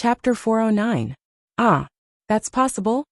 Chapter 409. Ah, that's possible?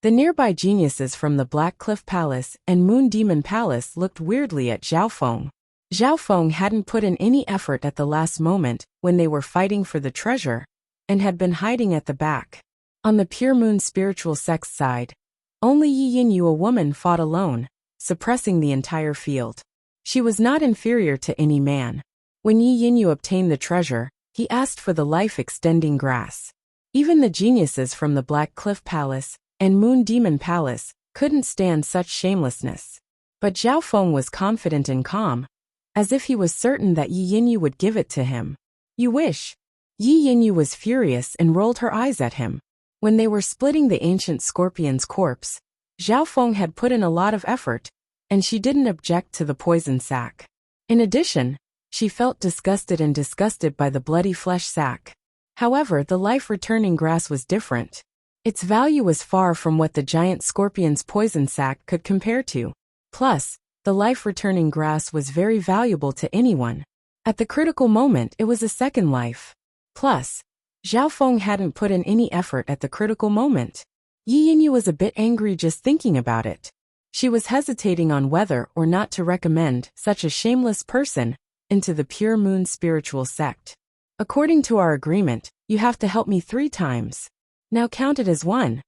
The nearby geniuses from the Black Cliff Palace and Moon Demon Palace looked weirdly at Zhao Feng. Zhao Feng hadn't put in any effort at the last moment when they were fighting for the treasure, and had been hiding at the back. On the Pure Moon spiritual sect's side, only Yi Yinyu, a woman, fought alone, suppressing the entire field. She was not inferior to any man. When Yi Yinyu obtained the treasure, he asked for the life-extending grass. Even the geniuses from the Black Cliff Palace and Moon Demon Palace couldn't stand such shamelessness. But Zhao Feng was confident and calm, as if he was certain that Yi Yinyu would give it to him. You wish? Yi Yinyu was furious and rolled her eyes at him. When they were splitting the ancient scorpion's corpse, Zhao Feng had put in a lot of effort, and she didn't object to the poison sac. In addition, she felt disgusted by the bloody flesh sac. However, the life-returning grass was different. Its value was far from what the giant scorpion's poison sac could compare to. Plus, the life-returning grass was very valuable to anyone. At the critical moment, it was a second life. Plus, Zhao Feng hadn't put in any effort at the critical moment. Yi Yinyu was a bit angry just thinking about it. She was hesitating on whether or not to recommend such a shameless person into the Pure Moon spiritual sect. According to our agreement, you have to help me 3 times. Now count it as 1.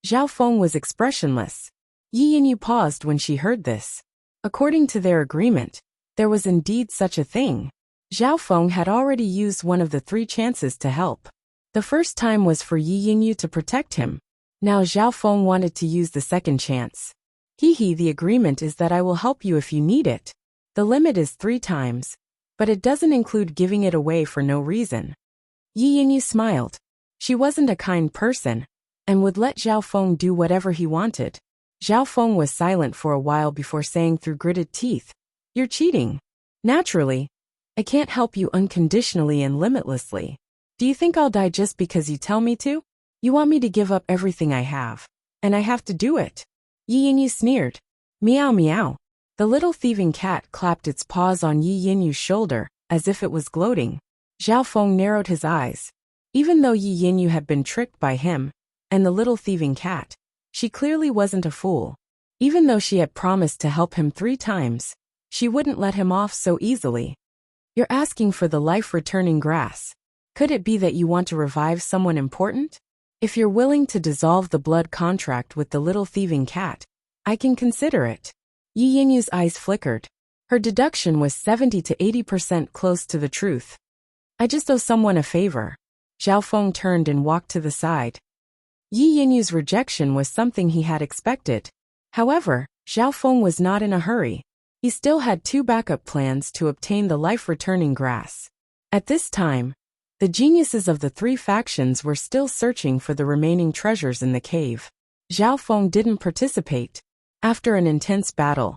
Zhao Feng was expressionless. Yi Yinyu paused when she heard this. According to their agreement, there was indeed such a thing. Zhao Feng had already used one of the 3 chances to help. The first time was for Yi Yinyu to protect him. Now Zhao Feng wanted to use the second chance. The agreement is that I will help you if you need it. The limit is 3 times, but it doesn't include giving it away for no reason. Yi Yinyu smiled. She wasn't a kind person, and would let Zhao Feng do whatever he wanted. Zhao Feng was silent for a while before saying through gritted teeth, "You're cheating." Naturally, I can't help you unconditionally and limitlessly. Do you think I'll die just because you tell me to? You want me to give up everything I have, and I have to do it. Yi Yinyu sneered. Meow meow. The little thieving cat clapped its paws on Yi Yinyu's shoulder, as if it was gloating. Zhao Feng narrowed his eyes. Even though Yi Yinyu had been tricked by him and the little thieving cat, she clearly wasn't a fool. Even though she had promised to help him 3 times, she wouldn't let him off so easily. You're asking for the life-returning grass. Could it be that you want to revive someone important? If you're willing to dissolve the blood contract with the little thieving cat, I can consider it. Yi Yinyu's eyes flickered. Her deduction was 70 to 80% close to the truth. I just owe someone a favor. Zhao Feng turned and walked to the side. Yi Yinyu's rejection was something he had expected. However, Zhao Feng was not in a hurry. He still had 2 backup plans to obtain the life-returning grass. At this time, the geniuses of the 3 factions were still searching for the remaining treasures in the cave. Zhao Feng didn't participate. After an intense battle,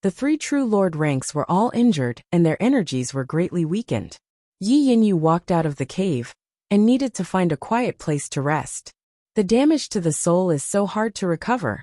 the 3 true lord ranks were all injured and their energies were greatly weakened. Yi Yinyu walked out of the cave and needed to find a quiet place to rest. The damage to the soul is so hard to recover.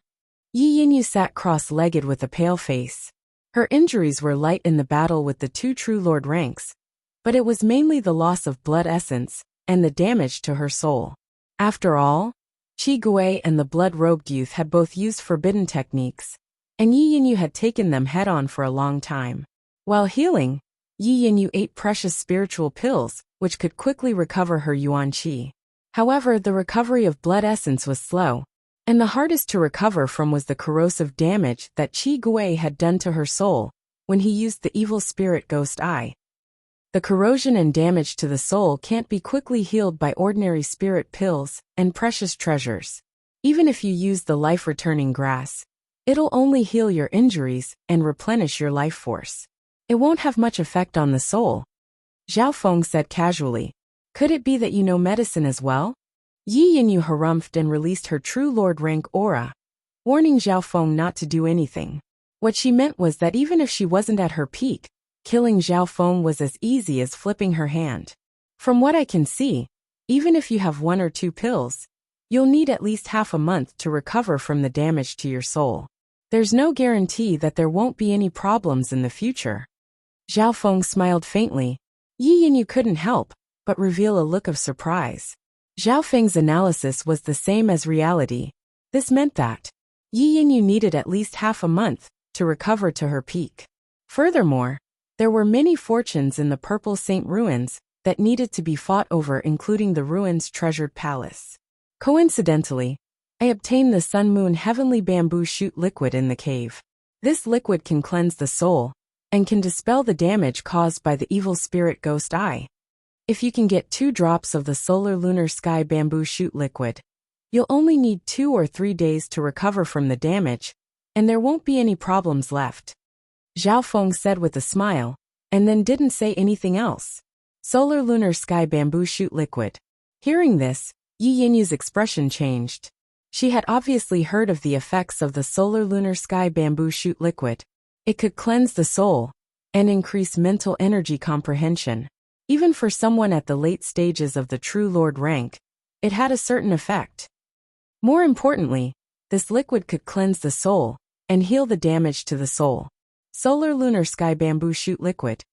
Yi Yinyu sat cross-legged with a pale face. Her injuries were light in the battle with the 2 true lord ranks, but it was mainly the loss of blood essence and the damage to her soul. After all, Qi Gui and the blood-robed youth had both used forbidden techniques, and Yi Yinyu had taken them head-on for a long time. While healing, Yi Yinyu ate precious spiritual pills, which could quickly recover her yuan qi. However, the recovery of blood essence was slow, and the hardest to recover from was the corrosive damage that Qi Gui had done to her soul when he used the evil spirit ghost eye. The corrosion and damage to the soul can't be quickly healed by ordinary spirit pills and precious treasures. Even if you use the life-returning grass, it'll only heal your injuries and replenish your life force. It won't have much effect on the soul. Zhao Feng said casually. Could it be that you know medicine as well? Yi Yinyu harumphed and released her true lord rank aura, warning Zhao Feng not to do anything. What she meant was that even if she wasn't at her peak, killing Zhao Feng was as easy as flipping her hand. From what I can see, even if you have 1 or 2 pills, you'll need at least half a month to recover from the damage to your soul. There's no guarantee that there won't be any problems in the future. Zhao Feng smiled faintly. Yi Yinyu couldn't help but reveal a look of surprise. Zhao Feng's analysis was the same as reality. This meant that Yi Yinyu needed at least half a month to recover to her peak. Furthermore, there were many fortunes in the Purple Saint ruins that needed to be fought over, including the ruins' treasured palace. Coincidentally, I obtained the Sun Moon Heavenly Bamboo Shoot liquid in the cave. This liquid can cleanse the soul and can dispel the damage caused by the evil spirit Ghost Eye. If you can get 2 drops of the Solar Lunar Sky Bamboo Shoot liquid, you'll only need 2 or 3 days to recover from the damage, and there won't be any problems left. Zhao Feng said with a smile, and then didn't say anything else. Solar Lunar Sky Bamboo Shoot liquid. Hearing this, Yi Yinyu's expression changed. She had obviously heard of the effects of the Solar Lunar Sky Bamboo Shoot liquid. It could cleanse the soul and increase mental energy comprehension. Even for someone at the late stages of the True Lord rank, it had a certain effect. More importantly, this liquid could cleanse the soul and heal the damage to the soul. Solar Lunar Sky Bamboo Shoot liquid.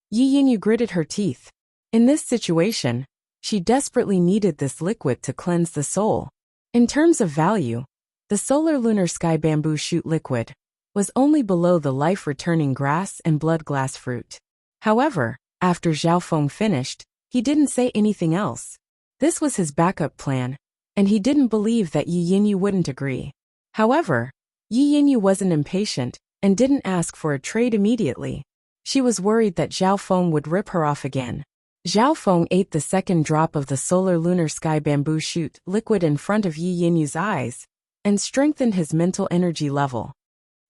Yi Yinyu gritted her teeth. In this situation, she desperately needed this liquid to cleanse the soul. In terms of value, the Solar Lunar Sky Bamboo Shoot liquid was only below the life-returning grass and blood glass fruit. However, after Zhao Feng finished, he didn't say anything else. This was his backup plan, and he didn't believe that Yi Yinyu wouldn't agree. However, Yi Yinyu wasn't impatient and didn't ask for a trade immediately. She was worried that Zhao Feng would rip her off again. Zhao Feng ate the second drop of the Solar Lunar Sky Bamboo Shoot liquid in front of Yi Yinyu's eyes and strengthened his mental energy level.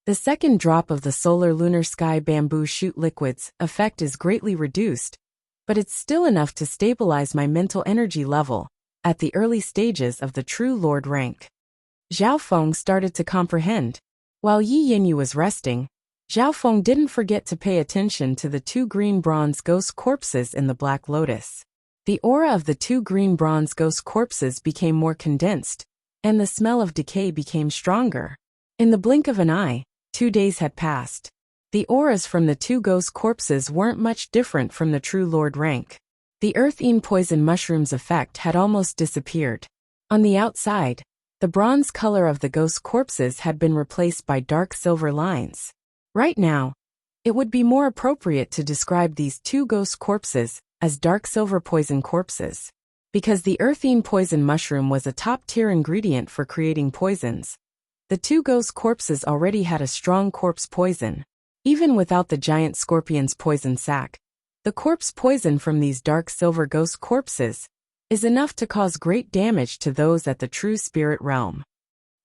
The second drop of the Solar Lunar Sky Bamboo Shoot liquid's effect is greatly reduced, but it's still enough to stabilize my mental energy level at the early stages of the True Lord rank. Zhao Feng started to comprehend. While Yi Yinyu was resting, Zhao Feng didn't forget to pay attention to the 2 green bronze ghost corpses in the Black Lotus. The aura of the 2 green bronze ghost corpses became more condensed, and the smell of decay became stronger. In the blink of an eye, 2 days had passed. The auras from the 2 ghost corpses weren't much different from the True Lord rank. The earth-eaten poison mushroom's effect had almost disappeared. On the outside, the bronze color of the ghost corpses had been replaced by dark silver lines. Right now, it would be more appropriate to describe these 2 ghost corpses as dark silver poison corpses. Because the earth-eaten poison mushroom was a top-tier ingredient for creating poisons, the 2 ghost corpses already had a strong corpse poison. Even without the giant scorpion's poison sac, the corpse poison from these dark silver ghost corpses is enough to cause great damage to those at the true spirit realm.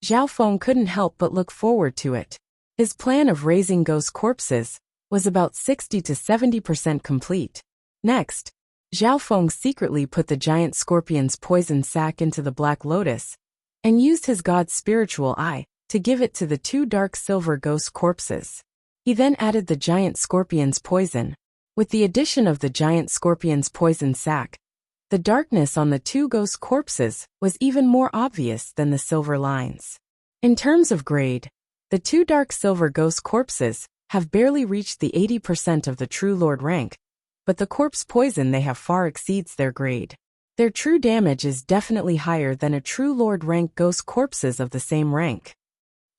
Zhao Feng couldn't help but look forward to it. His plan of raising ghost corpses was about 60 to 70% complete. Next, Zhao Feng secretly put the giant scorpion's poison sac into the Black Lotus and used his god's spiritual eye to give it to the 2 dark silver ghost corpses. He then added the giant scorpion's poison. With the addition of the giant scorpion's poison sac, the darkness on the 2 ghost corpses was even more obvious than the silver lines. In terms of grade, the 2 dark silver ghost corpses have barely reached the 80% of the True Lord rank, but the corpse poison they have far exceeds their grade. Their true damage is definitely higher than a True Lord rank ghost corpses of the same rank.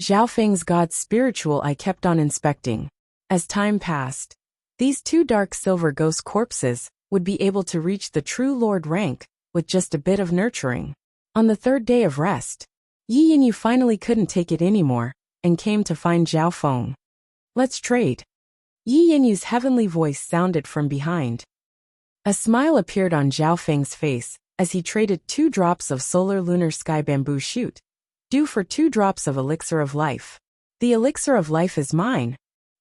Zhao Feng's god's spiritual eye kept on inspecting. As time passed, these 2 dark silver ghost corpses would be able to reach the True Lord rank with just a bit of nurturing. On the 3rd day of rest, Yi Yinyu finally couldn't take it anymore and came to find Zhao Feng. "Let's trade." Yi Yinyu's heavenly voice sounded from behind. A smile appeared on Zhao Feng's face as he traded 2 drops of Solar Lunar Sky Bamboo Shoot, due for 2 drops of Elixir of Life. "The Elixir of Life is mine."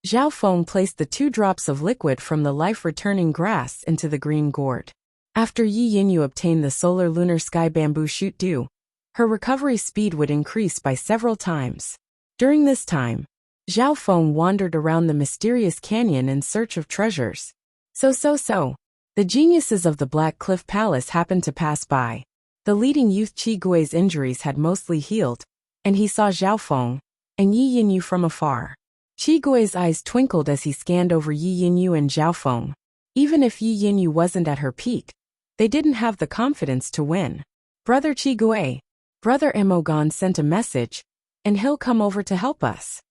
Zhao Feng placed the 2 drops of liquid from the life-returning grass into the green gourd. After Yi Yinyu obtained the Solar Lunar Sky Bamboo Shoot due, her recovery speed would increase by several times. During this time, Zhao Feng wandered around the mysterious canyon in search of treasures. So. The geniuses of the Black Cliff Palace happened to pass by. The leading youth Qi Gui's injuries had mostly healed, and he saw Zhao Feng and Yi Yinyu from afar. Qi Gui's eyes twinkled as he scanned over Yi Yinyu and Zhao Feng. Even if Yi Yinyu wasn't at her peak, they didn't have the confidence to win. Brother Chigue, Brother Emogon sent a message, and he'll come over to help us.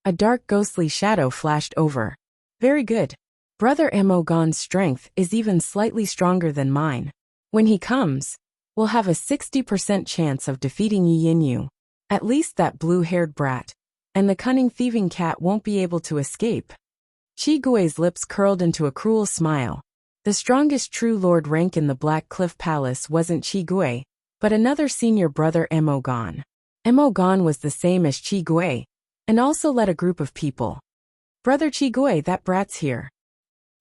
A dark ghostly shadow flashed over. Very good. Brother Emogon's strength is even slightly stronger than mine. When he comes, we'll have a 60% chance of defeating Yi Yinyu. At least that blue-haired brat, and the cunning thieving cat won't be able to escape. Chigue's lips curled into a cruel smile. The strongest true lord rank in the Black Cliff Palace wasn't Chigue, but another senior brother Emogon. Emogon was the same as Chigue, and also led a group of people. Brother Chigue, that brat's here.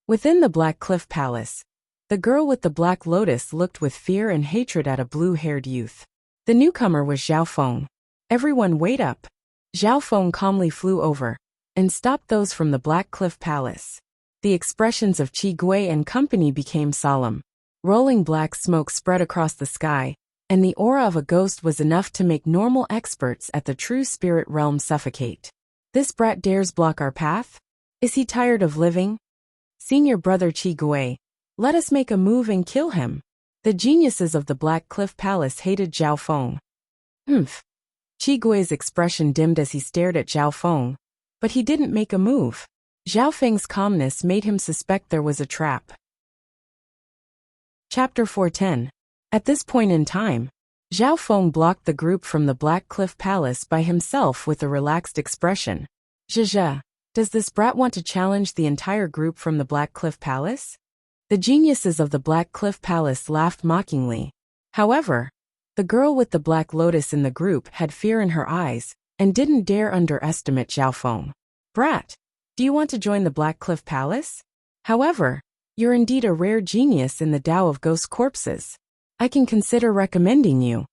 Within the Black Cliff Palace, the girl with the black lotus looked with fear and hatred at a blue-haired youth. The newcomer was Zhao Feng. Everyone wait up. Zhao Feng calmly flew over and stopped those from the Black Cliff Palace. The expressions of Chigue and company became solemn. Rolling black smoke spread across the sky, and the aura of a ghost was enough to make normal experts at the true spirit realm suffocate. This brat dares block our path? Is he tired of living? Senior brother Chigue, let us make a move and kill him. The geniuses of the Black Cliff Palace hated Zhao Feng. Humph. Chigue's expression dimmed as he stared at Zhao Feng, but he didn't make a move. Zhao Feng's calmness made him suspect there was a trap. Chapter 410. At this point in time, Zhao Feng blocked the group from the Black Cliff Palace by himself with a relaxed expression. Zhezhe, does this brat want to challenge the entire group from the Black Cliff Palace? The geniuses of the Black Cliff Palace laughed mockingly. However, the girl with the black lotus in the group had fear in her eyes and didn't dare underestimate Zhao Feng. Brat, do you want to join the Black Cliff Palace? However, you're indeed a rare genius in the Tao of Ghost Corpses. I can consider recommending you.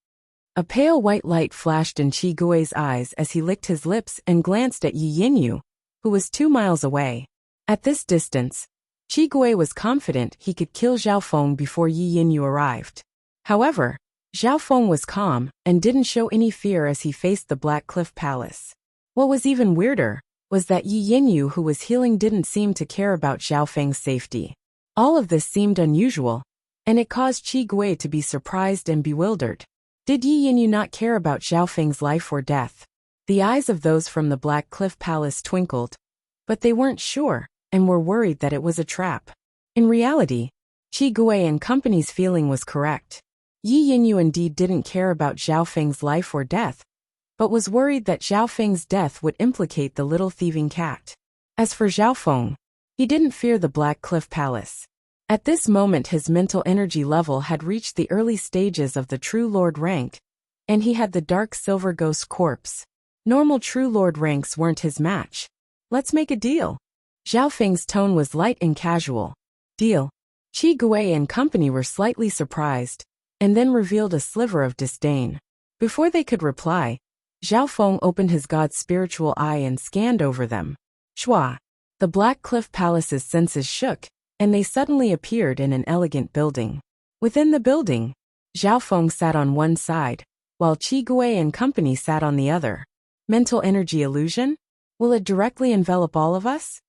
A pale white light flashed in Chigue's eyes as he licked his lips and glanced at Yi Yinyu, who was 2 miles away. At this distance, Chigue was confident he could kill Zhao Feng before Yi Yinyu arrived. However, Zhao Feng was calm and didn't show any fear as he faced the Black Cliff Palace. What was even weirder was that Yi Yinyu, who was healing, didn't seem to care about Zhao Feng's safety. All of this seemed unusual, and it caused Chigue to be surprised and bewildered. Did Yi Yinyu not care about Zhao Feng's life or death? The eyes of those from the Black Cliff Palace twinkled, but they weren't sure and were worried that it was a trap. In reality, Chigue and company's feeling was correct. Yi Yinyu indeed didn't care about Zhao Feng's life or death, but was worried that Zhao Feng's death would implicate the little thieving cat. As for Zhao Feng, he didn't fear the Black Cliff Palace. At this moment his mental energy level had reached the early stages of the True Lord rank, and he had the Dark Silver Ghost Corpse. Normal True Lord ranks weren't his match. Let's make a deal. Zhao Feng's tone was light and casual. Deal. Chigue and company were slightly surprised, and then revealed a sliver of disdain. Before they could reply, Zhao Feng opened his god's spiritual eye and scanned over them. Shwa. The Black Cliff Palace's senses shook, and they suddenly appeared in an elegant building. Within the building, Zhao Feng sat on one side, while Chigue and company sat on the other. Mental energy illusion? Will it directly envelop all of us?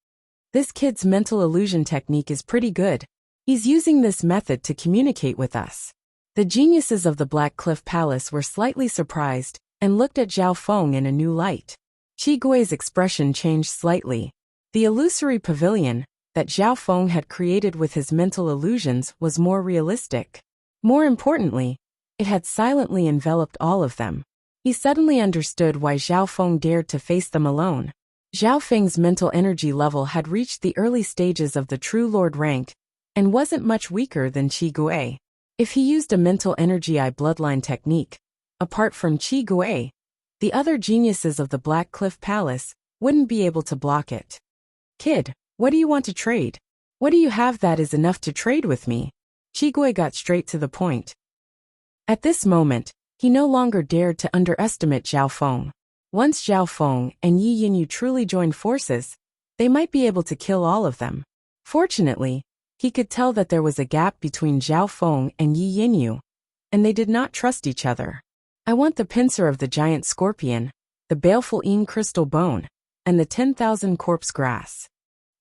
This kid's mental illusion technique is pretty good. He's using this method to communicate with us. The geniuses of the Black Cliff Palace were slightly surprised and looked at Zhao Feng in a new light. Chigue's expression changed slightly. The illusory pavilion that Zhao Feng had created with his mental illusions was more realistic. More importantly, it had silently enveloped all of them. He suddenly understood why Zhao Feng dared to face them alone. Zhao Feng's mental energy level had reached the early stages of the True Lord rank and wasn't much weaker than Chigue. If he used a mental energy eye bloodline technique, apart from Chigue, the other geniuses of the Black Cliff Palace wouldn't be able to block it. Kid, what do you want to trade? What do you have that is enough to trade with me? Chigue got straight to the point. At this moment, he no longer dared to underestimate Zhao Feng. Once Zhao Feng and Yi Yinyu truly joined forces, they might be able to kill all of them. Fortunately, he could tell that there was a gap between Zhao Feng and Yi Yinyu, and they did not trust each other. I want the pincer of the giant scorpion, the baleful crystal bone, and the 10,000 corpse grass.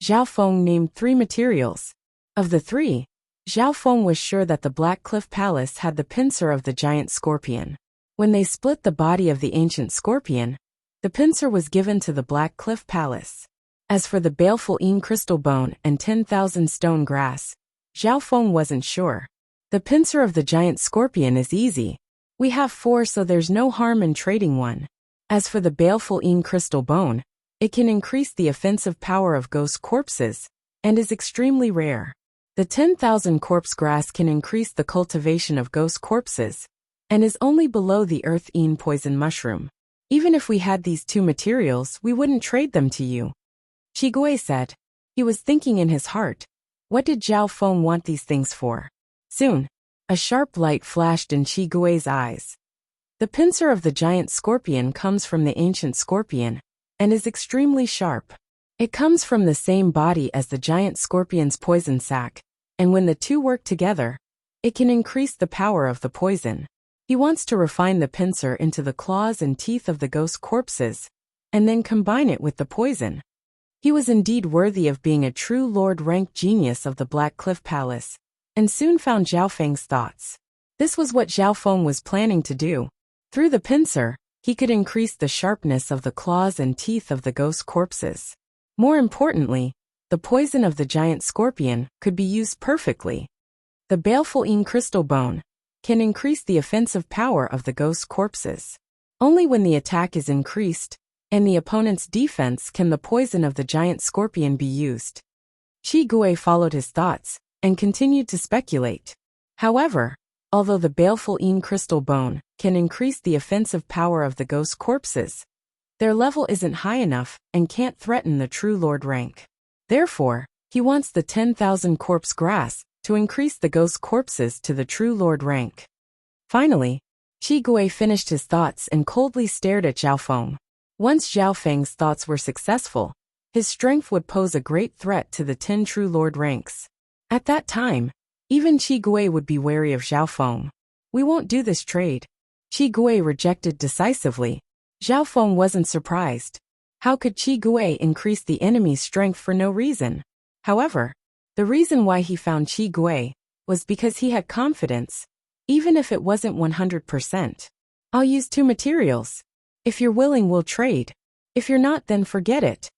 Zhao Feng named 3 materials. Of the 3, Zhao Feng was sure that the Black Cliff Palace had the pincer of the giant scorpion. When they split the body of the ancient scorpion, the pincer was given to the Black Cliff Palace. As for the baleful crystal bone and 10,000 stone grass, Zhao Feng wasn't sure. The pincer of the giant scorpion is easy. We have 4, so there's no harm in trading one. As for the baleful crystal bone, it can increase the offensive power of ghost corpses, and is extremely rare. The 10,000 corpse grass can increase the cultivation of ghost corpses, and is only below the earth poison mushroom. Even if we had these 2 materials, we wouldn't trade them to you. Qigui said. He was thinking in his heart, what did Zhao Feng want these things for? Soon, a sharp light flashed in Qigui's eyes. The pincer of the giant scorpion comes from the ancient scorpion, and is extremely sharp. It comes from the same body as the giant scorpion's poison sac, and when the 2 work together, it can increase the power of the poison. He wants to refine the pincer into the claws and teeth of the ghost corpses, and then combine it with the poison. He was indeed worthy of being a true Lord-rank genius of the Black Cliff Palace, and soon found Zhao Feng's thoughts. This was what Zhao Feng was planning to do. Through the pincer, he could increase the sharpness of the claws and teeth of the ghost corpses. More importantly, the poison of the giant scorpion could be used perfectly. The baleful crystal bone can increase the offensive power of the ghost corpses. Only when the attack is increased, and the opponent's defense, can the poison of the giant scorpion be used. Qigui followed his thoughts, and continued to speculate. However, although the baleful crystal bone can increase the offensive power of the ghost corpses, their level isn't high enough, and can't threaten the true Lord rank. Therefore, he wants the 10,000 corpse grass to increase the ghost corpses to the true Lord rank. Finally, Qigui finished his thoughts and coldly stared at Zhao Feng. Once Zhao Feng's thoughts were successful, his strength would pose a great threat to the 10 true Lord ranks. At that time, even Qigui would be wary of Zhao Feng. We won't do this trade. Qigui rejected decisively. Zhao Feng wasn't surprised. How could Qigui increase the enemy's strength for no reason? However, the reason why he found Qigui was because he had confidence, even if it wasn't 100%. I'll use 2 materials. If you're willing, we'll trade. If you're not, then forget it.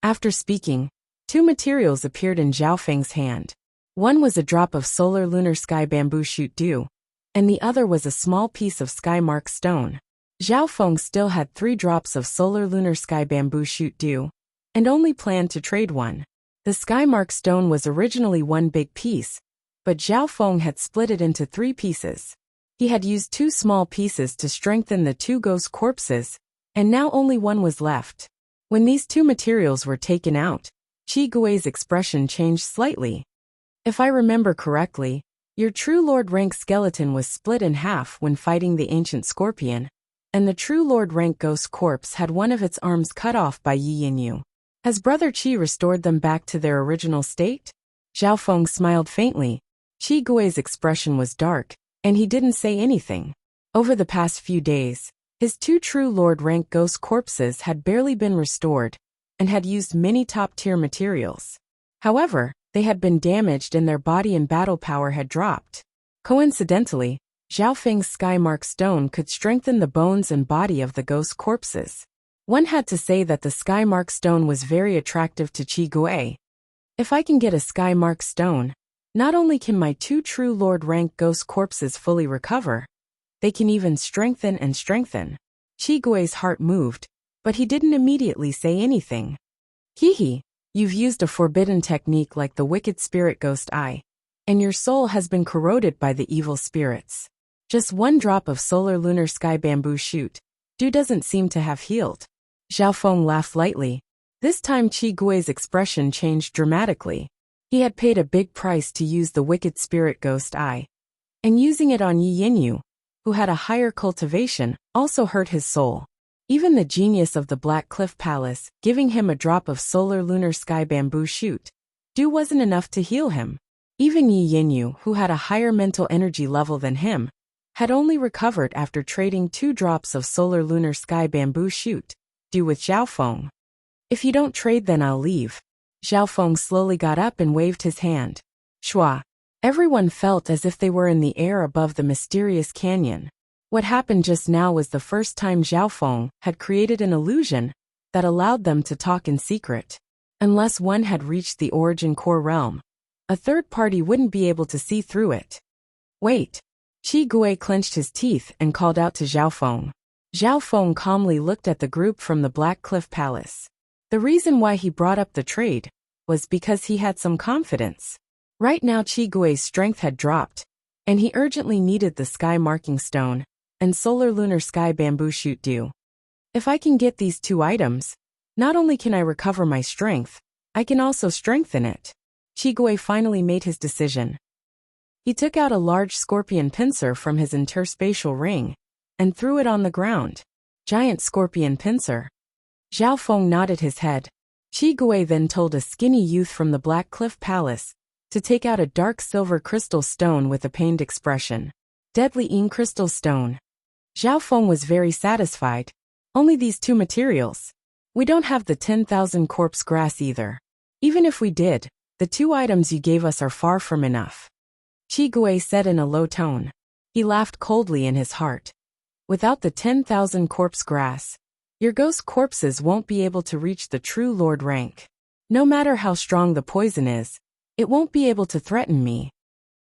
After speaking, 2 materials appeared in Zhao Feng's hand. One was a drop of solar lunar sky bamboo shoot dew, and the other was a small piece of sky mark stone. Zhao Feng still had 3 drops of solar lunar sky bamboo shoot dew, and only planned to trade one. The sky mark stone was originally one big piece, but Zhao Feng had split it into 3 pieces. He had used 2 small pieces to strengthen the 2 ghost corpses, and now only one was left. When these 2 materials were taken out, Qigui's expression changed slightly. If I remember correctly, your true Lord rank skeleton was split in half when fighting the ancient scorpion, and the true Lord rank ghost corpse had one of its arms cut off by Yi Yinyu. Has Brother Qi restored them back to their original state? Zhao Feng smiled faintly. Qigui's expression was dark, and he didn't say anything. Over the past few days, his 2 true Lord rank ghost corpses had barely been restored, and had used many top-tier materials. However, they had been damaged and their body and battle power had dropped. Coincidentally, Zhao Feng's sky mark stone could strengthen the bones and body of the ghost corpses. One had to say that the sky mark stone was very attractive to Qigui. If I can get a sky mark stone, not only can my 2 true Lord rank ghost corpses fully recover, they can even strengthen and strengthen. Qigui's heart moved, but he didn't immediately say anything. Hehe, you've used a forbidden technique like the wicked spirit ghost eye, and your soul has been corroded by the evil spirits. Just 1 drop of solar lunar sky bamboo shoot dew doesn't seem to have healed. Zhao Feng laughed lightly. This time Qigui's expression changed dramatically. He had paid a big price to use the wicked spirit ghost eye, and using it on Yi Yinyu, who had a higher cultivation, also hurt his soul. Even the genius of the Black Cliff Palace, giving him a drop of solar lunar sky bamboo shoot dew wasn't enough to heal him. Even Yi Yinyu, who had a higher mental energy level than him, had only recovered after trading 2 drops of solar lunar sky bamboo shoot dew with Zhao Feng. If you don't trade, then I'll leave. Zhao Feng slowly got up and waved his hand. Shua. Everyone felt as if they were in the air above the mysterious canyon. What happened just now was the first time Xiaofeng had created an illusion that allowed them to talk in secret. Unless one had reached the origin core realm, a third party wouldn't be able to see through it. Wait. Qi Gui clenched his teeth and called out to Xiaofeng. Xiaofeng calmly looked at the group from the Black Cliff Palace. The reason why he brought up the trade was because he had some confidence. Right now Qi Gui's strength had dropped, and he urgently needed the sky marking stone and solar lunar sky bamboo shoot dew. If I can get these two items, not only can I recover my strength, I can also strengthen it. Qi Gui finally made his decision. He took out a large scorpion pincer from his interspatial ring and threw it on the ground. Giant scorpion pincer. Xiaofeng nodded his head. Qi Gui then told a skinny youth from the Black Cliff Palace to take out a dark silver crystal stone with a pained expression. Deadly Yin crystal stone. Xiaofeng was very satisfied. Only these two materials. We don't have the 10,000 corpse grass either. Even if we did, the two items you gave us are far from enough. Qi Gui said in a low tone. He laughed coldly in his heart. Without the 10,000 corpse grass, your ghost corpses won't be able to reach the true lord rank. No matter how strong the poison is, it won't be able to threaten me.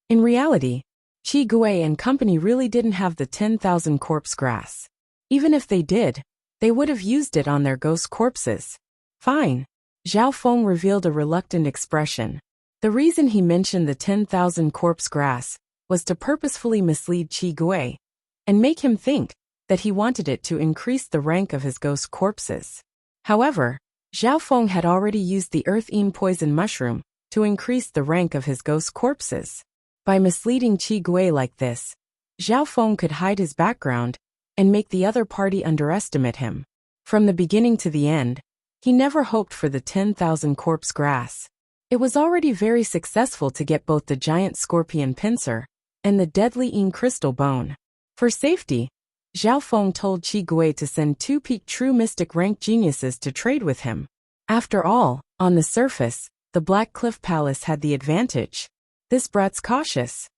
In reality, Qi Gui and company really didn't have the 10,000 corpse grass. Even if they did, they would have used it on their ghost corpses. Fine. Xiaofeng revealed a reluctant expression. The reason he mentioned the 10,000 corpse grass was to purposefully mislead Qi Gui and make him think that he wanted it to increase the rank of his ghost corpses. However, Xiaofeng had already used the earth Yin poison mushroom to increase the rank of his ghost corpses. By misleading Qi Gui like this, Xiaofeng could hide his background and make the other party underestimate him. From the beginning to the end, he never hoped for the 10,000 corpse grass. It was already very successful to get both the giant scorpion pincer and the deadly Yin crystal bone. For safety, Xiaofeng told Qi Gui to send two peak true mystic rank geniuses to trade with him. After all, on the surface, the Black Cliff Palace had the advantage. This brat's cautious.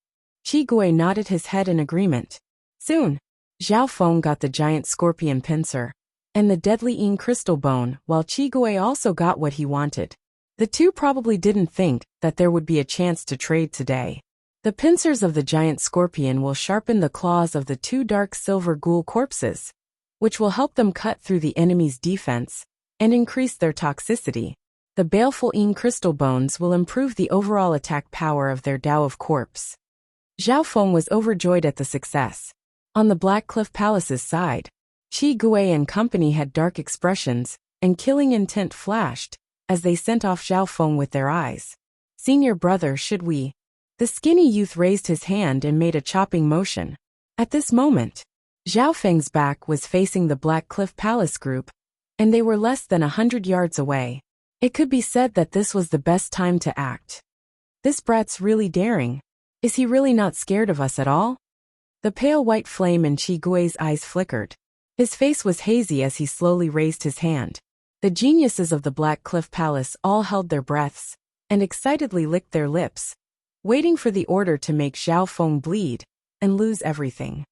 Qi Gui nodded his head in agreement. Soon, Xiaofeng got the giant scorpion pincer and the deadly Yin crystal bone, while Qi Gui also got what he wanted. The two probably didn't think that there would be a chance to trade today. The pincers of the giant scorpion will sharpen the claws of the two dark silver ghoul corpses, which will help them cut through the enemy's defense and increase their toxicity. The baleful Yin crystal bones will improve the overall attack power of their Tao of corpse. Xiaofeng was overjoyed at the success. On the Black Cliff Palace's side, Qi Gui and company had dark expressions, and killing intent flashed as they sent off Xiaofeng with their eyes. Senior brother, should we? The skinny youth raised his hand and made a chopping motion. At this moment, Xiaofeng's back was facing the Black Cliff Palace group, and they were less than 100 yards away. It could be said that this was the best time to act. This brat's really daring. Is he really not scared of us at all? The pale white flame in Qi Gui's eyes flickered. His face was hazy as he slowly raised his hand. The geniuses of the Black Cliff Palace all held their breaths and excitedly licked their lips, waiting for the order to make Xiaofeng bleed and lose everything.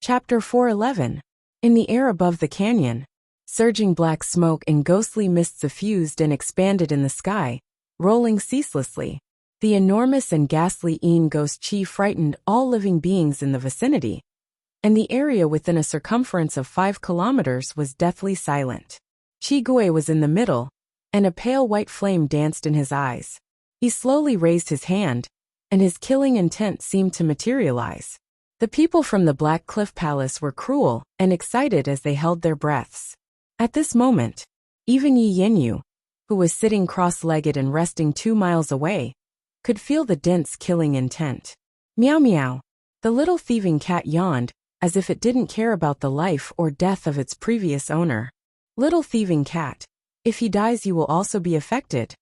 Chapter 411. In the air above the canyon, surging black smoke and ghostly mists suffused and expanded in the sky, rolling ceaselessly. The enormous and ghastly Yin ghost Qi frightened all living beings in the vicinity, and the area within a circumference of 5 kilometers was deathly silent. Qi Gui was in the middle, and a pale white flame danced in his eyes. He slowly raised his hand, and his killing intent seemed to materialize. The people from the Black Cliff Palace were cruel and excited as they held their breaths. At this moment, even Yi Yanyu, who was sitting cross-legged and resting 2 miles away, could feel the dense killing intent. Meow meow. The little thieving cat yawned, as if it didn't care about the life or death of its previous owner. Little thieving cat, if he dies you will also be affected.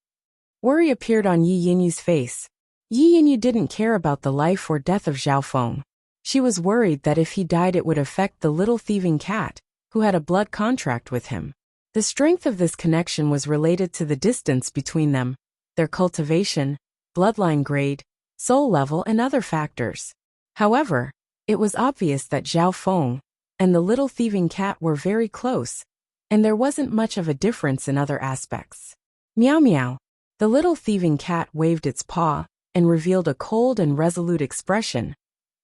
Worry appeared on Yi Yinyu's face. Yi Yanyu didn't care about the life or death of Xiaofeng. She was worried that if he died it would affect the little thieving cat, who had a blood contract with him. The strength of this connection was related to the distance between them, their cultivation, bloodline grade, soul level and other factors. However, it was obvious that Zhao Feng and the little thieving cat were very close, and there wasn't much of a difference in other aspects. Meow meow. The little thieving cat waved its paw and revealed a cold and resolute expression,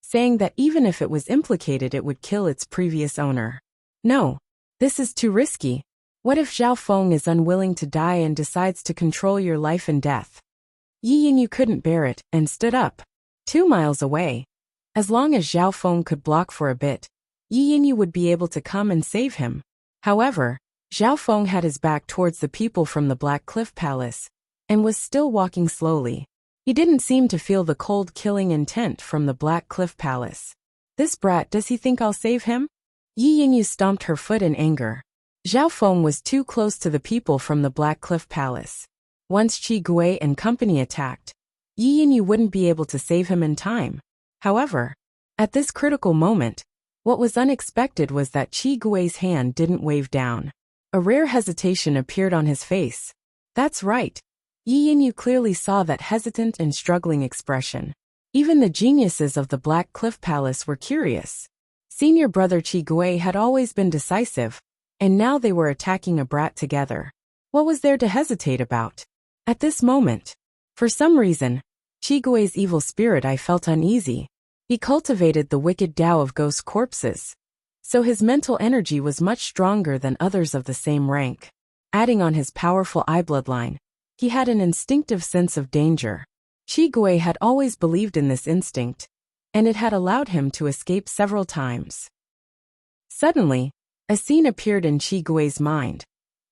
saying that even if it was implicated it would kill its previous owner. No, this is too risky. What if Zhao Feng is unwilling to die and decides to control your life and death? Yi Yinyu couldn't bear it and stood up. 2 miles away. As long as Zhao Feng could block for a bit, Yi Yinyu would be able to come and save him. However, Zhao Feng had his back towards the people from the Black Cliff Palace and was still walking slowly. He didn't seem to feel the cold killing intent from the Black Cliff Palace. This brat, does he think I'll save him? Yi Yinyu stomped her foot in anger. Zhao Feng was too close to the people from the Black Cliff Palace. Once Qi Gui and company attacked, Yi Yinyu wouldn't be able to save him in time. However, at this critical moment, what was unexpected was that Qi Gui's hand didn't wave down. A rare hesitation appeared on his face. That's right. Yi Yinyu clearly saw that hesitant and struggling expression. Even the geniuses of the Black Cliff Palace were curious. Senior brother Qi Gui had always been decisive, and now they were attacking a brat together. What was there to hesitate about? At this moment, for some reason, Qi Gui's evil spirit I felt uneasy. He cultivated the wicked Tao of ghost corpses, so his mental energy was much stronger than others of the same rank. Adding on his powerful eye bloodline, he had an instinctive sense of danger. Qi Gui had always believed in this instinct, and it had allowed him to escape several times. Suddenly, a scene appeared in Qi Gui's mind.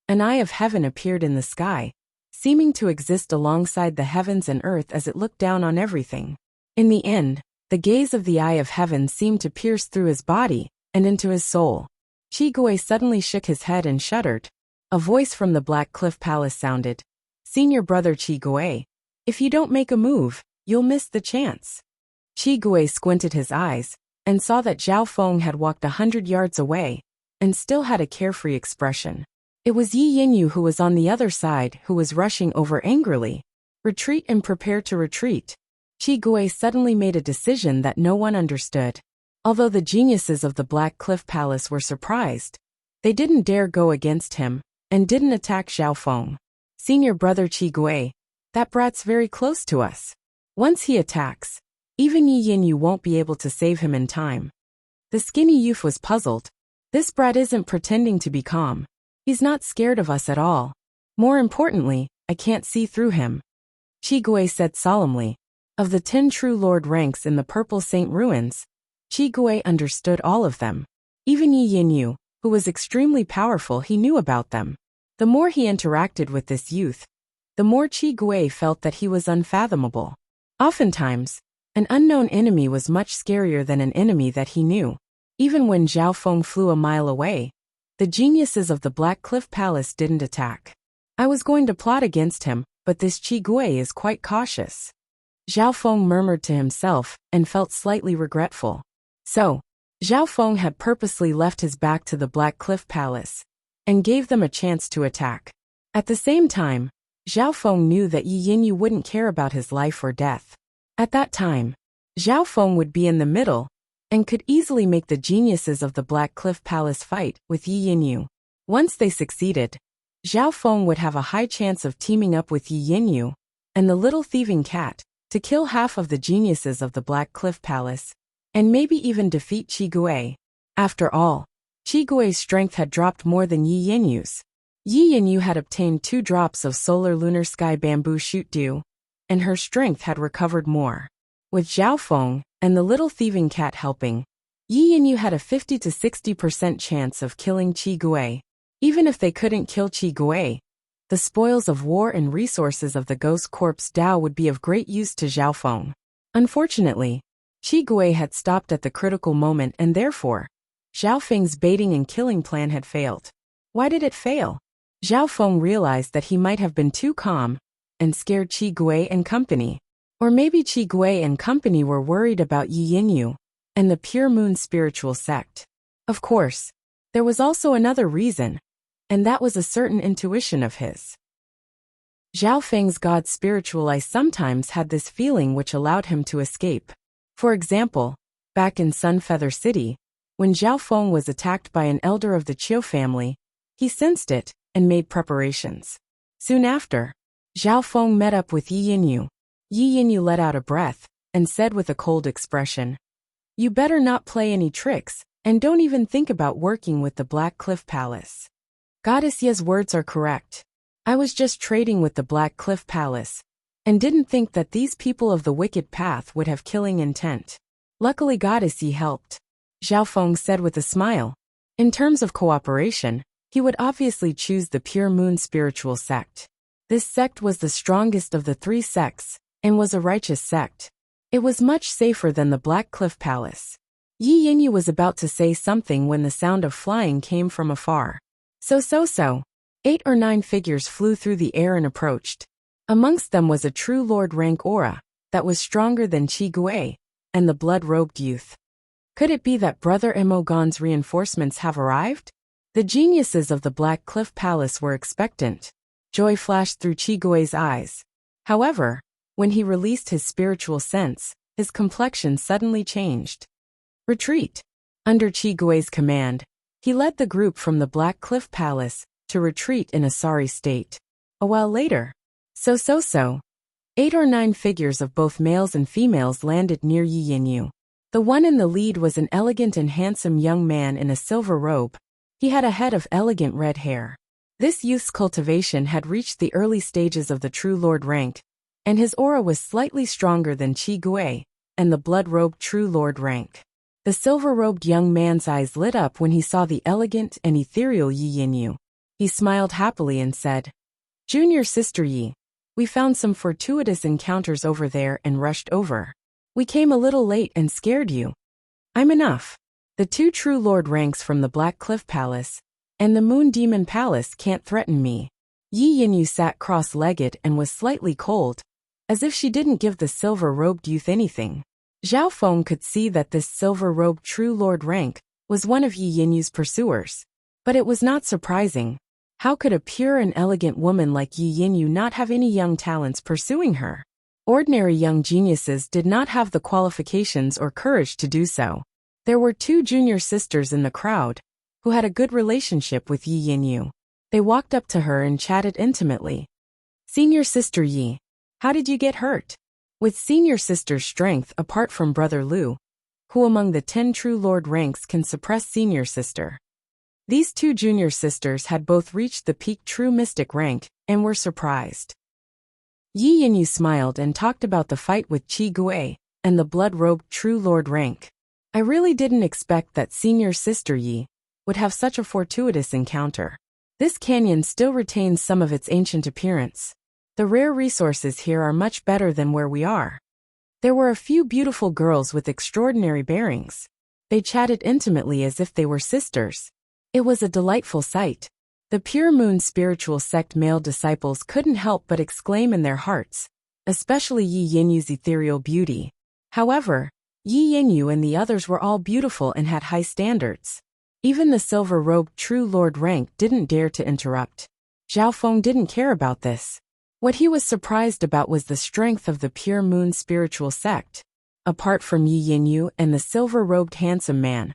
An eye of heaven appeared in the sky, seeming to exist alongside the heavens and earth as it looked down on everything. In the end, the gaze of the eye of heaven seemed to pierce through his body and into his soul. Qi Gui suddenly shook his head and shuddered. A voice from the Black Cliff Palace sounded. Senior brother Qi Gui, if you don't make a move, you'll miss the chance. Qi Gui squinted his eyes and saw that Zhao Feng had walked 100 yards away and still had a carefree expression. It was Yi Yinyu who was on the other side who was rushing over angrily. Retreat and prepare to retreat. Qi Gui suddenly made a decision that no one understood. Although the geniuses of the Black Cliff Palace were surprised, they didn't dare go against him and didn't attack Zhao Feng. Senior brother Qi Gui, that brat's very close to us. Once he attacks, even Yi Yinyu won't be able to save him in time. The skinny youth was puzzled. This brat isn't pretending to be calm. He's not scared of us at all. More importantly, I can't see through him. Qi Gui said solemnly. Of the 10 true lord ranks in the Purple Saint Ruins, Qi Gui understood all of them. Even Yi Yinyu, who was extremely powerful, he knew about them. The more he interacted with this youth, the more Qi Gui felt that he was unfathomable. Oftentimes, an unknown enemy was much scarier than an enemy that he knew. Even when Zhao Feng flew a mile away, the geniuses of the Black Cliff Palace didn't attack. I was going to plot against him, but this Qi Gui is quite cautious. Zhao Feng murmured to himself and felt slightly regretful. So, Zhao Feng had purposely left his back to the Black Cliff Palace and gave them a chance to attack. At the same time, Zhao Feng knew that Yi Yinyu wouldn't care about his life or death. At that time, Zhao Feng would be in the middle and could easily make the geniuses of the Black Cliff Palace fight with Yi Yinyu. Once they succeeded, Zhao Feng would have a high chance of teaming up with Yi Yinyu and the little thieving cat to kill half of the geniuses of the Black Cliff Palace, and maybe even defeat Qi Gui. After all, Qi Gui's strength had dropped more than Yi Yinyu's. Yi Yinyu had obtained 2 drops of solar lunar sky bamboo shoot dew, and her strength had recovered more. With Zhao Feng and the little thieving cat helping, Yi Yinyu had a 50 to 60% chance of killing Qi Gui. Even if they couldn't kill Qi Gui, the spoils of war and resources of the ghost corpse Dao would be of great use to Zhao Feng. Unfortunately, Qi Gui had stopped at the critical moment and therefore, Zhao Feng's baiting and killing plan had failed. Why did it fail? Zhao Feng realized that he might have been too calm and scared Qi Gui and company. Or maybe Qi Gui and company were worried about Yi Yinyu and the Pure Moon spiritual sect. Of course, there was also another reason, and that was a certain intuition of his. Zhao Feng's god spiritual eye sometimes had this feeling which allowed him to escape. For example, back in Sunfeather City, when Zhao Feng was attacked by an elder of the Qiu family, he sensed it and made preparations. Soon after, Zhao Feng met up with Yi Yinyu. Yi Yinyu let out a breath and said with a cold expression, "You better not play any tricks, and don't even think about working with the Black Cliff Palace." Goddess Ye's words are correct. I was just trading with the Black Cliff Palace, and didn't think that these people of the wicked path would have killing intent. Luckily Goddess Yi helped. Zhao Feng said with a smile. In terms of cooperation, he would obviously choose the Pure Moon spiritual sect. This sect was the strongest of the 3 sects, and was a righteous sect. It was much safer than the Black Cliff Palace. Yi Yinyu was about to say something when the sound of flying came from afar. So. 8 or 9 figures flew through the air and approached. Amongst them was a true Lord rank aura, that was stronger than Qi Gui, and the blood-robed youth. Could it be that Brother Imogon's reinforcements have arrived? The geniuses of the Black Cliff Palace were expectant. Joy flashed through Qi Gui's eyes. However, when he released his spiritual sense, his complexion suddenly changed. Retreat. Under Qi Gui's command, he led the group from the Black Cliff Palace to retreat in a sorry state. A while later, 8 or 9 figures of both males and females landed near Yi Yinyu. The one in the lead was an elegant and handsome young man in a silver robe. He had a head of elegant red hair. This youth's cultivation had reached the early stages of the true Lord rank, and his aura was slightly stronger than Qi Gui and the blood-robed true Lord rank. The silver-robed young man's eyes lit up when he saw the elegant and ethereal Yi Yinyu. He smiled happily and said, "Junior Sister Yi, we found some fortuitous encounters over there and rushed over. We came a little late and scared you. I'm enough. The 2 true Lord ranks from the Black Cliff Palace and the Moon Demon Palace can't threaten me." Yi Yinyu sat cross-legged and was slightly cold, as if she didn't give the silver-robed youth anything. Zhao Feng could see that this silver-robed true Lord rank was one of Yi Yinyu's pursuers. But it was not surprising. How could a pure and elegant woman like Yi Yinyu not have any young talents pursuing her? Ordinary young geniuses did not have the qualifications or courage to do so. There were 2 junior sisters in the crowd, who had a good relationship with Yi Yinyu. They walked up to her and chatted intimately. "Senior Sister Yi, how did you get hurt?" With Senior Sister's strength apart from Brother Lu, who among the 10 true Lord ranks can suppress Senior Sister. These 2 junior sisters had both reached the peak true mystic rank, and were surprised. Yi Yinyu smiled and talked about the fight with Qi Gui, and the blood-robed true Lord rank. "I really didn't expect that Senior Sister Yi would have such a fortuitous encounter. This canyon still retains some of its ancient appearance. The rare resources here are much better than where we are." There were a few beautiful girls with extraordinary bearings. They chatted intimately as if they were sisters. It was a delightful sight. The Pure Moon spiritual sect male disciples couldn't help but exclaim in their hearts, especially Yi Yinyu's ethereal beauty. However, Yi Yinyu and the others were all beautiful and had high standards. Even the silver-robed true Lord rank didn't dare to interrupt. Zhao Feng didn't care about this. What he was surprised about was the strength of the Pure Moon spiritual sect. Apart from Yi Yinyu and the silver-robed handsome man,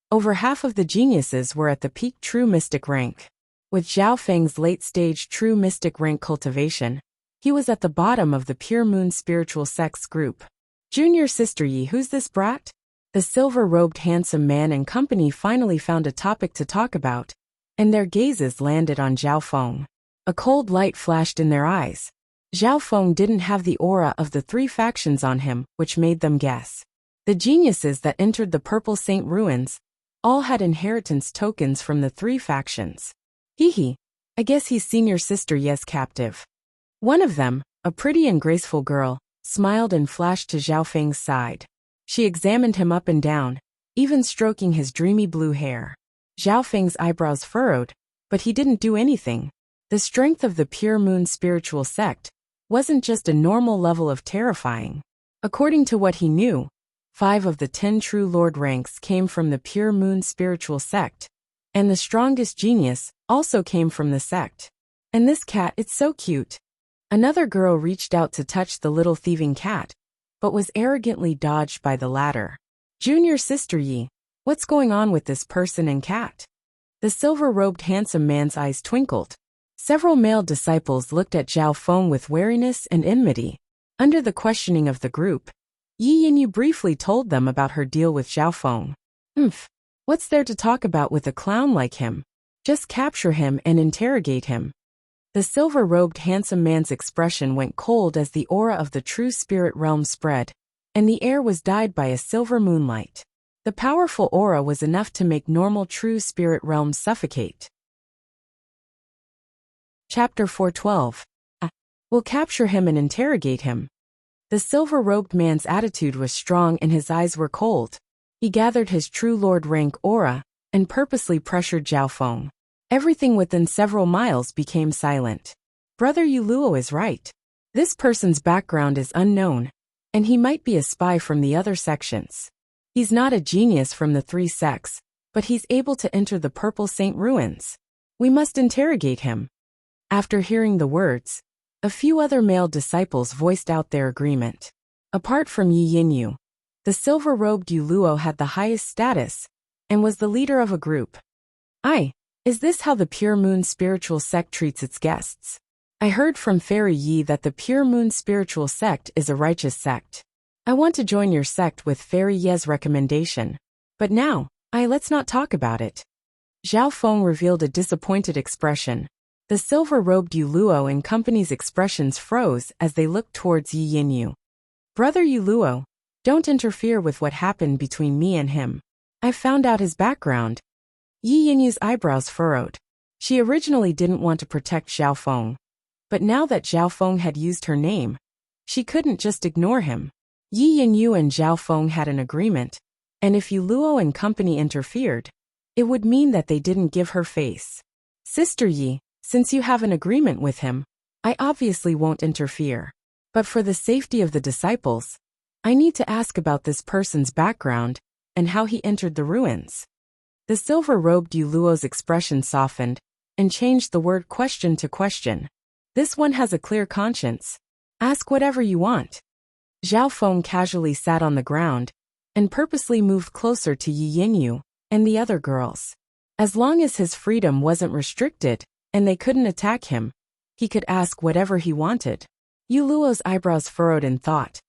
over half of the geniuses were at the peak true mystic rank. With Zhao Feng's late-stage true mystic rank cultivation, he was at the bottom of the Pure Moon spiritual sect's group. "Junior Sister Yi, who's this brat?" The silver-robed handsome man and company finally found a topic to talk about, and their gazes landed on Zhao Feng. A cold light flashed in their eyes. Zhao Feng didn't have the aura of the 3 factions on him, which made them guess. The geniuses that entered the Purple Saint ruins all had inheritance tokens from the 3 factions. I guess he's Senior Sister Ye's captive. One of them, a pretty and graceful girl, smiled and flashed to Zhao Feng's side. She examined him up and down, even stroking his dreamy blue hair. Zhao Feng's eyebrows furrowed, but he didn't do anything. The strength of the Pure Moon spiritual sect wasn't just a normal level of terrifying. According to what he knew, 5 of the 10 true Lord ranks came from the Pure Moon spiritual sect, and the strongest genius also came from the sect. And this cat, it's so cute. Another girl reached out to touch the little thieving cat, but was arrogantly dodged by the latter. Junior Sister Yi, what's going on with this person and cat? The silver-robed handsome man's eyes twinkled. Several male disciples looked at Zhao Feng with wariness and enmity. Under the questioning of the group, Yi Yinyu briefly told them about her deal with Zhao Feng. What's there to talk about with a clown like him? Just capture him and interrogate him. The silver-robed handsome man's expression went cold as the aura of the true spirit realm spread, and the air was dyed by a silver moonlight. The powerful aura was enough to make normal true spirit realms suffocate. Chapter 412. We'll capture him and interrogate him. The silver-robed man's attitude was strong and his eyes were cold. He gathered his true lord rank aura and purposely pressured Zhao Feng. Everything within several miles became silent. Brother Yuluo is right. This person's background is unknown, and he might be a spy from the other sections. He's not a genius from the 3 sects, but he's able to enter the Purple Saint ruins. We must interrogate him. After hearing the words, a few other male disciples voiced out their agreement. Apart from Yi Yinyu, the silver-robed Yuluo had the highest status and was the leader of a group. Is this how the Pure Moon spiritual sect treats its guests? I heard from Fairy Yi that the Pure Moon spiritual sect is a righteous sect. I want to join your sect with Fairy Ye's recommendation. But now, let's not talk about it. Zhao Feng revealed a disappointed expression. The silver-robed Yuluo and company's expressions froze as they looked towards Yi Yinyu. Brother Yuluo, don't interfere with what happened between me and him. I found out his background. Yi Yinyu's eyebrows furrowed. She originally didn't want to protect Zhao Feng, but now that Zhao Feng had used her name, she couldn't just ignore him. Yi Yinyu and Zhao Feng had an agreement, and if Yuluo and company interfered, it would mean that they didn't give her face. Sister Yi, since you have an agreement with him, I obviously won't interfere. But for the safety of the disciples, I need to ask about this person's background and how he entered the ruins. The silver-robed Yuluo's expression softened and changed the word question to question. This one has a clear conscience. Ask whatever you want. Zhao Feng casually sat on the ground and purposely moved closer to Yi Yinyu and the other girls. As long as his freedom wasn't restricted and they couldn't attack him, he could ask whatever he wanted. Yuluo's eyebrows furrowed in thought.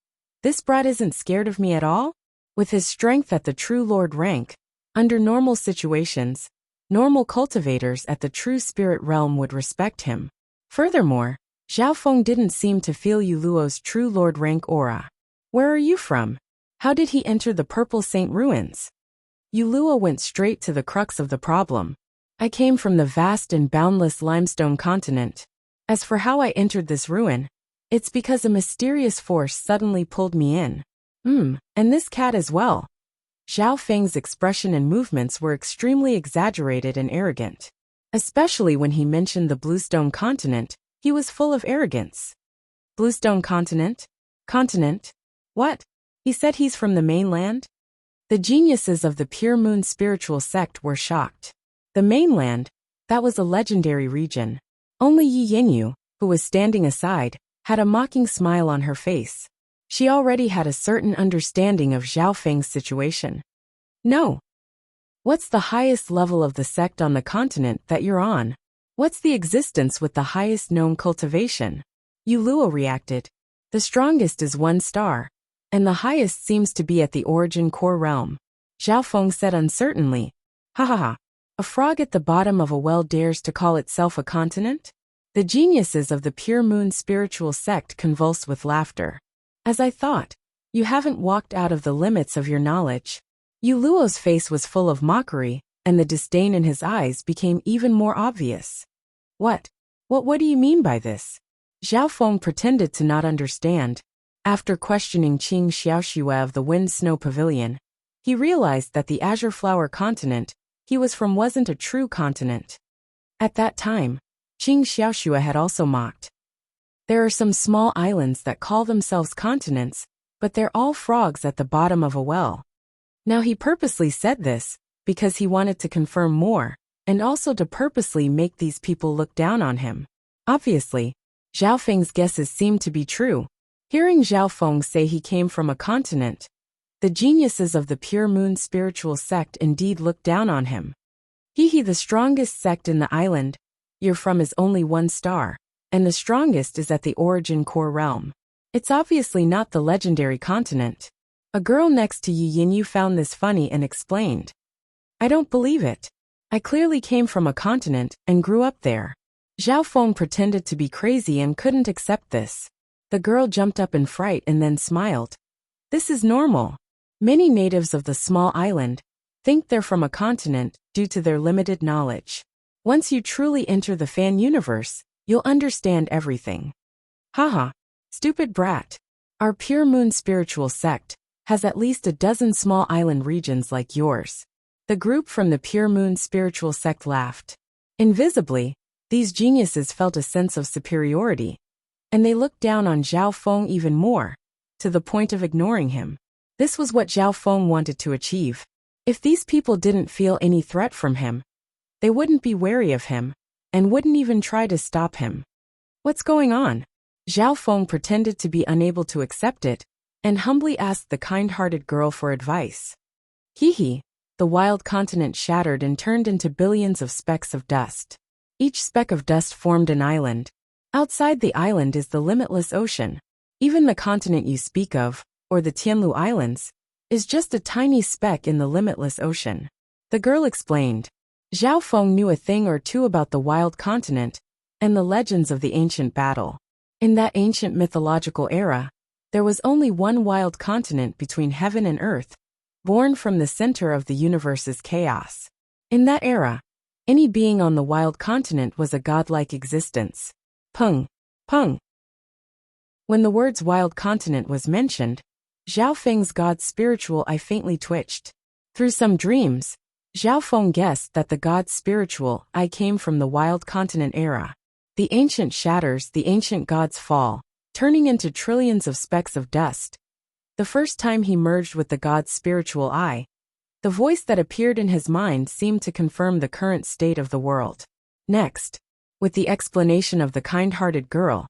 This brat isn't scared of me at all? With his strength at the true lord rank, under normal situations, normal cultivators at the true spirit realm would respect him. Furthermore, Zhao Feng didn't seem to feel Yuluo's true lord rank aura. Where are you from? How did he enter the Purple Saint ruins? Yuluo went straight to the crux of the problem. I came from the vast and boundless limestone continent. As for how I entered this ruin, it's because a mysterious force suddenly pulled me in. And this cat as well. Zhao Feng's expression and movements were extremely exaggerated and arrogant. Especially when he mentioned the Bluestone continent, he was full of arrogance. Bluestone continent? Continent? What? He said he's from the mainland? The geniuses of the Pure Moon spiritual sect were shocked. The mainland? That was a legendary region. Only Yi Yinyu, who was standing aside, had a mocking smile on her face. She already had a certain understanding of Zhao Feng's situation. No. What's the highest level of the sect on the continent that you're on? What's the existence with the highest known cultivation? Yuluo reacted. The strongest is 1 star, and the highest seems to be at the origin core realm. Zhao Feng said uncertainly. Ha ha ha. A frog at the bottom of a well dares to call itself a continent? The geniuses of the Pure Moon spiritual sect convulsed with laughter. As I thought, you haven't walked out of the limits of your knowledge. Yuluo's face was full of mockery, and the disdain in his eyes became even more obvious. What do you mean by this? Zhao Feng pretended to not understand. After questioning Qing Xiaoxue of the Wind Snow Pavilion, he realized that the Azure Flower continent he was from wasn't a true continent. At that time, Qing Xiaoxue had also mocked. There are some small islands that call themselves continents, but they're all frogs at the bottom of a well. Now he purposely said this because he wanted to confirm more, and also to purposely make these people look down on him. Obviously, Zhao Feng's guesses seemed to be true. Hearing Zhao Feng say he came from a continent, the geniuses of the Pure Moon spiritual sect indeed looked down on him. The strongest sect in the island you're from is only 1 star, and the strongest is at the origin core realm. It's obviously not the legendary continent. A girl next to Yi Yinyu found this funny and explained. I don't believe it. I clearly came from a continent and grew up there. Zhao Feng pretended to be crazy and couldn't accept this. The girl jumped up in fright and then smiled. This is normal. Many natives of the small island think they're from a continent due to their limited knowledge. Once you truly enter the fan universe, you'll understand everything. Haha. Stupid brat. Our Pure Moon spiritual sect has at least a dozen small island regions like yours. The group from the Pure Moon spiritual sect laughed. Invisibly, these geniuses felt a sense of superiority, and they looked down on Zhao Feng even more, to the point of ignoring him. This was what Zhao Feng wanted to achieve. If these people didn't feel any threat from him, they wouldn't be wary of him, and wouldn't even try to stop him. What's going on? Zhao Feng pretended to be unable to accept it, and humbly asked the kind-hearted girl for advice. The wild continent shattered and turned into billions of specks of dust. Each speck of dust formed an island. Outside the island is the limitless ocean. Even the continent you speak of, or the Tianlu Islands, is just a tiny speck in the limitless ocean. The girl explained. Zhao Feng knew a thing or two about the wild continent and the legends of the ancient battle. In that ancient mythological era, there was only one wild continent between heaven and earth, born from the center of the universe's chaos. In that era, any being on the wild continent was a godlike existence. Peng. When the words wild continent was mentioned, Zhao Feng's god's spiritual eye faintly twitched. Through some dreams, Zhao Feng guessed that the god's spiritual eye came from the wild continent era. The ancient shatters, the ancient gods fall, turning into trillions of specks of dust. The first time he merged with the god's spiritual eye, the voice that appeared in his mind seemed to confirm the current state of the world. Next, with the explanation of the kind-hearted girl,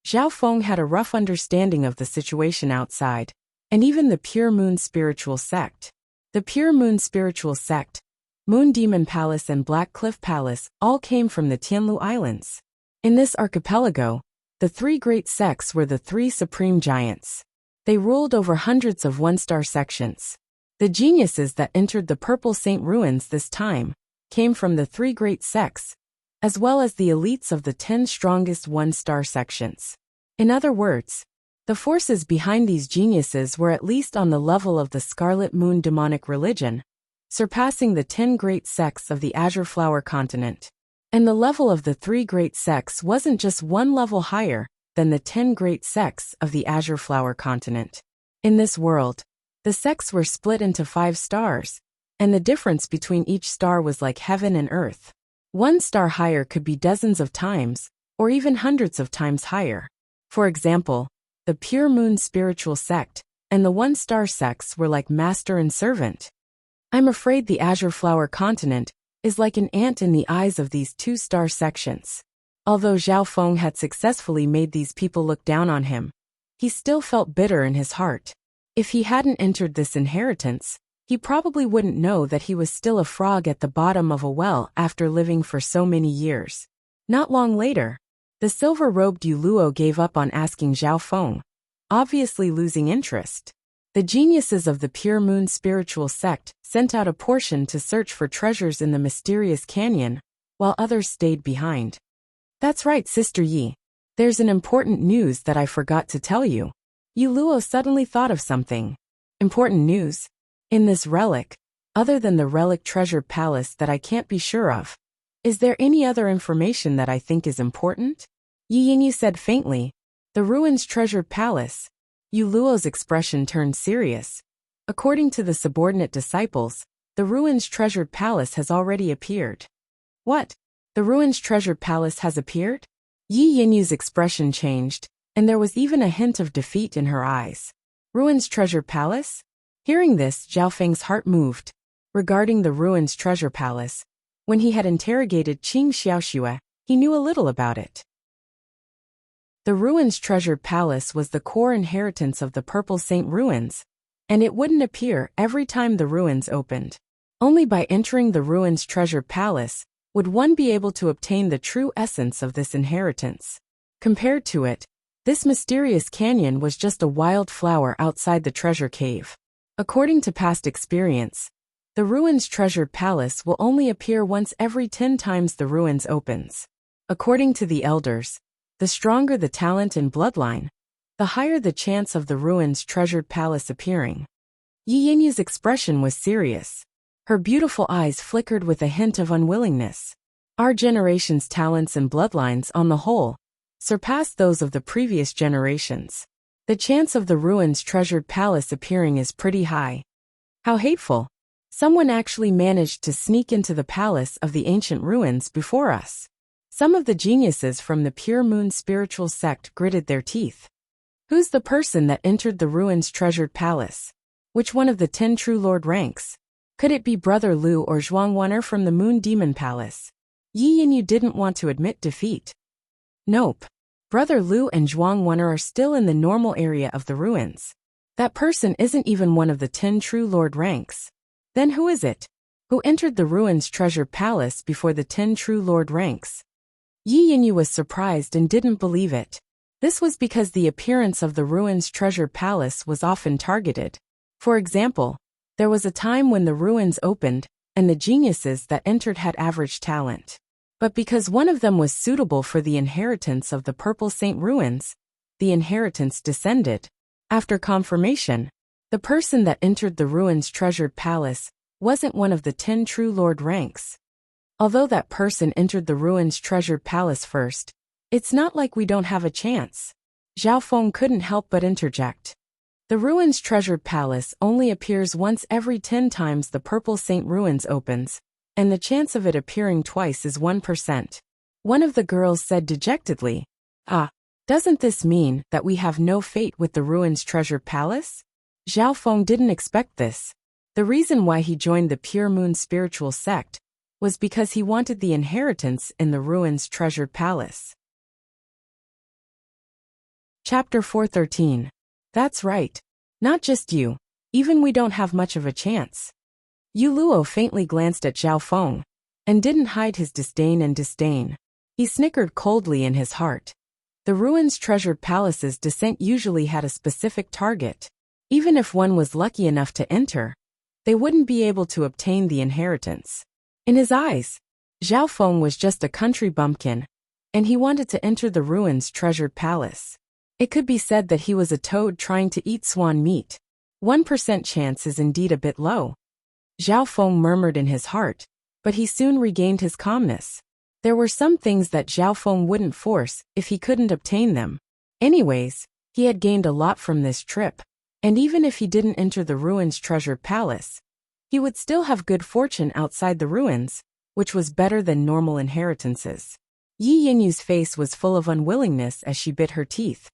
Zhao Feng had a rough understanding of the situation outside, and even the Pure Moon spiritual sect. The Pure Moon spiritual sect, Moon Demon Palace and Black Cliff Palace all came from the Tianlu Islands. In this archipelago, the 3 great sects were the 3 supreme giants. They ruled over hundreds of 1-star sections. The geniuses that entered the Purple Saint ruins this time came from the 3 great sects, as well as the elites of the 10 strongest 1-star sections. In other words, the forces behind these geniuses were at least on the level of the Scarlet Moon demonic religion, surpassing the 10 great sects of the Azure Flower continent. And the level of the 3 great sects wasn't just one level higher than the 10 great sects of the Azure Flower continent. In this world, the sects were split into 5 stars, and the difference between each star was like heaven and earth. 1 star higher could be dozens of times, or even hundreds of times higher. For example, the Pure Moon spiritual sect and the 1-star sects were like master and servant. I'm afraid the Azure Flower continent is like an ant in the eyes of these 2-star sections. Although Zhao Feng had successfully made these people look down on him, he still felt bitter in his heart. If he hadn't entered this inheritance, he probably wouldn't know that he was still a frog at the bottom of a well after living for so many years. Not long later, the silver-robed Yuluo gave up on asking Zhao Feng, obviously losing interest. The geniuses of the Pure Moon spiritual sect sent out a portion to search for treasures in the mysterious canyon, while others stayed behind. That's right, Sister Yi. There's an important news that I forgot to tell you. Yuluo suddenly thought of something. Important news? In this relic, other than the relic treasure palace that I can't be sure of, is there any other information that I think is important? Yi Yinyu said faintly. The ruins treasured palace. Yuluo's expression turned serious. According to the subordinate disciples, the ruins treasured palace has already appeared. What? The ruins treasured palace has appeared? Yi Yinyu's expression changed, and there was even a hint of defeat in her eyes. Ruins treasure palace? Hearing this, Zhao Feng's heart moved. Regarding the ruins treasure palace, when he had interrogated Qing Xiaoxue, he knew a little about it. The ruins' treasured palace was the core inheritance of the Purple Saint ruins, and it wouldn't appear every time the ruins opened. Only by entering the ruins' treasured palace would one be able to obtain the true essence of this inheritance. Compared to it, this mysterious canyon was just a wild flower outside the treasure cave. According to past experience, the ruins' treasured palace will only appear once every 10 times the ruins opens. According to the elders, the stronger the talent and bloodline, the higher the chance of the ruins' treasured palace appearing. Yi Yinyu's expression was serious. Her beautiful eyes flickered with a hint of unwillingness. Our generation's talents and bloodlines, on the whole, surpassed those of the previous generations. The chance of the ruins' treasured palace appearing is pretty high. How hateful! Someone actually managed to sneak into the palace of the ancient ruins before us. Some of the geniuses from the Pure Moon spiritual sect gritted their teeth. Who's the person that entered the ruins' treasured palace? Which one of the 10 true lord ranks? Could it be Brother Lu or Zhuangwan'er from the Moon Demon Palace? Yi Yinyu didn't want to admit defeat. Nope. Brother Lu and Zhuangwan'er are still in the normal area of the ruins. That person isn't even one of the 10 true lord ranks. Then who is it? Who entered the ruins' treasure palace before the 10 true lord ranks? Yi Yinyu was surprised and didn't believe it. This was because the appearance of the ruins' treasure palace was often targeted. For example, there was a time when the ruins opened, and the geniuses that entered had average talent. But because one of them was suitable for the inheritance of the Purple Saint ruins, the inheritance descended. After confirmation, the person that entered the ruins' treasured palace wasn't one of the 10 true lord ranks. Although that person entered the ruins' treasured palace first, it's not like we don't have a chance. Zhao Feng couldn't help but interject. The ruins' treasured palace only appears once every 10 times the Purple Saint ruins opens, and the chance of it appearing twice is 1%. One of the girls said dejectedly, doesn't this mean that we have no fate with the ruins' treasured palace? Zhao Feng didn't expect this. The reason why he joined the Pure Moon spiritual sect was because he wanted the inheritance in the ruins' treasured palace. Chapter 413. That's right. Not just you. Even we don't have much of a chance. Yu Luo faintly glanced at Zhao Feng, and didn't hide his disdain. He snickered coldly in his heart. The ruins' treasured palace's descent usually had a specific target. Even if one was lucky enough to enter, they wouldn't be able to obtain the inheritance. In his eyes, Zhao Feng was just a country bumpkin, and he wanted to enter the ruins' treasured palace. It could be said that he was a toad trying to eat swan meat. 1% chance is indeed a bit low. Zhao Feng murmured in his heart, but he soon regained his calmness. There were some things that Zhao Feng wouldn't force if he couldn't obtain them. Anyways, he had gained a lot from this trip, and even if he didn't enter the ruins' treasured palace, he would still have good fortune outside the ruins, which was better than normal inheritances. Yi Yinyu's face was full of unwillingness as she bit her teeth.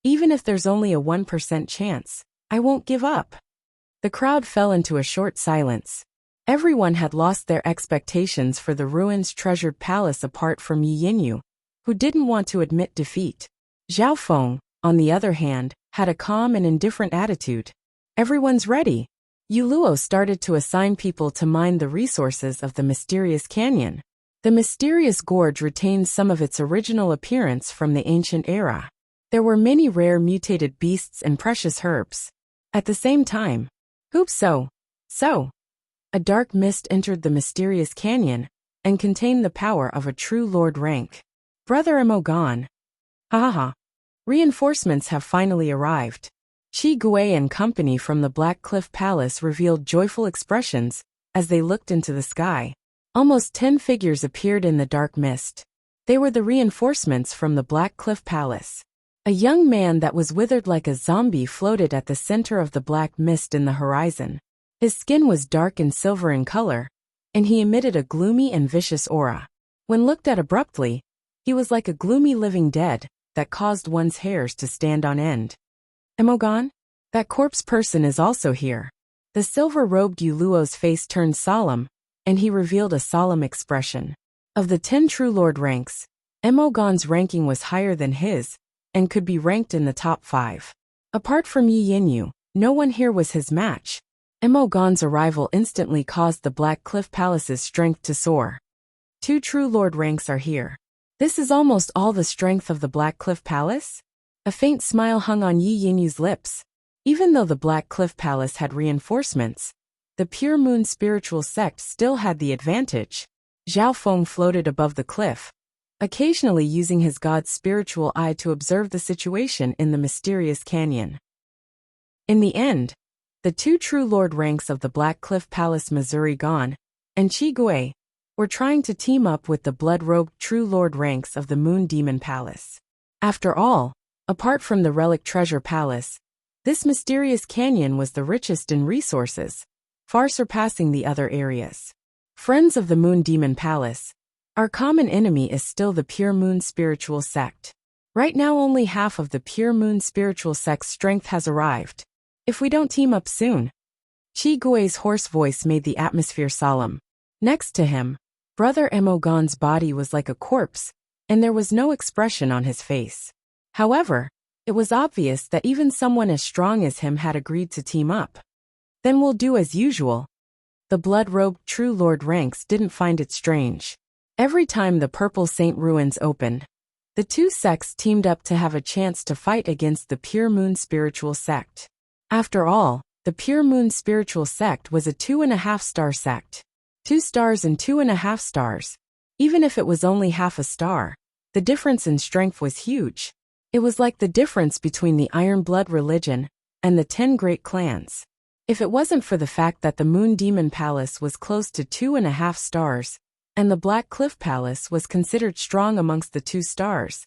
Even if there's only a 1% chance, I won't give up. The crowd fell into a short silence. Everyone had lost their expectations for the ruins' treasured palace apart from Yi Yinyu, who didn't want to admit defeat. Zhao Feng, on the other hand, had a calm and indifferent attitude. Everyone's ready. Yu Luo started to assign people to mine the resources of the mysterious canyon. The mysterious gorge retains some of its original appearance from the ancient era. There were many rare mutated beasts and precious herbs. At the same time, so, a dark mist entered the mysterious canyon and contained the power of a true lord rank. Brother Emogon. Reinforcements have finally arrived. Qi Gui and company from the Black Cliff Palace revealed joyful expressions as they looked into the sky. Almost 10 figures appeared in the dark mist. They were the reinforcements from the Black Cliff Palace. A young man that was withered like a zombie floated at the center of the black mist in the horizon. His skin was dark and silver in color, and he emitted a gloomy and vicious aura. When looked at abruptly, he was like a gloomy living dead that caused one's hairs to stand on end. Emogon? That corpse person is also here. The silver-robed Yu Luo's face turned solemn, and he revealed a solemn expression. Of the 10 true lord ranks, Emogon's ranking was higher than his, and could be ranked in the top 5. Apart from Yi Yinyu, no one here was his match. Mo Gan's arrival instantly caused the Black Cliff Palace's strength to soar. 2 true lord ranks are here. This is almost all the strength of the Black Cliff Palace? A faint smile hung on Yi Yinyu's lips. Even though the Black Cliff Palace had reinforcements, the Pure Moon spiritual sect still had the advantage. Zhao Feng floated above the cliff, occasionally using his god's spiritual eye to observe the situation in the mysterious canyon. In the end, the 2 true lord ranks of the Black Cliff Palace, Missouri Gan and Qi Gui, were trying to team up with the blood-robed true lord ranks of the Moon Demon Palace. After all, apart from the Relic Treasure Palace, this mysterious canyon was the richest in resources, far surpassing the other areas. Friends of the Moon Demon Palace, our common enemy is still the Pure Moon spiritual sect. Right now only half of the Pure Moon spiritual sect's strength has arrived. If we don't team up soon. Qi Gui's hoarse voice made the atmosphere solemn. Next to him, Brother Mo Gan's body was like a corpse, and there was no expression on his face. However, it was obvious that even someone as strong as him had agreed to team up. Then we'll do as usual. The blood-robed true lord ranks didn't find it strange. Every time the Purple Saint ruins opened, the 2 sects teamed up to have a chance to fight against the Pure Moon spiritual sect. After all, the Pure Moon spiritual sect was a 2.5-star sect. 2 stars and 2.5 stars. Even if it was only half a star, the difference in strength was huge. It was like the difference between the Iron Blood religion and the 10 great clans. If it wasn't for the fact that the Moon Demon Palace was close to 2.5 stars, and the Black Cliff Palace was considered strong amongst the 2 stars,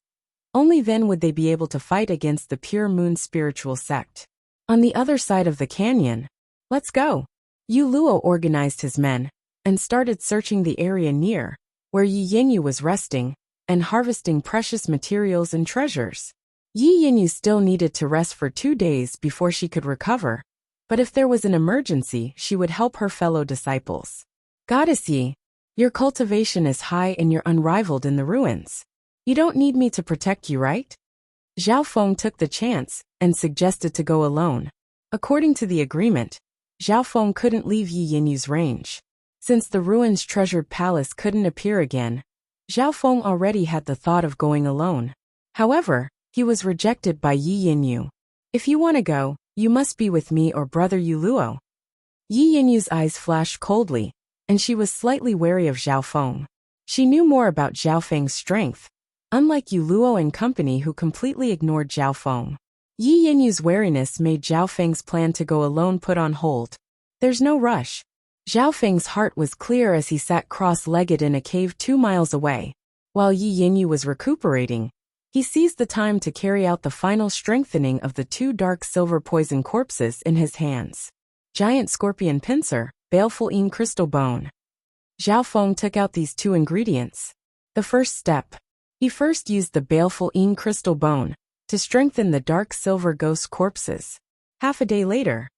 only then would they be able to fight against the Pure Moon spiritual sect. On the other side of the canyon, let's go. Yu Luo organized his men and started searching the area near where Yi Yinyu was resting and harvesting precious materials and treasures. Yi Yinyu still needed to rest for 2 days before she could recover, but if there was an emergency, she would help her fellow disciples. Goddess Yi, your cultivation is high and you're unrivaled in the ruins. You don't need me to protect you, right? Zhao Feng took the chance and suggested to go alone. According to the agreement, Zhao Feng couldn't leave Yi Yinyu's range. Since the ruins' treasured palace couldn't appear again, Zhao Feng already had the thought of going alone. However, he was rejected by Yi Yinyu. If you want to go, you must be with me or Brother Yu Luo. Yi Yinyu's eyes flashed coldly, and she was slightly wary of Zhao Feng. She knew more about Zhao Feng's strength, unlike Yu Luo and company who completely ignored Zhao Feng. Yi Yinyu's wariness made Zhao Feng's plan to go alone put on hold. There's no rush. Zhao Feng's heart was clear as he sat cross-legged in a cave 2 miles away. While Yi Yinyu was recuperating, he seized the time to carry out the final strengthening of the 2 dark silver poison corpses in his hands. Giant Scorpion Pincer, Baleful Een Crystal Bone. Zhao Feng took out these 2 ingredients. The first step. He first used the Baleful Een Crystal Bone to strengthen the dark silver ghost corpses. Half a day later,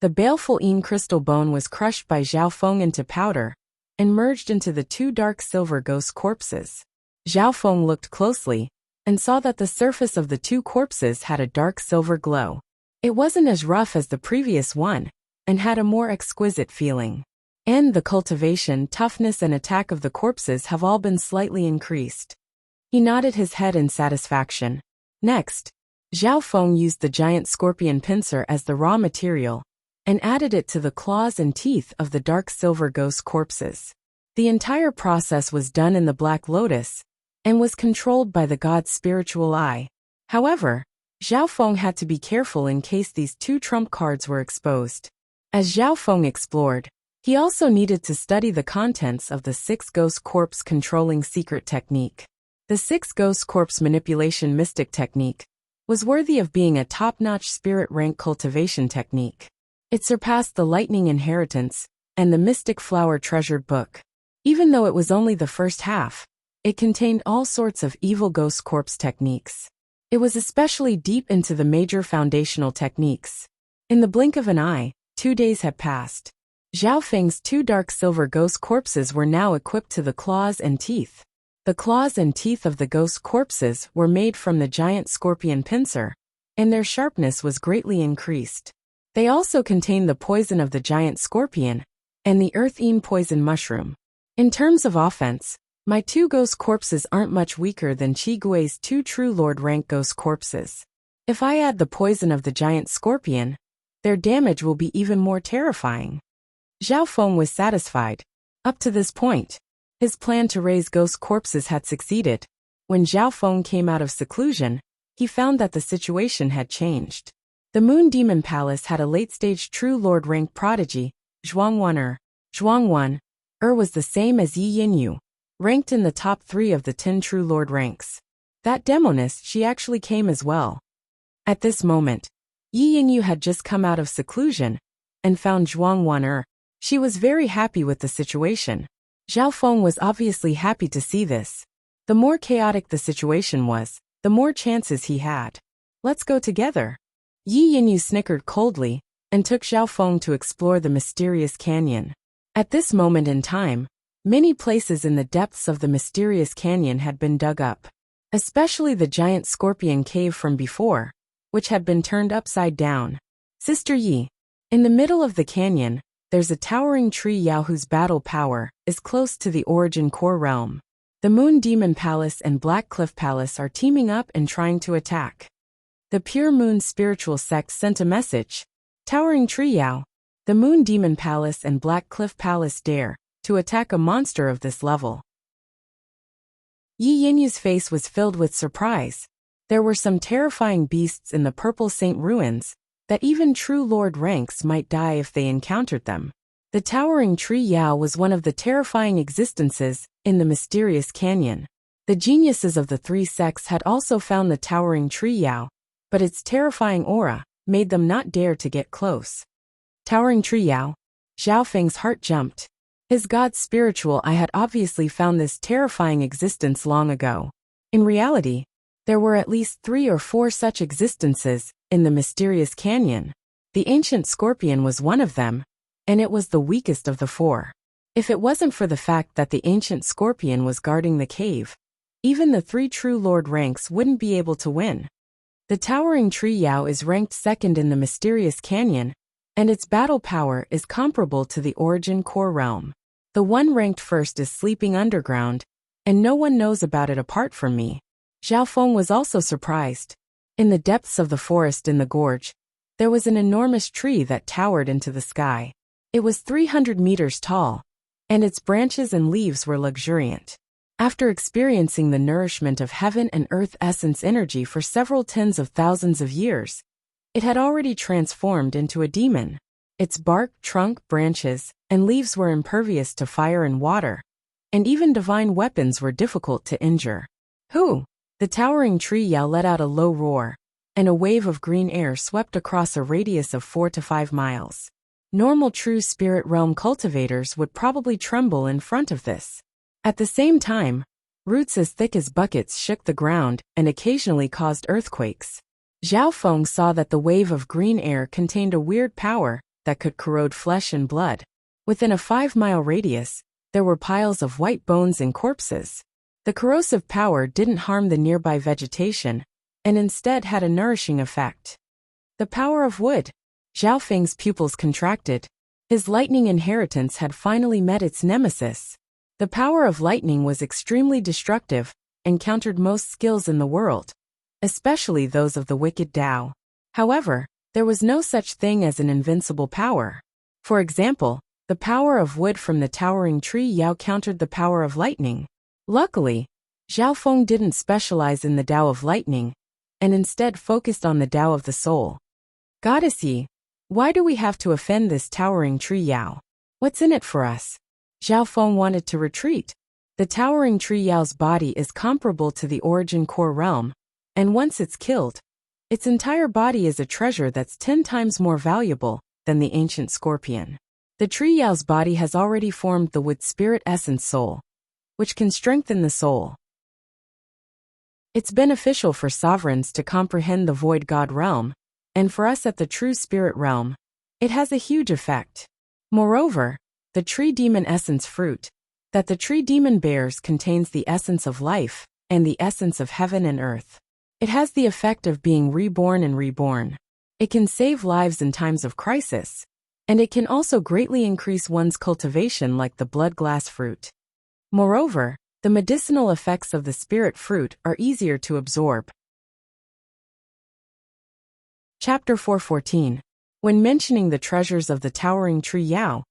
the Baleful Een Crystal Bone was crushed by Zhao Feng into powder and merged into the 2 dark silver ghost corpses. Zhao Feng looked closely and saw that the surface of the 2 corpses had a dark silver glow. It wasn't as rough as the previous one and had a more exquisite feeling. And the cultivation, toughness and attack of the corpses have all been slightly increased. He nodded his head in satisfaction. Next, Zhao Feng used the giant scorpion pincer as the raw material and added it to the claws and teeth of the dark silver ghost corpses. The entire process was done in the Black Lotus and was controlled by the god's spiritual eye. However, Zhao Feng had to be careful in case these 2 trump cards were exposed. As Zhao Feng explored, he also needed to study the contents of the 6 ghost corpse controlling secret technique. The 6 ghost corpse manipulation mystic technique was worthy of being a top-notch spirit rank cultivation technique. It surpassed the lightning inheritance and the mystic flower treasured book. Even though it was only the first half, it contained all sorts of evil ghost corpse techniques. It was especially deep into the major foundational techniques. In the blink of an eye, 2 days had passed. Zhao Feng's 2 dark silver ghost corpses were now equipped to the claws and teeth. The claws and teeth of the ghost corpses were made from the giant scorpion pincer, and their sharpness was greatly increased. They also contained the poison of the giant scorpion and the earth-eaten poison mushroom. In terms of offense, my 2 ghost corpses aren't much weaker than Qi Gui's 2 true lord rank ghost corpses. If I add the poison of the giant scorpion, their damage will be even more terrifying. Zhao Feng was satisfied. Up to this point, his plan to raise ghost corpses had succeeded. When Zhao Feng came out of seclusion, he found that the situation had changed. The Moon Demon Palace had a late-stage true lord rank prodigy, Zhuangwan. Zhuangwan was the same as Yi Yinyu, ranked in the top 3 of the 10 true lord ranks. That demoness, she actually came as well. At this moment, Yi Yinyu had just come out of seclusion and found Zhuangwan. She was very happy with the situation. Zhao Feng was obviously happy to see this. The more chaotic the situation was, the more chances he had. Let's go together. Yi Yinyu snickered coldly and took Zhao Feng to explore the mysterious canyon. At this moment in time, many places in the depths of the mysterious canyon had been dug up, especially the giant scorpion cave from before, which had been turned upside down. Sister Yi, in the middle of the canyon, there's a towering tree Yao whose battle power is close to the origin core realm. The Moon Demon Palace and Black Cliff Palace are teaming up and trying to attack. The Pure Moon spiritual sect sent a message. Towering tree Yao, the Moon Demon Palace and Black Cliff Palace dare to attack a monster of this level. Yi Yinyu's face was filled with surprise. There were some terrifying beasts in the Purple Saint ruins that even true lord ranks might die if they encountered them. The towering tree Yao was one of the terrifying existences in the mysterious canyon. The geniuses of the 3 sects had also found the towering tree Yao, but its terrifying aura made them not dare to get close. Towering tree Yao, Zhao Feng's heart jumped. His god spiritual eye had obviously found this terrifying existence long ago. In reality, there were at least 3 or 4 such existences in the mysterious canyon. The ancient scorpion was one of them, and it was the weakest of the 4. If it wasn't for the fact that the ancient scorpion was guarding the cave, even the 3 true lord ranks wouldn't be able to win. The towering tree Yao is ranked 2nd in the mysterious canyon, and its battle power is comparable to the origin core realm. The one ranked 1st is sleeping underground, and no one knows about it apart from me. Zhao Feng was also surprised. In the depths of the forest in the gorge, there was an enormous tree that towered into the sky. It was 300 meters tall, and its branches and leaves were luxuriant. After experiencing the nourishment of heaven and earth essence energy for several tens of thousands of years, it had already transformed into a demon. Its bark, trunk, branches, and leaves were impervious to fire and water, and even divine weapons were difficult to injure. Who? The towering tree Yao let out a low roar, and a wave of green air swept across a radius of 4 to 5 miles. Normal true spirit realm cultivators would probably tremble in front of this. At the same time, roots as thick as buckets shook the ground and occasionally caused earthquakes. Zhao Feng saw that the wave of green air contained a weird power that could corrode flesh and blood. Within a 5-mile radius, there were piles of white bones and corpses. The corrosive power didn't harm the nearby vegetation, and instead had a nourishing effect. The power of wood. Zhao Feng's pupils contracted. His lightning inheritance had finally met its nemesis. The power of lightning was extremely destructive and countered most skills in the world, especially those of the wicked Tao. However, there was no such thing as an invincible power. For example, the power of wood from the towering tree Yao countered the power of lightning. Luckily, Zhao Feng didn't specialize in the Tao of lightning, and instead focused on the Tao of the soul. Goddess Yi, why do we have to offend this towering tree Yao? What's in it for us? Zhao Feng wanted to retreat. The towering tree Yao's body is comparable to the origin core realm, and once it's killed, its entire body is a treasure that's 10 times more valuable than the ancient scorpion. The tree Yao's body has already formed the wood spirit essence soul, which can strengthen the soul. It's beneficial for sovereigns to comprehend the void god realm, and for us at the true spirit realm, it has a huge effect. Moreover, the tree demon essence fruit, that the tree demon bears contains the essence of life and the essence of heaven and earth. It has the effect of being reborn and reborn. It can save lives in times of crisis, and it can also greatly increase one's cultivation like the blood glass fruit. Moreover, the medicinal effects of the spirit fruit are easier to absorb. Chapter 4:14. When mentioning the treasures of the towering tree Yao,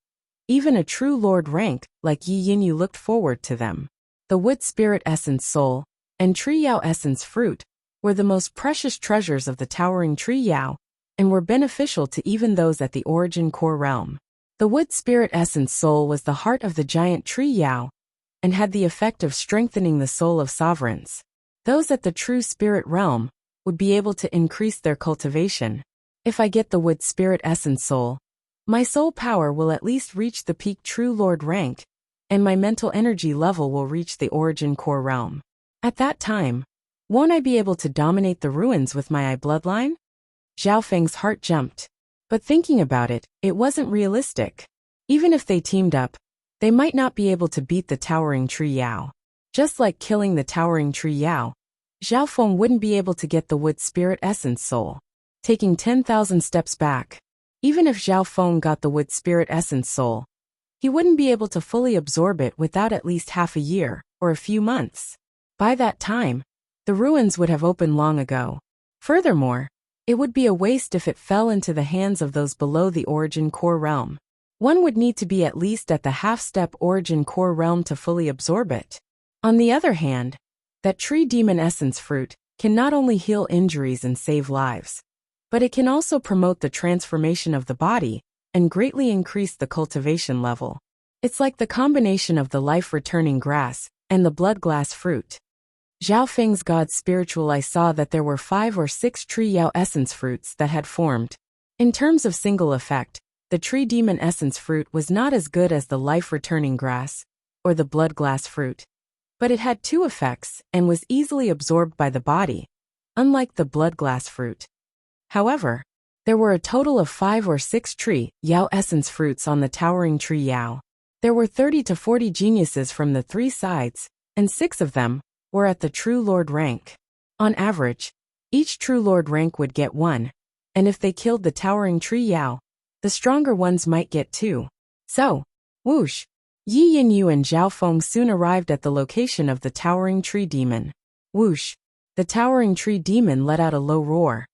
even a true lord rank like Yi Yinyu looked forward to them. The wood spirit essence soul and tree Yao essence fruit were the most precious treasures of the towering tree Yao and were beneficial to even those at the origin core realm. The wood spirit essence soul was the heart of the giant tree Yao and had the effect of strengthening the soul of sovereigns. Those at the true spirit realm would be able to increase their cultivation. If I get the wood spirit essence soul, my soul power will at least reach the peak true lord rank, and my mental energy level will reach the origin core realm. At that time, won't I be able to dominate the ruins with my eye bloodline? Zhao Feng's heart jumped. But thinking about it, it wasn't realistic. Even if they teamed up, they might not be able to beat the towering tree Yao. Just like killing the towering tree Yao, Zhao Feng wouldn't be able to get the wood spirit essence soul. Taking 10,000 steps back, even if Zhao Feng got the wood spirit essence soul, he wouldn't be able to fully absorb it without at least half a year or a few months. By that time, the ruins would have opened long ago. Furthermore, it would be a waste if it fell into the hands of those below the origin core realm. One would need to be at least at the half-step origin core realm to fully absorb it. On the other hand, that tree demon essence fruit can not only heal injuries and save lives, but it can also promote the transformation of the body and greatly increase the cultivation level. It's like the combination of the life-returning grass and the blood glass fruit. Zhao Feng's god's spiritual eye saw that there were 5 or 6 tree Yao essence fruits that had formed. In terms of single effect, the tree demon essence fruit was not as good as the life-returning grass or the blood glass fruit, but it had 2 effects and was easily absorbed by the body, unlike the blood glass fruit. However, there were a total of 5 or 6 tree Yao essence fruits on the towering tree Yao. There were 30 to 40 geniuses from the 3 sides, and 6 of them were at the true lord rank. On average, each true lord rank would get 1, and if they killed the towering tree Yao, the stronger ones might get 2. So, whoosh! Yi Yinyu and Zhao Feng soon arrived at the location of the towering tree demon. Whoosh! The towering tree demon let out a low roar,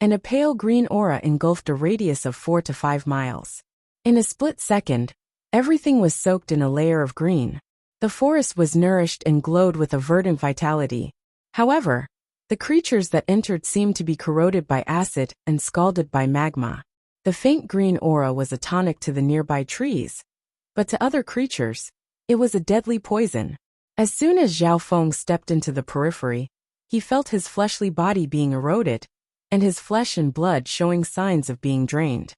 and a pale green aura engulfed a radius of 4 to 5 miles. In a split second, everything was soaked in a layer of green. The forest was nourished and glowed with a verdant vitality. However, the creatures that entered seemed to be corroded by acid and scalded by magma. The faint green aura was a tonic to the nearby trees, but to other creatures, it was a deadly poison. As soon as Zhao Feng stepped into the periphery, he felt his fleshly body being eroded, and his flesh and blood showing signs of being drained.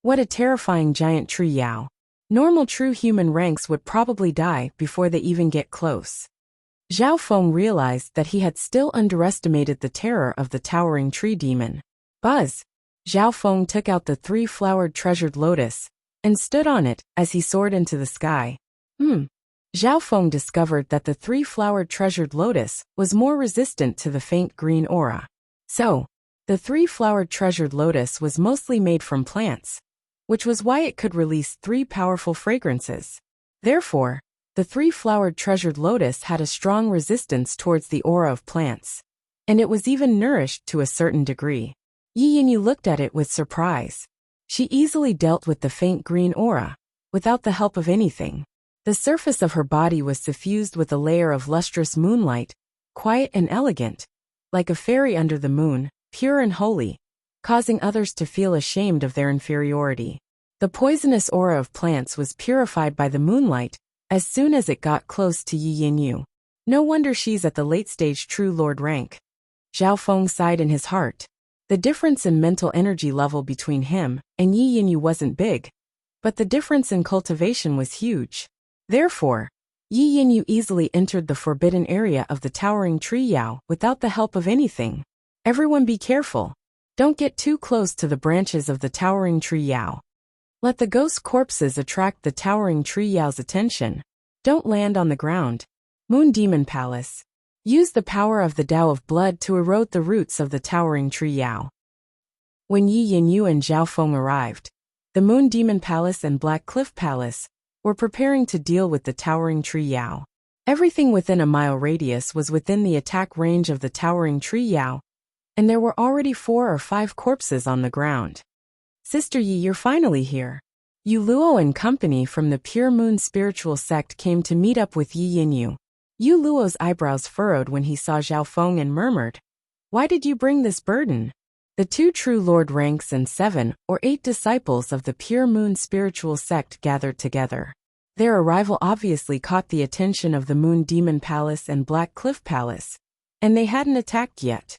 What a terrifying giant tree Yao. Normal true human ranks would probably die before they even get close. Zhao Feng realized that he had still underestimated the terror of the towering tree demon. Buzz! Zhao Feng took out the 3-flowered treasured lotus and stood on it as he soared into the sky. Zhao Feng discovered that the 3-flowered treasured lotus was more resistant to the faint green aura. So, the 3-flowered treasured lotus was mostly made from plants, which was why it could release 3 powerful fragrances. Therefore, the 3-flowered treasured lotus had a strong resistance towards the aura of plants, and it was even nourished to a certain degree. Yi Yinyu looked at it with surprise. She easily dealt with the faint green aura, without the help of anything. The surface of her body was suffused with a layer of lustrous moonlight, quiet and elegant, like a fairy under the moon, pure and holy, causing others to feel ashamed of their inferiority. The poisonous aura of plants was purified by the moonlight as soon as it got close to Yi Yinyu. No wonder she's at the late-stage true lord rank. Zhao Feng sighed in his heart. The difference in mental energy level between him and Yi Yinyu wasn't big, but the difference in cultivation was huge. Therefore, Yi Yinyu easily entered the forbidden area of the towering tree Yao without the help of anything. Everyone be careful. Don't get too close to the branches of the towering tree Yao. Let the ghost corpses attract the towering tree Yao's attention. Don't land on the ground. Moon Demon Palace. Use the power of the Tao of Blood to erode the roots of the towering tree Yao. When Yi Yanyu and Zhao Feng arrived, the Moon Demon Palace and Black Cliff Palace were preparing to deal with the towering tree Yao. Everything within a mile radius was within the attack range of the towering tree Yao, and there were already 4 or 5 corpses on the ground. Sister Yi, you're finally here. Yu Luo and company from the Pure Moon spiritual sect came to meet up with Yi Yanyu. Yu Luo's eyebrows furrowed when he saw Zhao Feng and murmured, "Why did you bring this burden?" The 2 true lord ranks and 7 or 8 disciples of the Pure Moon spiritual sect gathered together. Their arrival obviously caught the attention of the Moon Demon Palace and Black Cliff Palace, and they hadn't attacked yet.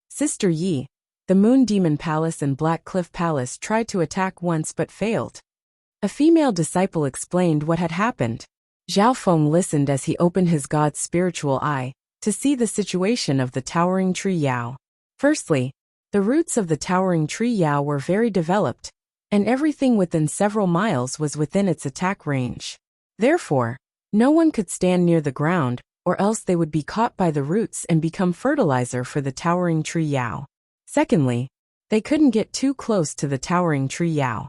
Sister Yi, the Moon Demon Palace and Black Cliff Palace tried to attack once but failed. A female disciple explained what had happened. Zhao Feng listened as he opened his god's spiritual eye to see the situation of the towering tree Yao. Firstly, the roots of the towering tree Yao were very developed, and everything within several miles was within its attack range. Therefore, no one could stand near the ground, or else they would be caught by the roots and become fertilizer for the towering tree Yao. Secondly, they couldn't get too close to the towering tree Yao.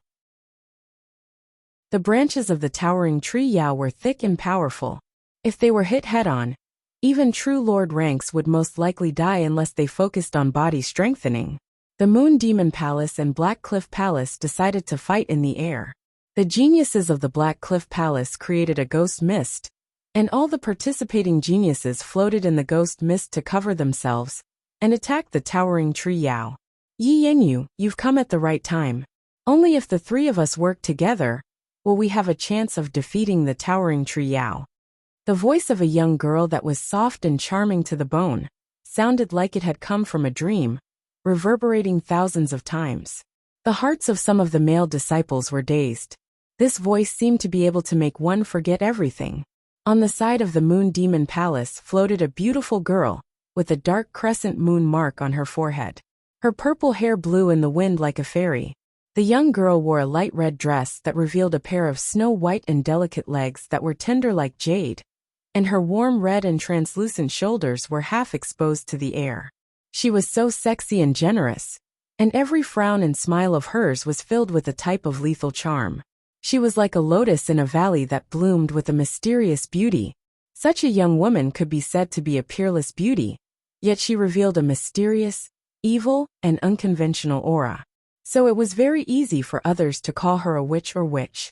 The branches of the towering tree Yao were thick and powerful. If they were hit head-on, even true lord ranks would most likely die unless they focused on body strengthening. The Moon Demon Palace and Black Cliff Palace decided to fight in the air. The geniuses of the Black Cliff Palace created a ghost mist, and all the participating geniuses floated in the ghost mist to cover themselves and attacked the towering tree Yao. Yi Yanyu, you've come at the right time. Only if the 3 of us work together will we have a chance of defeating the towering tree Yao. The voice of a young girl that was soft and charming to the bone sounded like it had come from a dream, reverberating thousands of times. The hearts of some of the male disciples were dazed. This voice seemed to be able to make one forget everything. On the side of the Moon Demon Palace floated a beautiful girl with a dark crescent moon mark on her forehead. Her purple hair blew in the wind like a fairy. The young girl wore a light red dress that revealed a pair of snow-white and delicate legs that were tender like jade, and her warm red and translucent shoulders were half exposed to the air. She was so sexy and generous, and every frown and smile of hers was filled with a type of lethal charm. She was like a lotus in a valley that bloomed with a mysterious beauty. Such a young woman could be said to be a peerless beauty, yet she revealed a mysterious, evil, and unconventional aura. So it was very easy for others to call her a witch or witch.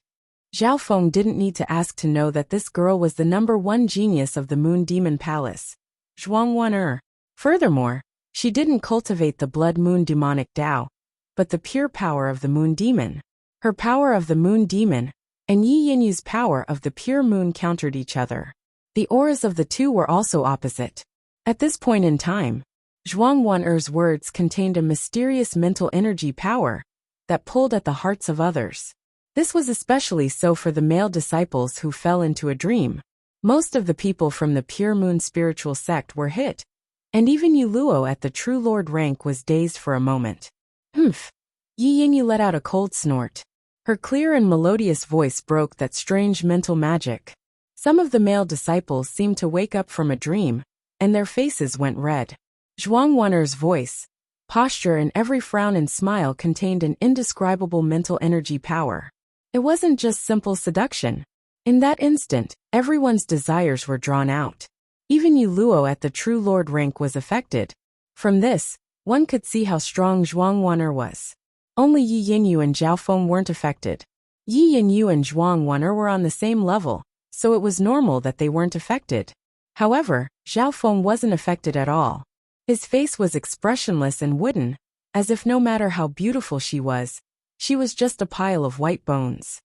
Zhao Feng didn't need to ask to know that this girl was the #1 genius of the Moon Demon Palace, Zhuangwan. Furthermore, she didn't cultivate the blood moon demonic Tao, but the pure power of the moon demon. Her power of the moon demon and Yi Yanyu's power of the pure moon countered each other. The auras of the 2 were also opposite. At this point in time, Zhuangwan's words contained a mysterious mental energy power that pulled at the hearts of others. This was especially so for the male disciples who fell into a dream. Most of the people from the Pure Moon spiritual sect were hit, and even Yu Luo at the True Lord rank was dazed for a moment. Humph! Yi Yanyu let out a cold snort. Her clear and melodious voice broke that strange mental magic. Some of the male disciples seemed to wake up from a dream, and their faces went red. Zhuangwan's voice, posture, and every frown and smile contained an indescribable mental energy power. It wasn't just simple seduction. In that instant, everyone's desires were drawn out. Even Yu Luo at the True Lord rank was affected. From this, one could see how strong Zhuangwan was. Only Yi Yanyu and Zhao Feng weren't affected. Yi Yanyu and Zhuangwan were on the same level, so it was normal that they weren't affected. However, Zhao Feng wasn't affected at all. His face was expressionless and wooden, as if no matter how beautiful she was just a pile of white bones.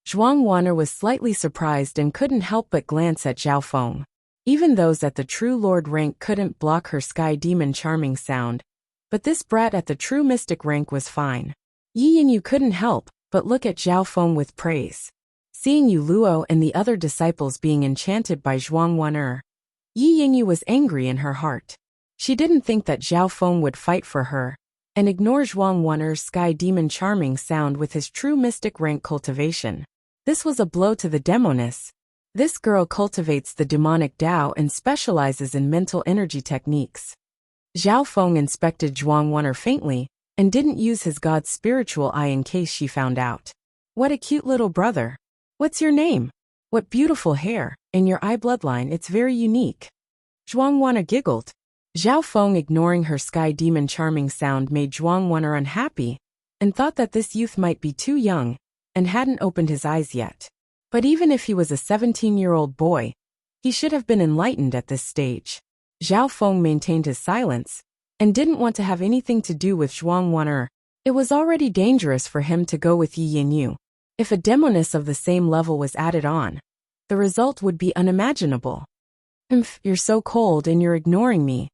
Zhuangwan was slightly surprised and couldn't help but glance at Zhao Feng. Even those at the True Lord rank couldn't block her sky demon charming sound, but this brat at the True Mystic rank was fine. Yi Yanyu couldn't help but look at Zhao Feng with praise. Seeing Yu Luo and the other disciples being enchanted by Zhuangwan, Yi Yanyu was angry in her heart. She didn't think that Zhao Feng would fight for her, and ignore Zhuang Wan'er's sky demon charming sound with his true mystic rank cultivation. This was a blow to the demoness. This girl cultivates the demonic Tao and specializes in mental energy techniques. Zhao Feng inspected Zhuang Wan'er faintly, and didn't use his god's spiritual eye in case she found out. What a cute little brother. What's your name? What beautiful hair. In your eye bloodline, it's very unique. Zhuang Wan'er giggled. Zhao Feng ignoring her sky demon charming sound made Zhuang Wan'er unhappy, and thought that this youth might be too young, and hadn't opened his eyes yet. But even if he was a 17-year-old boy, he should have been enlightened at this stage. Zhao Feng maintained his silence, and didn't want to have anything to do with Zhuang Wan'er. It was already dangerous for him to go with Yi Yanyu. If a demoness of the same level was added on, the result would be unimaginable. You're so cold and you're ignoring me.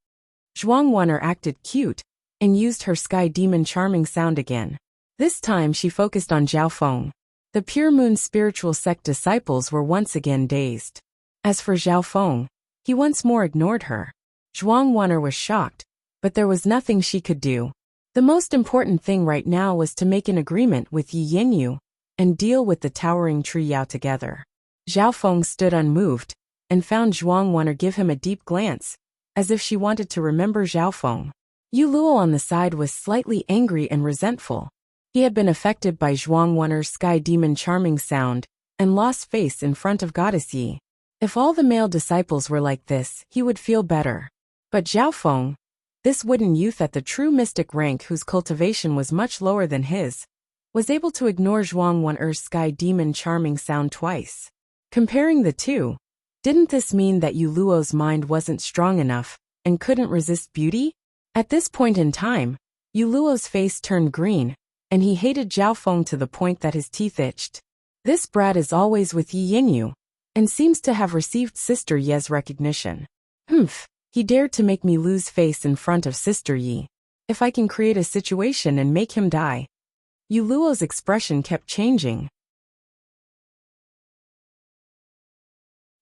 Zhuang Wan'er acted cute, and used her sky demon charming sound again. This time she focused on Zhao Feng. The Pure Moon spiritual sect disciples were once again dazed. As for Zhao Feng, he once more ignored her. Zhuang Wan'er was shocked, but there was nothing she could do. The most important thing right now was to make an agreement with Yi Yanyu, and deal with the towering tree Yao together. Zhao Feng stood unmoved, and found Zhuang Wan'er give him a deep glance, as if she wanted to remember Zhao Feng. Yu Luo on the side was slightly angry and resentful. He had been affected by Zhuang Wan'er's sky demon charming sound, and lost face in front of Goddess Yi. If all the male disciples were like this, he would feel better. But Zhao Feng, this wooden youth at the true mystic rank whose cultivation was much lower than his, was able to ignore Zhuang Wan'er's sky demon charming sound twice. Comparing the two, didn't this mean that Yu Luo's mind wasn't strong enough, and couldn't resist beauty? At this point in time, Yu Luo's face turned green, and he hated Zhao Feng to the point that his teeth itched. This brat is always with Yi Yanyu, and seems to have received Sister Ye's recognition. He dared to make me lose face in front of Sister Yi. If I can create a situation and make him die. Yu Luo's expression kept changing.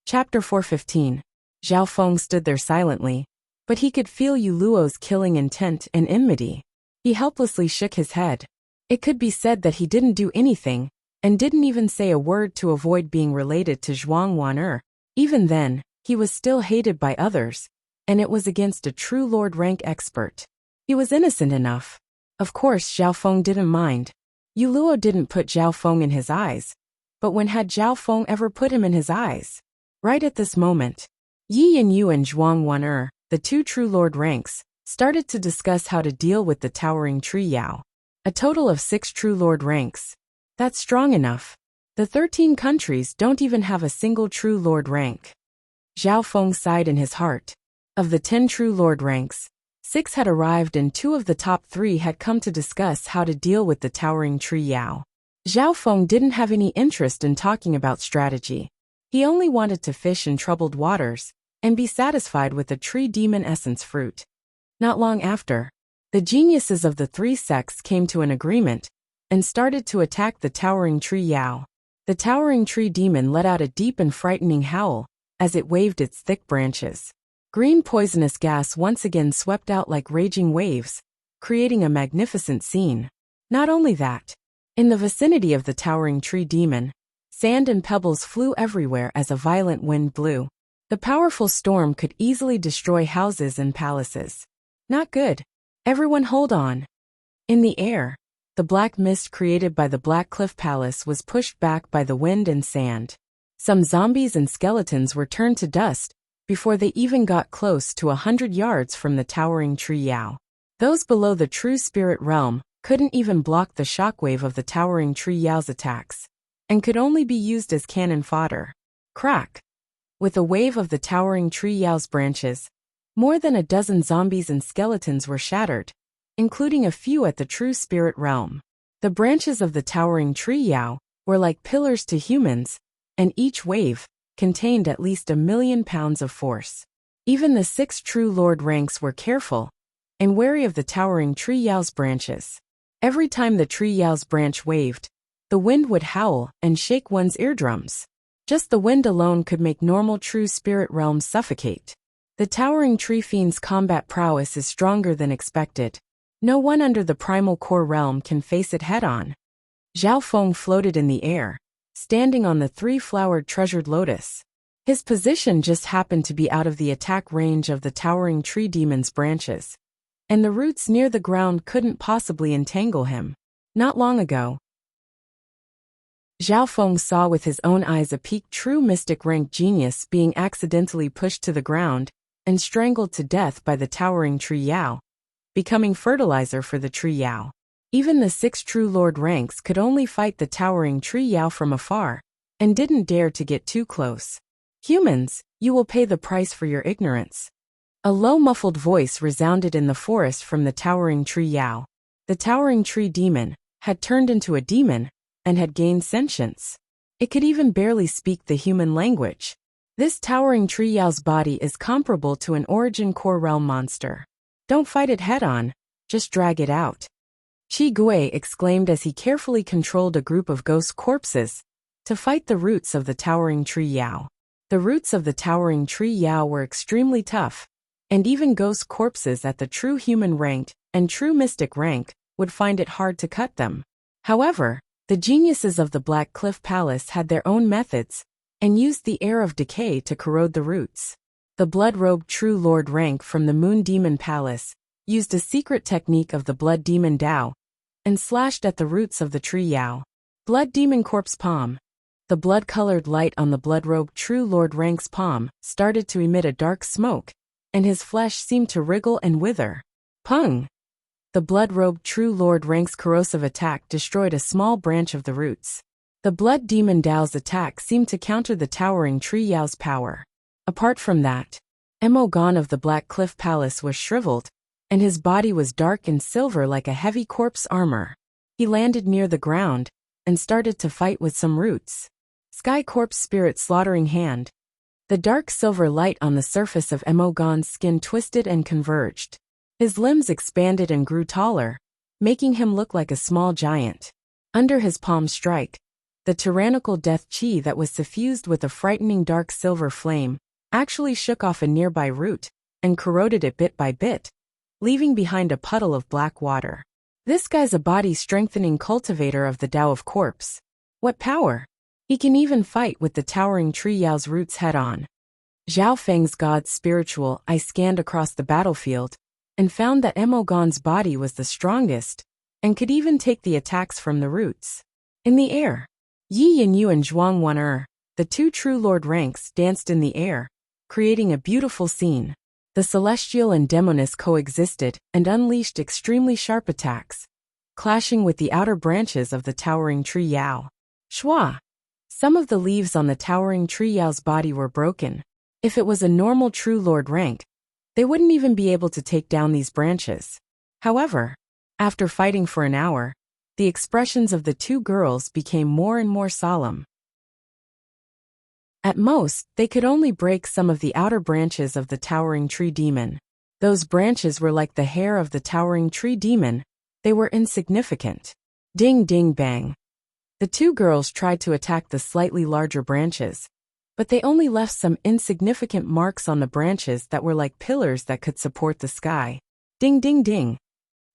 Chapter 415. Zhao Feng stood there silently, but he could feel Yu Luo's killing intent and enmity. He helplessly shook his head. It could be said that he didn't do anything, and didn't even say a word to avoid being related to Zhuang Wan'er. Even then, he was still hated by others, and it was against a true Lord rank expert. He was innocent enough. Of course Zhao Feng didn't mind. Yu Luo didn't put Zhao Feng in his eyes, but when had Zhao Feng ever put him in his eyes? Right at this moment, Yi Yanyu and Zhuang Wan'er, the two true Lord ranks, started to discuss how to deal with the towering tree Yao. A total of 6 true Lord ranks. That's strong enough. The 13 countries don't even have a single true Lord rank. Zhao Feng sighed in his heart. Of the 10 true Lord ranks, 6 had arrived and 2 of the top 3 had come to discuss how to deal with the towering tree Yao. Zhao Feng didn't have any interest in talking about strategy. He only wanted to fish in troubled waters, and be satisfied with a tree demon essence fruit. Not long after, the geniuses of the 3 sects came to an agreement, and started to attack the towering tree Yao. The towering tree demon let out a deep and frightening howl, as it waved its thick branches. Green poisonous gas once again swept out like raging waves, creating a magnificent scene. Not only that, in the vicinity of the towering tree demon, sand and pebbles flew everywhere as a violent wind blew. The powerful storm could easily destroy houses and palaces. Not good. Everyone hold on. In the air, the black mist created by the Black Cliff Palace was pushed back by the wind and sand. Some zombies and skeletons were turned to dust, before they even got close to 100 yards from the towering tree Yao. Those below the true spirit realm couldn't even block the shockwave of the towering tree Yao's attacks, and could only be used as cannon fodder. Crack! With a wave of the towering tree Yao's branches, more than a dozen zombies and skeletons were shattered, including a few at the true spirit realm. The branches of the towering tree Yao were like pillars to humans, and each wave contained at least 1,000,000 pounds of force. Even the 6 true Lord ranks were careful, and wary of the towering tree Yao's branches. Every time the tree Yao's branch waved, the wind would howl and shake one's eardrums. Just the wind alone could make normal true spirit realms suffocate. The towering tree fiend's combat prowess is stronger than expected. No one under the primal core realm can face it head-on. Zhao Feng floated in the air, standing on the three-flowered treasured lotus. His position just happened to be out of the attack range of the towering tree demon's branches, and the roots near the ground couldn't possibly entangle him. Not long ago, Zhao Feng saw with his own eyes a peak true mystic rank genius being accidentally pushed to the ground and strangled to death by the towering tree Yao, becoming fertilizer for the tree Yao. Even the 6 true lord ranks could only fight the towering tree Yao from afar, and didn't dare to get too close. Humans, you will pay the price for your ignorance. A low muffled voice resounded in the forest from the towering tree Yao. The towering tree demon had turned into a demon and had gained sentience. It could even barely speak the human language. This towering tree Yao's body is comparable to an origin core realm monster. Don't fight it head-on, just drag it out. Qi Gui exclaimed as he carefully controlled a group of ghost corpses to fight the roots of the towering tree Yao. The roots of the towering tree Yao were extremely tough, and even ghost corpses at the true human rank and true mystic rank would find it hard to cut them. However, the geniuses of the Black Cliff Palace had their own methods and used the air of decay to corrode the roots. The blood-robed true lord rank from the Moon Demon Palace used a secret technique of the Blood Demon Dao and slashed at the roots of the tree Yao. Blood Demon Corpse Palm. The blood-colored light on the blood-robed true lord rank's palm started to emit a dark smoke, and his flesh seemed to wriggle and wither. Pung! The blood-robed true lord rank's corrosive attack destroyed a small branch of the roots. The Blood Demon Dao's attack seemed to counter the towering tree Yao's power. Apart from that, Emogon of the Black Cliff Palace was shriveled, and his body was dark and silver like a heavy corpse armor. He landed near the ground and started to fight with some roots. Sky Corpse Spirit Slaughtering Hand. The dark silver light on the surface of Emogon's skin twisted and converged. His limbs expanded and grew taller, making him look like a small giant. Under his palm strike, the tyrannical death chi that was suffused with a frightening dark silver flame actually shook off a nearby root and corroded it bit by bit, leaving behind a puddle of black water. This guy's a body-strengthening cultivator of the Tao of Corpse. What power! He can even fight with the towering tree Yao's roots head-on. Zhao Feng's god's spiritual eye scanned across the battlefield and found that Emogon's body was the strongest and could even take the attacks from the roots. In the air, Yi Yanyu and Zhuang Wan'er, the 2 true lord ranks, danced in the air, creating a beautiful scene. The celestial and demoness coexisted and unleashed extremely sharp attacks, clashing with the outer branches of the towering tree Yao. Shua! Some of the leaves on the towering tree Yao's body were broken. If it was a normal true lord rank, they wouldn't even be able to take down these branches. However, after fighting for an hour, the expressions of the 2 girls became more and more solemn. At most, they could only break some of the outer branches of the towering tree demon. Those branches were like the hair of the towering tree demon. They were insignificant. Ding ding bang. The 2 girls tried to attack the slightly larger branches, but they only left some insignificant marks on the branches that were like pillars that could support the sky. Ding ding ding.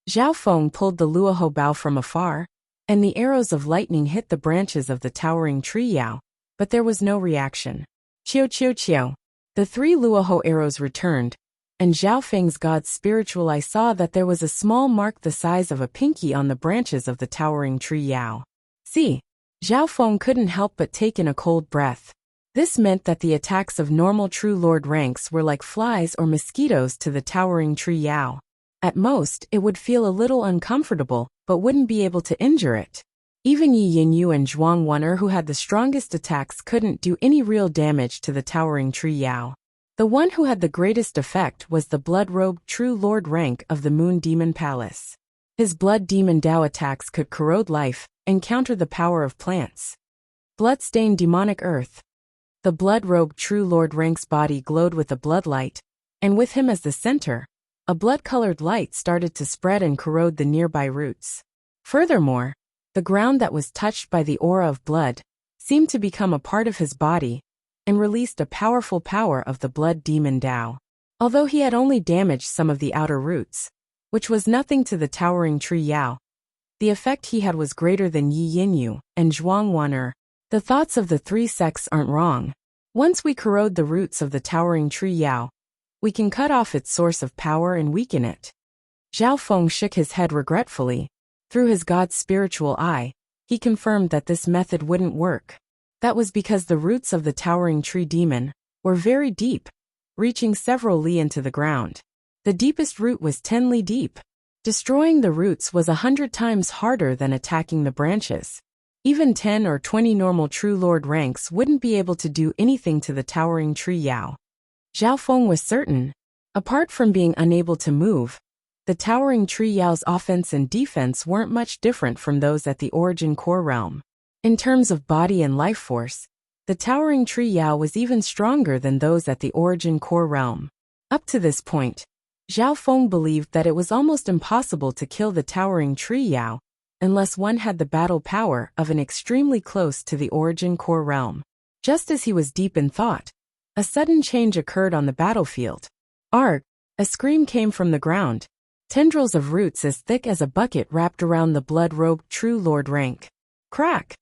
Zhao Feng pulled the Luoho bow from afar, and the arrows of lightning hit the branches of the towering tree Yao, but there was no reaction. Chiu chiu chiu. The 3 Luoho arrows returned, and Zhao Feng's god's spiritual eye saw that there was a small mark the size of a pinky on the branches of the towering tree Yao. See, Zhao Feng couldn't help but take in a cold breath. This meant that the attacks of normal true lord ranks were like flies or mosquitoes to the towering tree Yao. At most, it would feel a little uncomfortable, but wouldn't be able to injure it. Even Yi Yanyu and Zhuang Wan'er, who had the strongest attacks, couldn't do any real damage to the towering tree Yao. The one who had the greatest effect was the blood-robed true lord rank of the Moon Demon Palace. His Blood Demon Dao attacks could corrode life and counter the power of plants. Bloodstained Demonic Earth. The blood-robed true lord rank's body glowed with a bloodlight, and with him as the center, a blood-colored light started to spread and corrode the nearby roots. Furthermore, the ground that was touched by the aura of blood seemed to become a part of his body and released a powerful power of the Blood Demon Dao. Although he had only damaged some of the outer roots, which was nothing to the towering tree Yao. The effect he had was greater than Yi Yinyu and Zhuang Wan'er. The thoughts of the three sects aren't wrong. Once we corrode the roots of the towering tree Yao, we can cut off its source of power and weaken it. Zhao Feng shook his head regretfully. Through his god's spiritual eye, he confirmed that this method wouldn't work. That was because the roots of the towering tree demon were very deep, reaching several li into the ground. The deepest root was 10 li deep. Destroying the roots was 100 times harder than attacking the branches. Even 10 or 20 normal true lord ranks wouldn't be able to do anything to the towering tree Yao. Zhao Feng was certain. Apart from being unable to move, the towering tree Yao's offense and defense weren't much different from those at the origin core realm. In terms of body and life force, the towering tree Yao was even stronger than those at the origin core realm. Up to this point, Zhao Feng believed that it was almost impossible to kill the towering tree Yao unless one had the battle power of an extremely close to the origin core realm. Just as he was deep in thought, a sudden change occurred on the battlefield. Arg! A scream came from the ground. Tendrils of roots as thick as a bucket wrapped around the blood-robed true lord rank. Crack!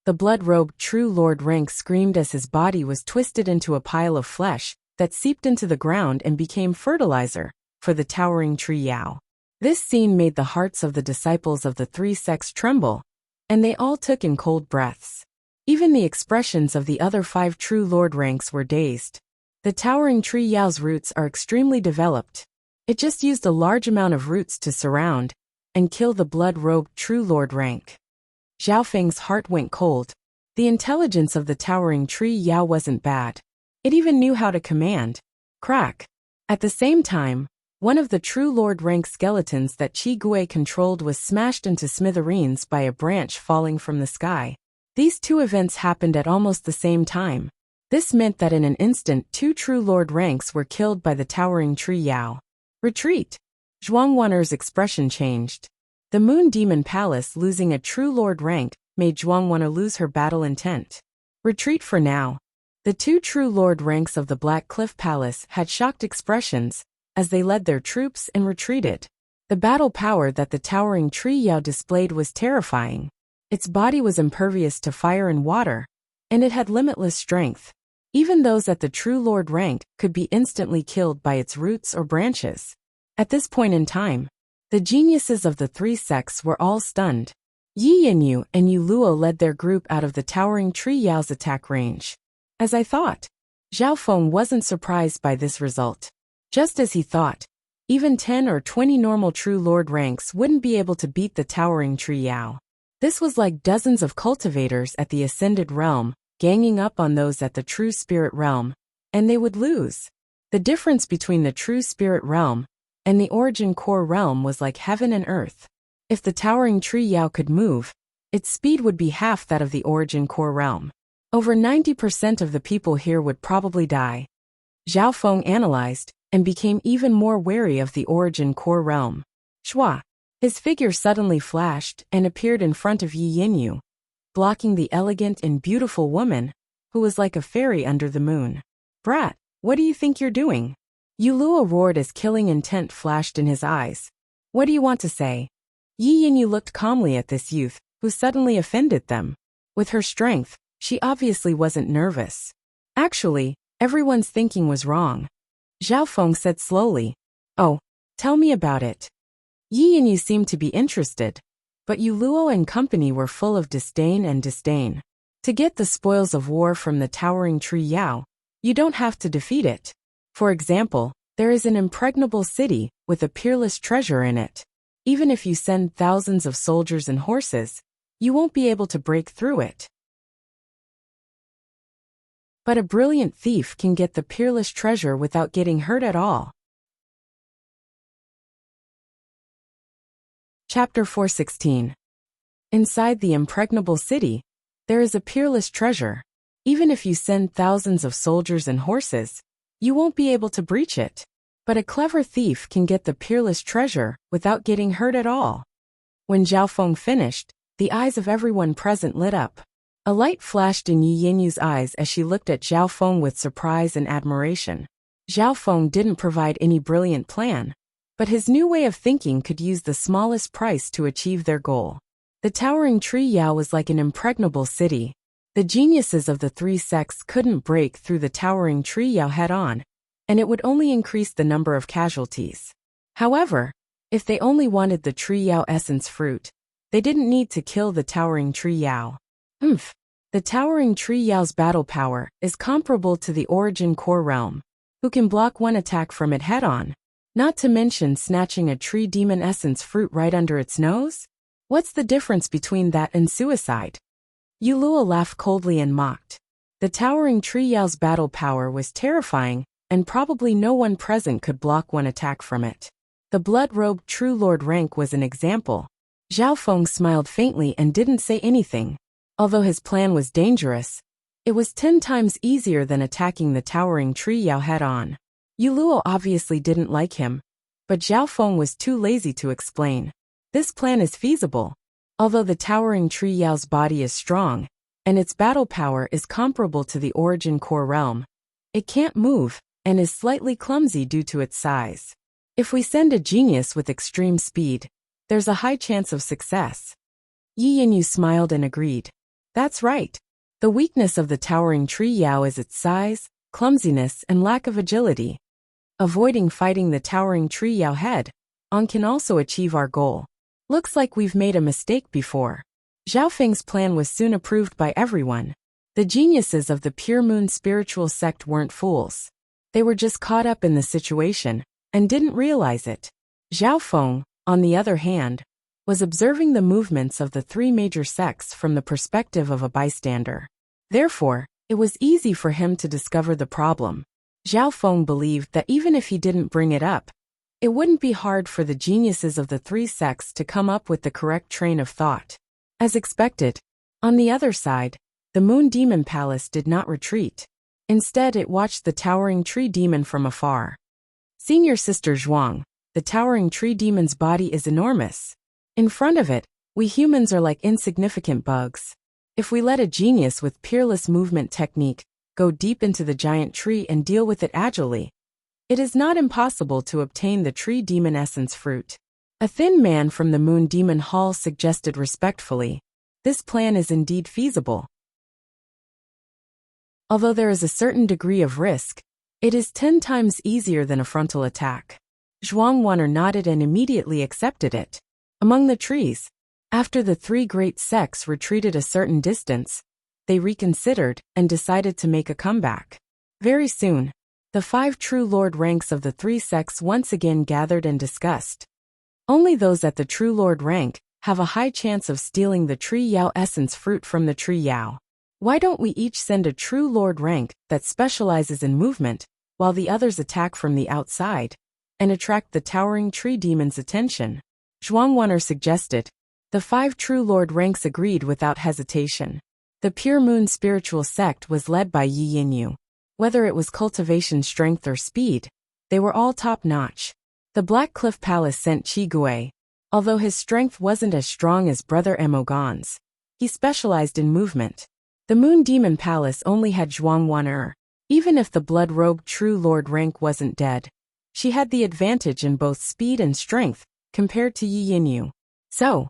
The blood-robed true lord rank screamed as his body was twisted into a pile of flesh that seeped into the ground and became fertilizer for the towering tree Yao. This scene made the hearts of the disciples of the three sects tremble, and they all took in cold breaths. Even the expressions of the other 5 true lord ranks were dazed. The towering tree Yao's roots are extremely developed. It just used a large amount of roots to surround and kill the blood-robed true lord rank. Zhao Feng's heart went cold. The intelligence of the towering tree Yao wasn't bad. It even knew how to command. Crack! At the same time, one of the true lord rank skeletons that Qi Gui controlled was smashed into smithereens by a branch falling from the sky. These two events happened at almost the same time. This meant that in an instant 2 true lord ranks were killed by the towering tree Yao. Retreat! Zhuang Wan'er's expression changed. The Moon Demon Palace losing a true lord rank made Zhuang Wan'er lose her battle intent. Retreat for now. The 2 true lord ranks of the Black Cliff Palace had shocked expressions as they led their troops and retreated. The battle power that the towering tree Yao displayed was terrifying. Its body was impervious to fire and water, and it had limitless strength. Even those at the true lord rank could be instantly killed by its roots or branches. At this point in time, the geniuses of the three sects were all stunned. Yi Yinyu and Yu Luo led their group out of the towering tree Yao's attack range. As I thought, Zhao Feng wasn't surprised by this result. Just as he thought, even 10 or 20 normal true lord ranks wouldn't be able to beat the towering tree Yao. This was like dozens of cultivators at the ascended realm ganging up on those at the true spirit realm, and they would lose. The difference between the true spirit realm and the origin core realm was like heaven and earth. If the towering tree Yao could move, its speed would be half that of the origin core realm. Over 90% of the people here would probably die. Zhao Feng analyzed and became even more wary of the origin core realm. Shua! His figure suddenly flashed and appeared in front of Yi Yinyu, blocking the elegant and beautiful woman, who was like a fairy under the moon. Brat, what do you think you're doing? Yu Luo roared as killing intent flashed in his eyes. What do you want to say? Yi Yinyu looked calmly at this youth, who suddenly offended them. With her strength, she obviously wasn't nervous. Actually, everyone's thinking was wrong. Zhao Feng said slowly. Oh, tell me about it. Yi Yinyu seemed to be interested, but Yu Luo and company were full of disdain. To get the spoils of war from the towering tree Yao, you don't have to defeat it. For example, there is an impregnable city with a peerless treasure in it. Even if you send thousands of soldiers and horses, you won't be able to break through it. But a brilliant thief can get the peerless treasure without getting hurt at all. Chapter 416. Inside the impregnable city, there is a peerless treasure. Even if you send thousands of soldiers and horses, you won't be able to breach it. But a clever thief can get the peerless treasure without getting hurt at all. When Zhao Feng finished, the eyes of everyone present lit up. A light flashed in Yi Yinyu's eyes as she looked at Zhao Feng with surprise and admiration. Zhao Feng didn't provide any brilliant plan, but his new way of thinking could use the smallest price to achieve their goal. The towering tree Yao was like an impregnable city. The geniuses of the three sects couldn't break through the towering tree Yao head-on, and it would only increase the number of casualties. However, if they only wanted the tree Yao essence fruit, they didn't need to kill the towering tree Yao. The towering tree Yao's battle power is comparable to the origin core realm, who can block one attack from it head-on, not to mention snatching a tree demon essence fruit right under its nose? What's the difference between that and suicide? Yulua laughed coldly and mocked. The towering tree Yao's battle power was terrifying, and probably no one present could block one attack from it. The blood-robed True Lord rank was an example. Zhao Feng smiled faintly and didn't say anything. Although his plan was dangerous, it was 10 times easier than attacking the towering tree Yao head-on. Yuluo obviously didn't like him, but Zhao Feng was too lazy to explain. This plan is feasible. Although the towering tree Yao's body is strong, and its battle power is comparable to the origin core realm, it can't move, and is slightly clumsy due to its size. If we send a genius with extreme speed, there's a high chance of success. Yi Yinyu smiled and agreed. That's right. The weakness of the towering tree Yao is its size, clumsiness, and lack of agility. Avoiding fighting the towering tree Yao head-on can also achieve our goal. Looks like we've made a mistake before. Zhao Feng's plan was soon approved by everyone. The geniuses of the Pure Moon spiritual sect weren't fools. They were just caught up in the situation and didn't realize it. Zhao Feng, on the other hand, was observing the movements of the three major sects from the perspective of a bystander. Therefore, it was easy for him to discover the problem. Zhao Feng believed that even if he didn't bring it up, it wouldn't be hard for the geniuses of the three sects to come up with the correct train of thought. As expected, on the other side, the Moon Demon Palace did not retreat. Instead, it watched the towering tree demon from afar. Senior Sister Zhuang, the towering tree demon's body is enormous. In front of it, we humans are like insignificant bugs. If we let a genius with peerless movement technique go deep into the giant tree and deal with it agilely, it is not impossible to obtain the tree demon essence fruit. A thin man from the Moon Demon Hall suggested respectfully. This plan is indeed feasible. Although there is a certain degree of risk, it is 10 times easier than a frontal attack. Zhuang Wan'er nodded and immediately accepted it. Among the trees, after the three great sects retreated a certain distance, they reconsidered and decided to make a comeback. Very soon, the 5 True Lord ranks of the three sects once again gathered and discussed. Only those at the True Lord rank have a high chance of stealing the Tree Yao essence fruit from the Tree Yao. Why don't we each send a True Lord rank that specializes in movement, while the others attack from the outside, and attract the towering tree demon's attention? Zhuang Wan'er suggested. The 5 True Lord ranks agreed without hesitation. The Pure Moon spiritual sect was led by Yi Yinyu. Whether it was cultivation strength or speed, they were all top-notch. The Black Cliff Palace sent Qi Gui. Although his strength wasn't as strong as Brother Emogon's, he specialized in movement. The Moon Demon Palace only had Zhuang Wan'er. Even if the blood-robed True Lord rank wasn't dead, she had the advantage in both speed and strength compared to Yi Yinyu. So,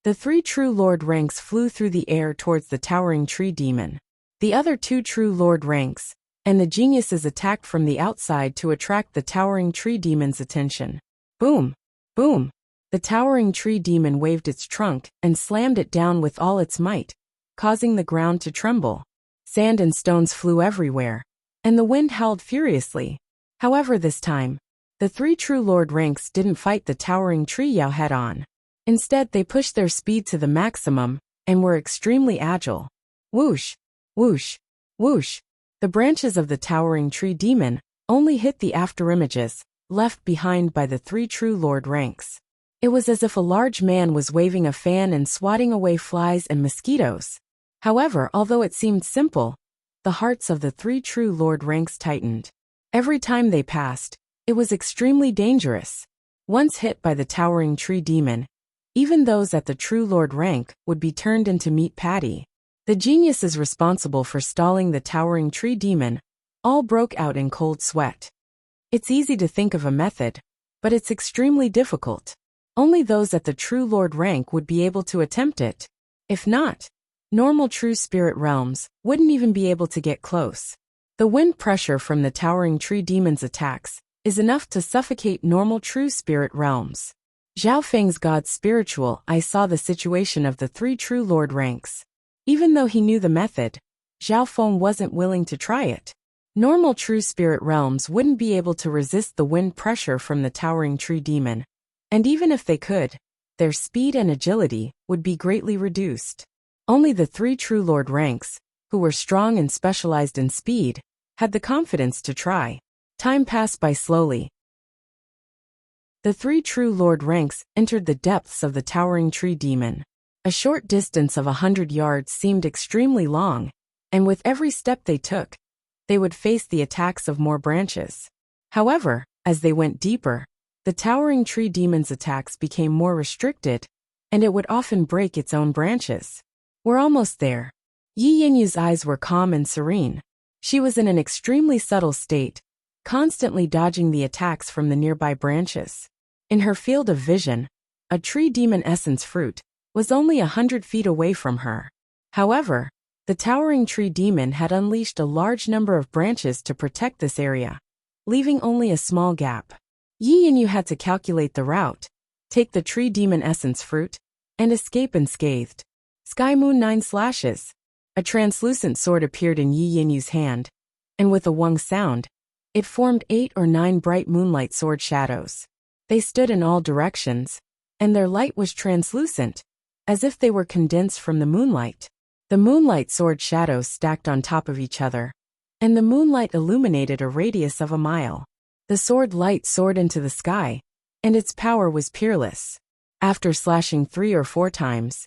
the 3 True Lord ranks flew through the air towards the towering tree demon. The other 2 True Lord ranks, and the geniuses attacked from the outside to attract the towering tree demon's attention. Boom! Boom! The towering tree demon waved its trunk and slammed it down with all its might, causing the ground to tremble. Sand and stones flew everywhere, and the wind howled furiously. However, this time, the 3 True Lord ranks didn't fight the towering tree Yao head-on. Instead, they pushed their speed to the maximum and were extremely agile. Whoosh! Whoosh! Whoosh! The branches of the towering tree demon only hit the afterimages left behind by the 3 True Lord ranks. It was as if a large man was waving a fan and swatting away flies and mosquitoes. However, although it seemed simple, the hearts of the 3 True Lord ranks tightened. Every time they passed, it was extremely dangerous. Once hit by the towering tree demon, even those at the True Lord rank would be turned into meat patty. The geniuses responsible for stalling the towering tree demon all broke out in cold sweat. It's easy to think of a method, but it's extremely difficult. Only those at the true Lord rank would be able to attempt it. If not, normal true spirit realms wouldn't even be able to get close. The wind pressure from the towering tree demon's attacks is enough to suffocate normal true spirit realms. Zhao Feng's God's spiritual eye saw the situation of the 3 true Lord ranks. Even though he knew the method, Zhao Feng wasn't willing to try it. Normal true spirit realms wouldn't be able to resist the wind pressure from the towering tree demon. And even if they could, their speed and agility would be greatly reduced. Only the 3 true Lord ranks, who were strong and specialized in speed, had the confidence to try. Time passed by slowly. The 3 true Lord ranks entered the depths of the towering tree demon. A short distance of 100 yards seemed extremely long, and with every step they took, they would face the attacks of more branches. However, as they went deeper, the towering tree demon's attacks became more restricted, and it would often break its own branches. We're almost there. Yi Yinyu's eyes were calm and serene. She was in an extremely subtle state, constantly dodging the attacks from the nearby branches. In her field of vision, a tree demon essence fruit was only 100 feet away from her. However, the towering tree demon had unleashed a large number of branches to protect this area, leaving only a small gap. Yi Yinyu had to calculate the route, take the tree demon essence fruit, and escape unscathed. Sky Moon 9 slashes. A translucent sword appeared in Yi Yinyu's hand, and with a wung sound, it formed 8 or 9 bright moonlight sword shadows. They stood in all directions, and their light was translucent, as if they were condensed from the moonlight. The moonlight sword shadows stacked on top of each other, and the moonlight illuminated a radius of a mile. The sword light soared into the sky, and its power was peerless. After slashing 3 or 4 times,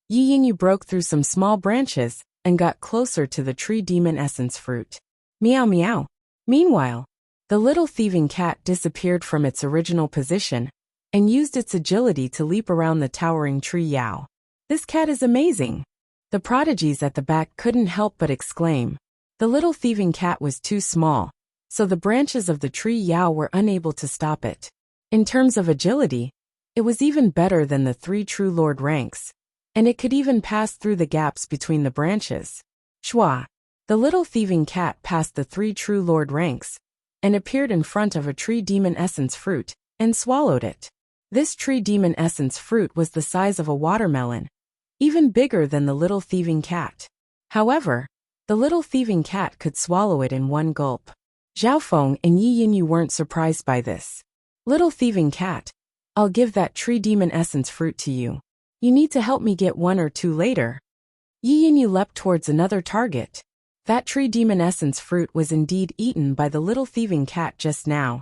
Yi Yinyu broke through some small branches and got closer to the tree demon essence fruit. Meow meow. Meanwhile, the little thieving cat disappeared from its original position and used its agility to leap around the towering tree Yao. This cat is amazing. The prodigies at the back couldn't help but exclaim. The little thieving cat was too small, so the branches of the tree Yao were unable to stop it. In terms of agility, it was even better than the 3 true Lord ranks, and it could even pass through the gaps between the branches. Shwa! The little thieving cat passed the 3 true Lord ranks, and appeared in front of a tree demon essence fruit, and swallowed it. This tree demon essence fruit was the size of a watermelon, even bigger than the little thieving cat. However, the little thieving cat could swallow it in one gulp. Zhao Feng and Yi Yinyu weren't surprised by this. Little thieving cat, I'll give that tree demon essence fruit to you. You need to help me get 1 or 2 later. Yi Yinyu leapt towards another target. That tree demon essence fruit was indeed eaten by the little thieving cat just now.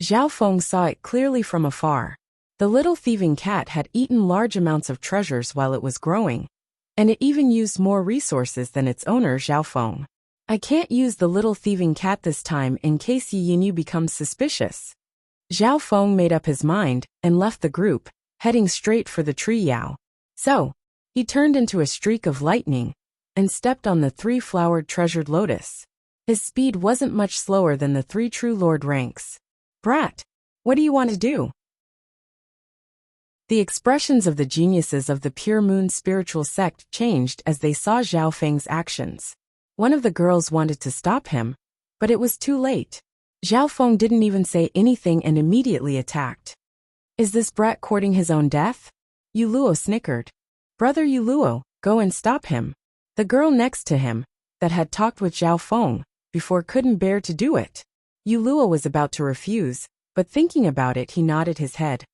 Zhao Feng saw it clearly from afar. The little thieving cat had eaten large amounts of treasures while it was growing, and it even used more resources than its owner Zhao Feng. I can't use the little thieving cat this time in case Yi Yinyu becomes suspicious. Zhao Feng made up his mind and left the group, heading straight for the tree Yao. So, he turned into a streak of lightning and stepped on the 3-flowered treasured lotus. His speed wasn't much slower than the 3 true Lord ranks. Brat, what do you want to do? The expressions of the geniuses of the Pure Moon spiritual sect changed as they saw Zhao Feng's actions. One of the girls wanted to stop him, but it was too late. Zhao Feng didn't even say anything and immediately attacked. Is this brat courting his own death? Yu Luo snickered. Brother Yu Luo, go and stop him. The girl next to him, that had talked with Zhao Feng before, couldn't bear to do it. Yu Luo was about to refuse, but thinking about it he nodded his head.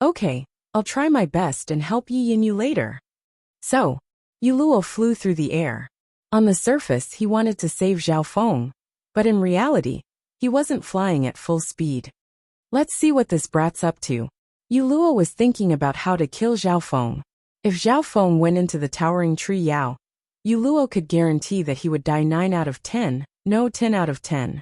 Okay, I'll try my best and help Yi Yinyu later. So, Yu Luo flew through the air. On the surface he wanted to save Zhao Feng, but in reality, he wasn't flying at full speed. Let's see what this brat's up to. Yu Luo was thinking about how to kill Zhao Feng. If Zhao Feng went into the towering tree Yao, Yu Luo could guarantee that he would die 9 out of 10, no 10 out of 10.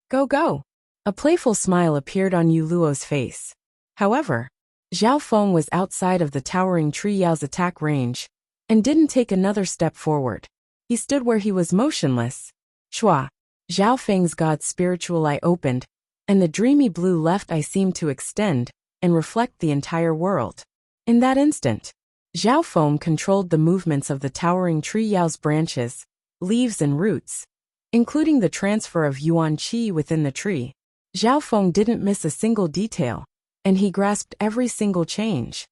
Go go! A playful smile appeared on Yu Luo's face. However, Zhao Feng was outside of the towering tree Yao's attack range, and didn't take another step forward. He stood where he was motionless. Shwa! Zhao Feng's god's spiritual eye opened, and the dreamy blue left eye seemed to extend and reflect the entire world. In that instant, Zhao Feng controlled the movements of the towering tree Yao's branches, leaves and roots, including the transfer of Yuan Qi within the tree. Zhao Feng didn't miss a single detail, and he grasped every single change.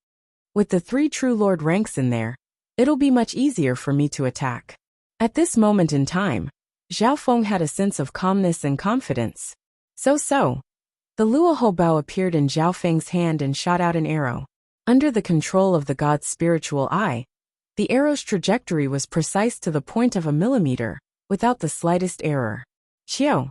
With the 3 true lord ranks in there, it'll be much easier for me to attack. At this moment in time, Zhao Feng had a sense of calmness and confidence. So. The Luoho bow appeared in Zhao Feng's hand and shot out an arrow. Under the control of the god's spiritual eye, the arrow's trajectory was precise to the point of a millimeter, without the slightest error. Qiao!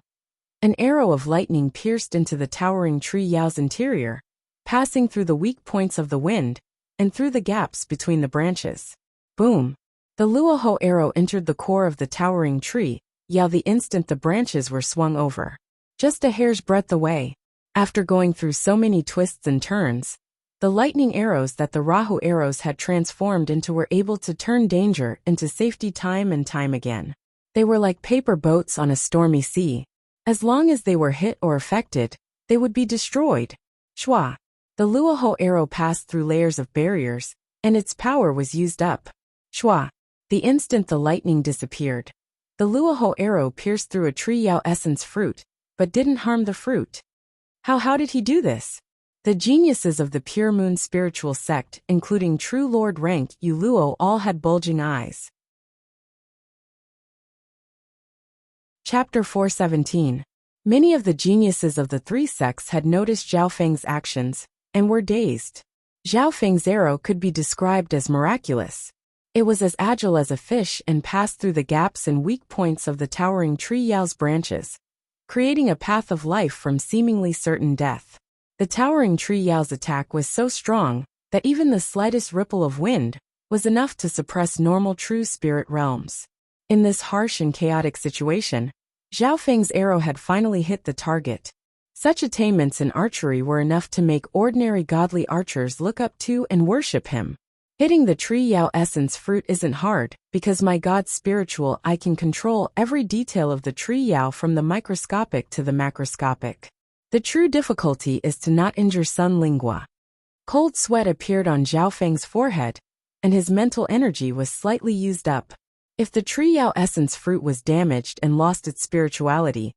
An arrow of lightning pierced into the towering tree Yao's interior, passing through the weak points of the wind, and through the gaps between the branches. Boom! The Luoho arrow entered the core of the towering tree Yao the instant the branches were swung over. Just a hair's breadth away. After going through so many twists and turns, the lightning arrows that the Rahu arrows had transformed into were able to turn danger into safety time and time again. They were like paper boats on a stormy sea. As long as they were hit or affected, they would be destroyed. Shua! The Luoho arrow passed through layers of barriers, and its power was used up. Shua! The instant the lightning disappeared, the Luoho arrow pierced through a tree Yao essence fruit, but didn't harm the fruit. How did he do this? The geniuses of the Pure Moon spiritual sect, including True Lord rank Yu Luo, all had bulging eyes. Chapter 417. Many of the geniuses of the 3 sects had noticed Zhao Feng's actions, and were dazed. Zhao Feng's arrow could be described as miraculous. It was as agile as a fish and passed through the gaps and weak points of the towering tree Yao's branches, creating a path of life from seemingly certain death. The towering tree Yao's attack was so strong that even the slightest ripple of wind was enough to suppress normal true spirit realms. In this harsh and chaotic situation, Zhao Feng's arrow had finally hit the target. Such attainments in archery were enough to make ordinary godly archers look up to and worship him. Hitting the tree Yao essence fruit isn't hard, because my god's spiritual eye can control every detail of the tree Yao from the microscopic to the macroscopic. The true difficulty is to not injure Sun Lingua. Cold sweat appeared on Zhao Feng's forehead, and his mental energy was slightly used up. If the tree Yao essence fruit was damaged and lost its spirituality,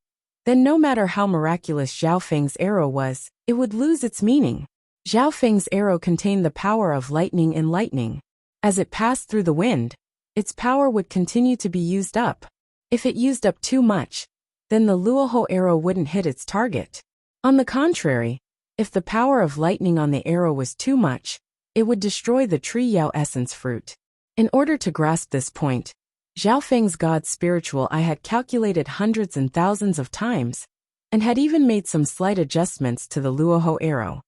then no matter how miraculous Zhao Feng's arrow was, it would lose its meaning. Zhao Feng's arrow contained the power of lightning and lightning. As it passed through the wind, its power would continue to be used up. If it used up too much, then the Luoho arrow wouldn't hit its target. On the contrary, if the power of lightning on the arrow was too much, it would destroy the tree Yao essence fruit. In order to grasp this point, Zhao Feng's god's spiritual eye had calculated hundreds and thousands of times, and had even made some slight adjustments to the Luoho arrow.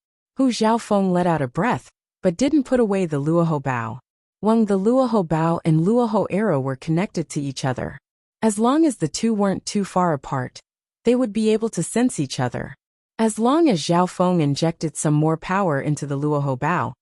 Zhao Feng let out a breath, but didn't put away the Luoho bow. The Luoho bow and Luoho arrow were connected to each other. As long as the two weren't too far apart, they would be able to sense each other. As long as Zhao Feng injected some more power into the Luoho bow,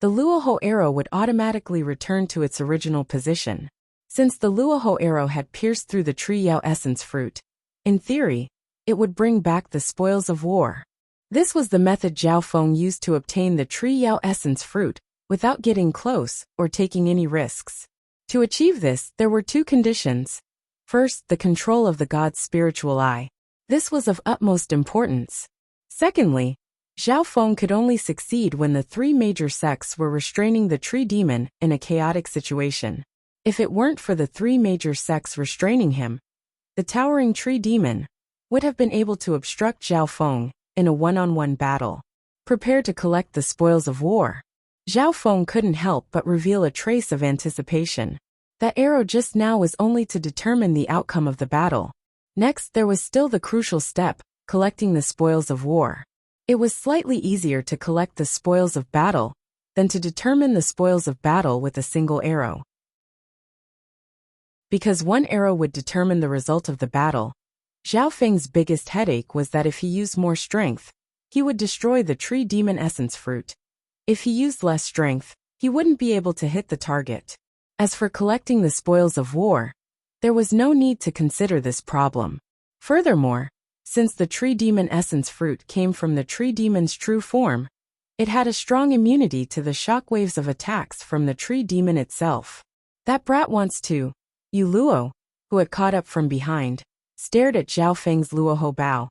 the Luoho arrow would automatically return to its original position. Since the Luoho arrow had pierced through the tree Yao essence fruit, in theory, it would bring back the spoils of war. This was the method Zhao Feng used to obtain the tree Yao essence fruit, without getting close or taking any risks. To achieve this, there were 2 conditions. First, the control of the god's spiritual eye. This was of utmost importance. Secondly, Zhao Feng could only succeed when the 3 major sects were restraining the tree demon in a chaotic situation. If it weren't for the 3 major sects restraining him, the towering tree demon would have been able to obstruct Zhao Feng in a one-on-one battle. Prepared to collect the spoils of war, Zhao Feng couldn't help but reveal a trace of anticipation. That arrow just now was only to determine the outcome of the battle. Next, there was still the crucial step, collecting the spoils of war. It was slightly easier to collect the spoils of battle than to determine the spoils of battle with a single arrow. Because one arrow would determine the result of the battle, Zhao Feng's biggest headache was that if he used more strength, he would destroy the tree demon essence fruit. If he used less strength, he wouldn't be able to hit the target. As for collecting the spoils of war, there was no need to consider this problem. Furthermore, since the tree demon essence fruit came from the tree demon's true form, it had a strong immunity to the shockwaves of attacks from the tree demon itself. That brat wants to. Yu Luo, who had caught up from behind, stared at Zhao Feng's Luoho bow,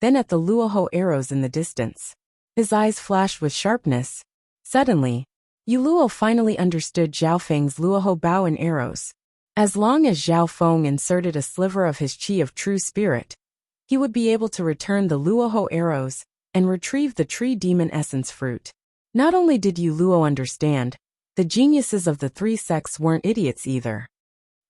then at the Luoho arrows in the distance. His eyes flashed with sharpness. Suddenly, Yu Luo finally understood Zhao Feng's Luoho bow and arrows. As long as Zhao Feng inserted a sliver of his chi of true spirit, he would be able to return the Luoho arrows and retrieve the tree demon essence fruit. Not only did Yu Luo understand, the geniuses of the three sects weren't idiots either.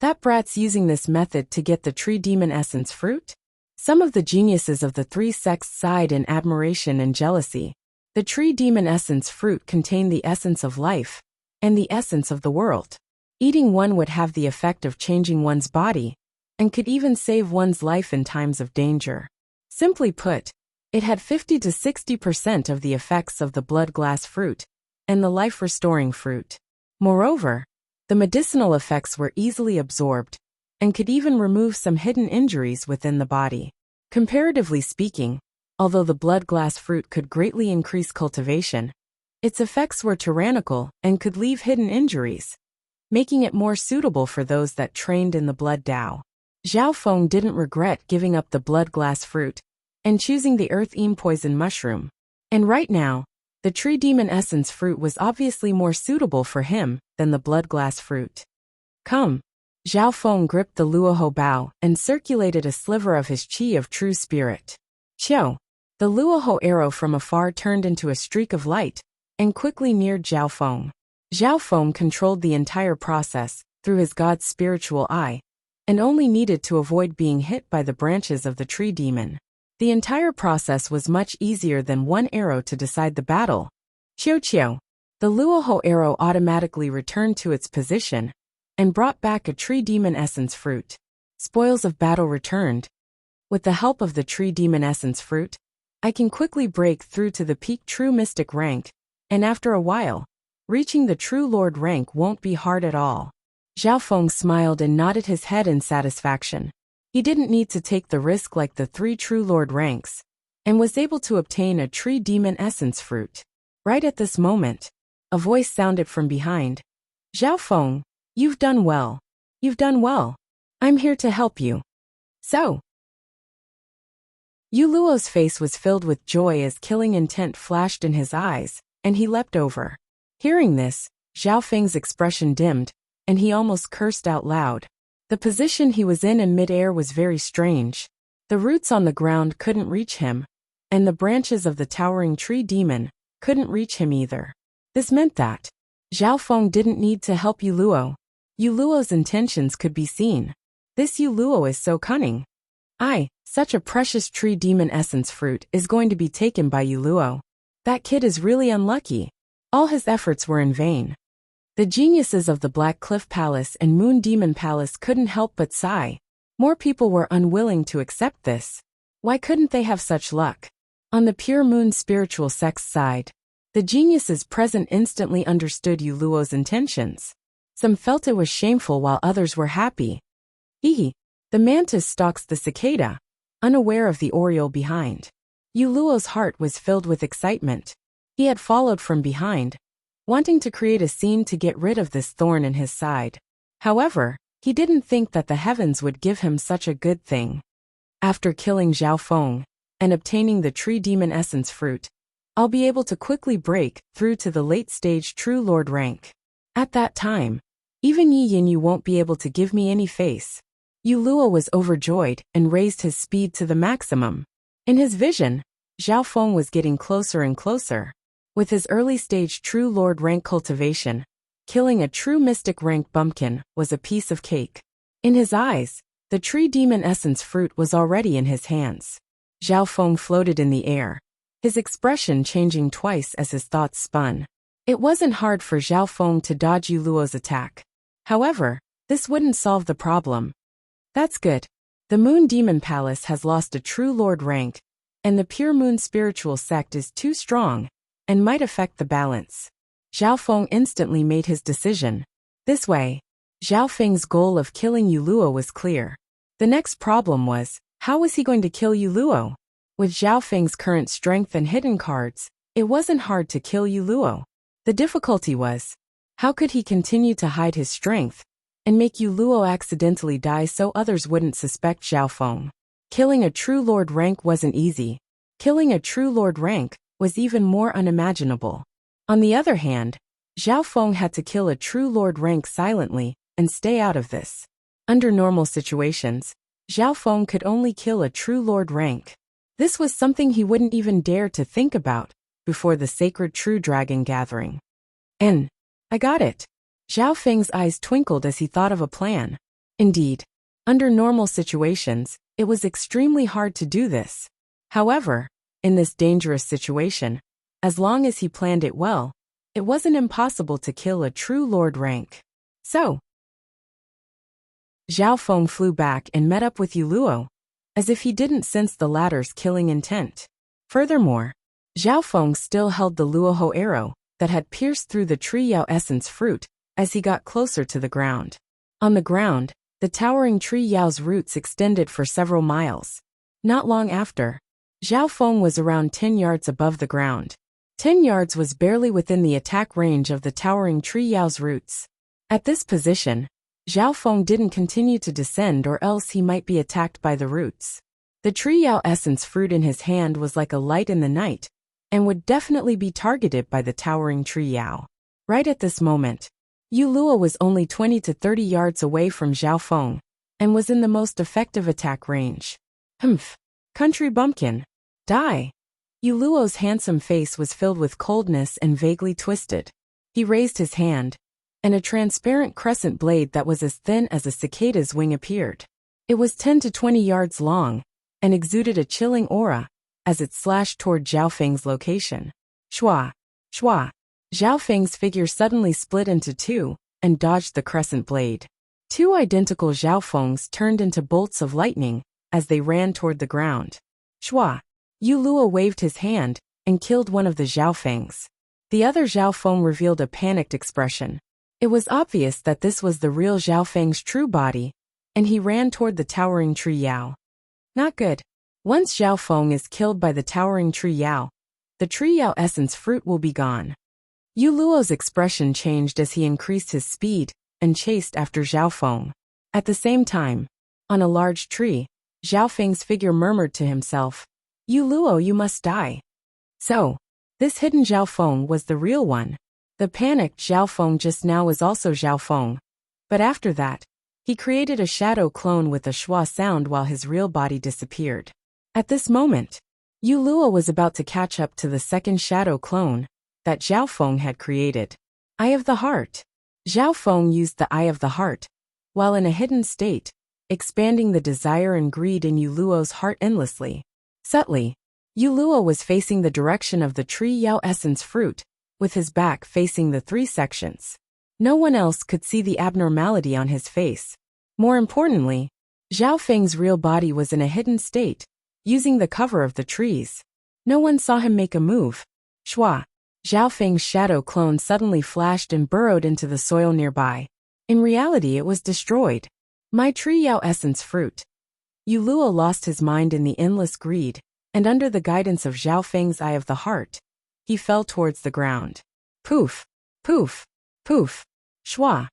That brat's using this method to get the tree demon essence fruit? Some of the geniuses of the three sects sighed in admiration and jealousy. The tree demon essence fruit contained the essence of life and the essence of the world. Eating one would have the effect of changing one's body and could even save one's life in times of danger. Simply put, it had 50 to 60% of the effects of the blood glass fruit and the life-restoring fruit. Moreover, the medicinal effects were easily absorbed and could even remove some hidden injuries within the body. Comparatively speaking, although the blood glass fruit could greatly increase cultivation, its effects were tyrannical and could leave hidden injuries, making it more suitable for those that trained in the blood Dao. Zhao Feng didn't regret giving up the blood glass fruit and choosing the earth poison mushroom. And right now, the tree demon essence fruit was obviously more suitable for him than the blood glass fruit. Come. Zhao Feng gripped the Luoho bow and circulated a sliver of his chi of true spirit. Qiao. The Luoho arrow from afar turned into a streak of light and quickly neared Zhao Feng. Zhao Feng controlled the entire process through his god's spiritual eye and only needed to avoid being hit by the branches of the tree demon. The entire process was much easier than one arrow to decide the battle. Qiao Qiao. The Luoho arrow automatically returned to its position and brought back a tree demon essence fruit. Spoils of battle returned. With the help of the tree demon essence fruit, I can quickly break through to the peak true mystic rank, and after a while, reaching the true lord rank won't be hard at all. Zhao Feng smiled and nodded his head in satisfaction. He didn't need to take the risk like the 3 true lord ranks, and was able to obtain a tree demon essence fruit. Right at this moment, a voice sounded from behind. Zhao Feng, you've done well. You've done well. I'm here to help you. So. Yu Luo's face was filled with joy as killing intent flashed in his eyes, and he leapt over. Hearing this, Zhao Feng's expression dimmed, and he almost cursed out loud. The position he was in midair was very strange. The roots on the ground couldn't reach him, and the branches of the towering tree demon couldn't reach him either. This meant that Zhao Feng didn't need to help Yu Luo. Yu Luo's intentions could be seen. This Yu Luo is so cunning. Such a precious tree demon essence fruit is going to be taken by Yu Luo. That kid is really unlucky. All his efforts were in vain. The geniuses of the Black Cliff Palace and Moon Demon Palace couldn't help but sigh. More people were unwilling to accept this. Why couldn't they have such luck? On the pure moon spiritual sect's side, the geniuses present instantly understood Yu Luo's intentions. Some felt it was shameful while others were happy. The mantis stalks the cicada, unaware of the oriole behind. Yu Luo's heart was filled with excitement. He had followed from behind, wanting to create a scene to get rid of this thorn in his side. However, he didn't think that the heavens would give him such a good thing. After killing Zhao Feng and obtaining the tree demon essence fruit, I'll be able to quickly break through to the late-stage true lord rank. At that time, even Yi Yin won't be able to give me any face. Yu Luo was overjoyed and raised his speed to the maximum. In his vision, Zhao Feng was getting closer and closer. With his early-stage true lord rank cultivation, killing a true mystic rank bumpkin was a piece of cake. In his eyes, the tree demon essence fruit was already in his hands. Zhao Feng floated in the air, his expression changing twice as his thoughts spun. It wasn't hard for Zhao Feng to dodge Yu Luo's attack. However, this wouldn't solve the problem. That's good. The Moon Demon Palace has lost a true lord rank, and the pure moon spiritual sect is too strong and might affect the balance. Zhao Feng instantly made his decision. This way, Zhao Feng's goal of killing Yu Luo was clear. The next problem was, How was he going to kill Yu Luo? With Zhao Feng's current strength and hidden cards, it wasn't hard to kill Yu Luo. The difficulty was, how could he continue to hide his strength and make Yu Luo accidentally die so others wouldn't suspect Zhao Feng? Killing a true lord rank wasn't easy. Killing a true lord rank was even more unimaginable. On the other hand, Zhao Feng had to kill a true lord rank silently and stay out of this. Under normal situations, Zhao Feng could only kill a true lord rank. This was something he wouldn't even dare to think about before the sacred true dragon gathering. And I got it. Zhao Feng's eyes twinkled as he thought of a plan. Indeed, under normal situations, it was extremely hard to do this. However, in this dangerous situation, as long as he planned it well, it wasn't impossible to kill a true lord rank. So, Zhao Feng flew back and met up with Yu Luo, as if he didn't sense the latter's killing intent. Furthermore, Zhao Feng still held the Luoho arrow that had pierced through the tree Yao essence fruit as he got closer to the ground. On the ground, the towering tree Yao's roots extended for several miles. Not long after, Zhao Feng was around 10 yards above the ground. 10 yards was barely within the attack range of the towering tree Yao's roots. At this position, Zhao Feng didn't continue to descend or else he might be attacked by the roots. The tree Yao essence fruit in his hand was like a light in the night, and would definitely be targeted by the towering tree Yao. Right at this moment, Yu Luo was only 20 to 30 yards away from Zhao Feng, and was in the most effective attack range. Humph! Country bumpkin! Die! Yu Luo's handsome face was filled with coldness and vaguely twisted. He raised his hand, and a transparent crescent blade that was as thin as a cicada's wing appeared. It was 10 to 20 yards long, and exuded a chilling aura as it slashed toward Zhao Feng's location. Shua! Shua! Zhao Feng's figure suddenly split into two and dodged the crescent blade. Two identical Zhao Fengs turned into bolts of lightning as they ran toward the ground. Shua! Yu Luo waved his hand and killed one of the Zhao Fengs. The other Zhao Feng revealed a panicked expression. It was obvious that this was the real Zhao Feng's true body, and he ran toward the towering tree Yao. Not good. Once Zhao Feng is killed by the towering tree Yao, the tree Yao essence fruit will be gone. Yu Luo's expression changed as he increased his speed and chased after Zhao Feng. At the same time, on a large tree, Zhao Feng's figure murmured to himself, "Yu Luo, you must die." So, this hidden Zhao Feng was the real one. The panicked Zhao Feng just now was also Zhao Feng. But after that, he created a shadow clone with a schwa sound while his real body disappeared. At this moment, Yu Luo was about to catch up to the second shadow clone that Zhao Feng had created. Eye of the Heart. Zhao Feng used the Eye of the Heart, while in a hidden state, expanding the desire and greed in Yu Luo's heart endlessly. Subtly, Yu Luo was facing the direction of the tree Yao essence fruit, with his back facing the three sections. No one else could see the abnormality on his face. More importantly, Zhao Feng's real body was in a hidden state, using the cover of the trees. No one saw him make a move. Shua! Zhao Feng's shadow clone suddenly flashed and burrowed into the soil nearby. In reality, it was destroyed. My tree Yao essence fruit. Yu Luo lost his mind in the endless greed, and under the guidance of Zhao Feng's Eye of the Heart, he fell towards the ground. Poof! Poof! Poof! Shwa!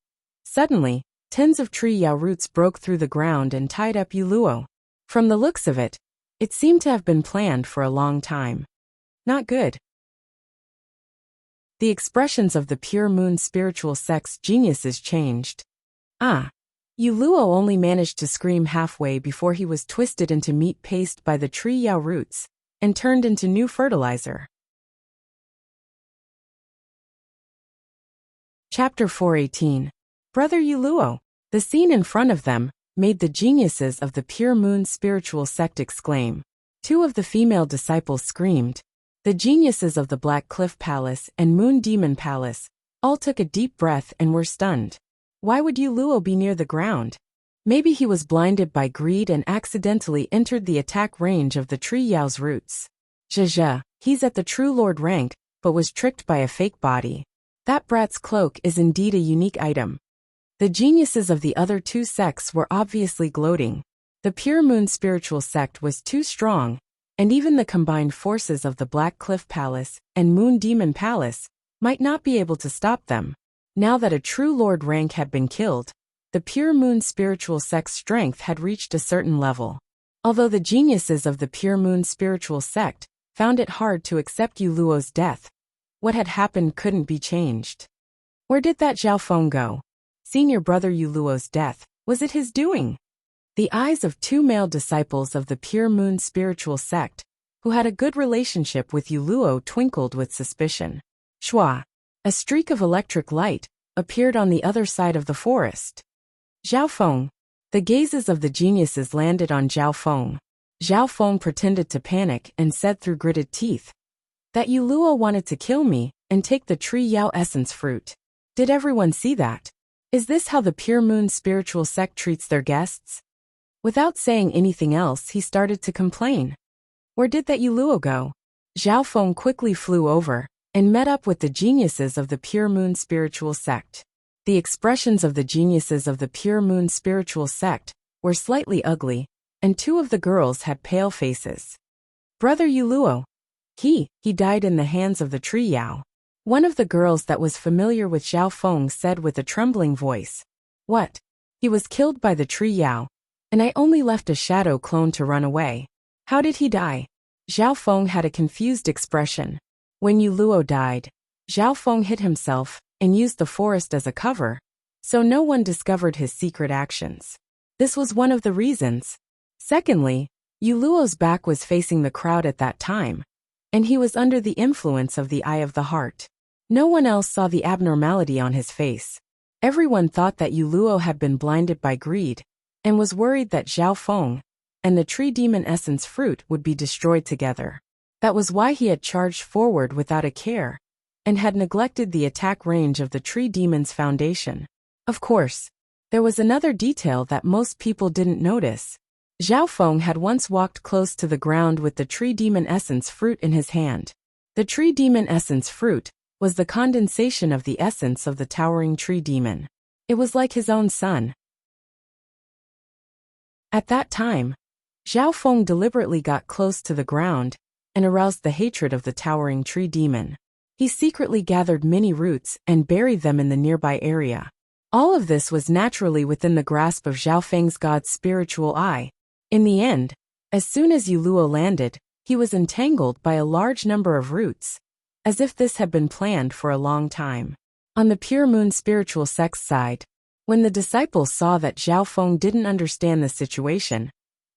Suddenly, tens of tree Yao roots broke through the ground and tied up Yu Luo. From the looks of it, it seemed to have been planned for a long time. Not good. The expressions of the pure moon spiritual sect's geniuses changed. Yu Luo only managed to scream halfway before he was twisted into meat paste by the tree Yao roots and turned into new fertilizer. Chapter 418. Brother Yu Luo. The scene in front of them made the geniuses of the pure moon spiritual sect exclaim. Two of the female disciples screamed. The geniuses of the Black Cliff Palace and Moon Demon Palace all took a deep breath and were stunned. Why would Yu Luo be near the ground? Maybe he was blinded by greed and accidentally entered the attack range of the tree Yao's roots. Zhe, he's at the true lord rank, but was tricked by a fake body. That brat's cloak is indeed a unique item. The geniuses of the other two sects were obviously gloating. The Pure Moon spiritual sect was too strong, and even the combined forces of the Black Cliff Palace and Moon Demon Palace might not be able to stop them. Now that a true Lord rank had been killed, the Pure Moon spiritual sect's strength had reached a certain level. Although the geniuses of the Pure Moon spiritual sect found it hard to accept Yu Luo's death, what had happened couldn't be changed. Where did that Zhao Feng go? Senior brother Yu Luo's death, was it his doing? The eyes of two male disciples of the Pure Moon spiritual sect, who had a good relationship with Yu Luo, twinkled with suspicion. Shua! A streak of electric light appeared on the other side of the forest. Zhao Feng! The gazes of the geniuses landed on Zhao Feng. Zhao Feng pretended to panic and said through gritted teeth, "That Yu Luo wanted to kill me and take the tree Yao essence fruit. Did everyone see that? Is this how the Pure Moon spiritual sect treats their guests?" Without saying anything else, he started to complain. Where did that Yu Luo go? Zhao Feng quickly flew over and met up with the geniuses of the Pure Moon spiritual sect. The expressions of the geniuses of the Pure Moon spiritual sect were slightly ugly, and two of the girls had pale faces. Brother Yu Luo. He died in the hands of the tree Yao. One of the girls that was familiar with Zhao Feng said with a trembling voice. What? He was killed by the tree Yao, and I only left a shadow clone to run away. How did he die? Zhao Feng had a confused expression. When Yu Luo died, Zhao Feng hid himself and used the forest as a cover, so no one discovered his secret actions. This was one of the reasons. Secondly, Yu Luo's back was facing the crowd at that time, and he was under the influence of the eye of the heart. No one else saw the abnormality on his face. Everyone thought that Yu Luo had been blinded by greed, and was worried that Zhao Feng and the tree demon essence fruit would be destroyed together. That was why he had charged forward without a care, and had neglected the attack range of the tree demon's foundation. Of course, there was another detail that most people didn't notice. Zhao Feng had once walked close to the ground with the tree demon essence fruit in his hand. The tree demon essence fruit was the condensation of the essence of the towering tree demon. It was like his own son. At that time, Zhao Feng deliberately got close to the ground and aroused the hatred of the towering tree demon. He secretly gathered many roots and buried them in the nearby area. All of this was naturally within the grasp of Zhao Feng's god's spiritual eye. In the end, as soon as Yu Luo landed, he was entangled by a large number of roots, as if this had been planned for a long time. On the Pure Moon spiritual sect's side, when the disciples saw that Zhao Feng didn't understand the situation,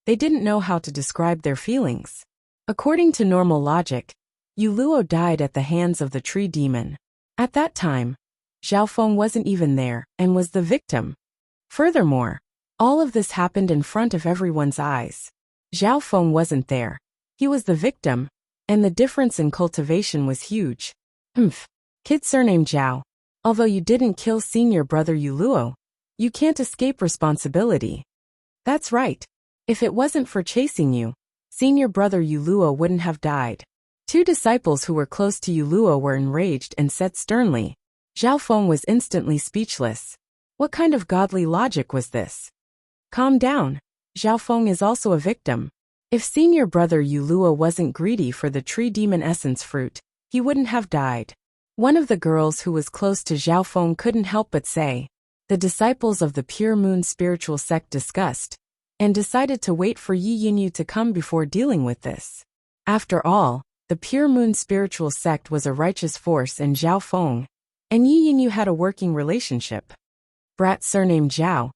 they didn't know how to describe their feelings. According to normal logic, Yu Luo died at the hands of the tree demon. At that time, Zhao Feng wasn't even there and was the victim. Furthermore, all of this happened in front of everyone's eyes. Zhao Feng wasn't there. He was the victim, and the difference in cultivation was huge. Kid surnamed Zhao. Although you didn't kill senior brother Yu Luo, you can't escape responsibility. That's right. If it wasn't for chasing you, senior brother Yu Luo wouldn't have died. Two disciples who were close to Yu Luo were enraged and said sternly. Zhao Feng was instantly speechless. What kind of godly logic was this? Calm down. Zhao Feng is also a victim. If senior brother Yu Luo wasn't greedy for the tree demon essence fruit, he wouldn't have died. One of the girls who was close to Zhao Feng couldn't help but say. The disciples of the Pure Moon spiritual sect discussed, and decided to wait for Yi Yinyu to come before dealing with this. After all, the Pure Moon spiritual sect was a righteous force in Zhao Feng, and Yi Yinyu had a working relationship. Brat surnamed Zhao.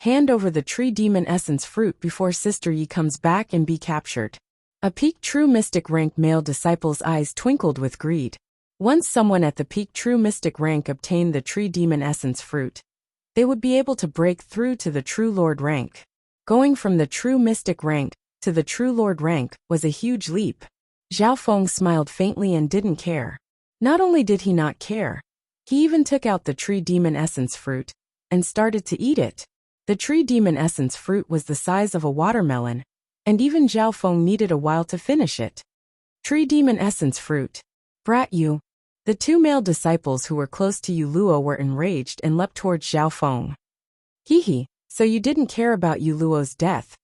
Hand over the tree demon essence fruit before Sister Yi comes back and be captured. A peak true mystic rank male disciple's eyes twinkled with greed. Once someone at the peak true mystic rank obtained the tree demon essence fruit, they would be able to break through to the true lord rank. Going from the true mystic rank to the true lord rank was a huge leap. Zhao Feng smiled faintly and didn't care. Not only did he not care, he even took out the tree demon essence fruit and started to eat it. The tree demon essence fruit was the size of a watermelon, and even Zhao Feng needed a while to finish it. Tree demon essence fruit. Brat you. The two male disciples who were close to Yu Luo were enraged and leapt towards Zhao Feng. So you didn't care about Yu Luo's death.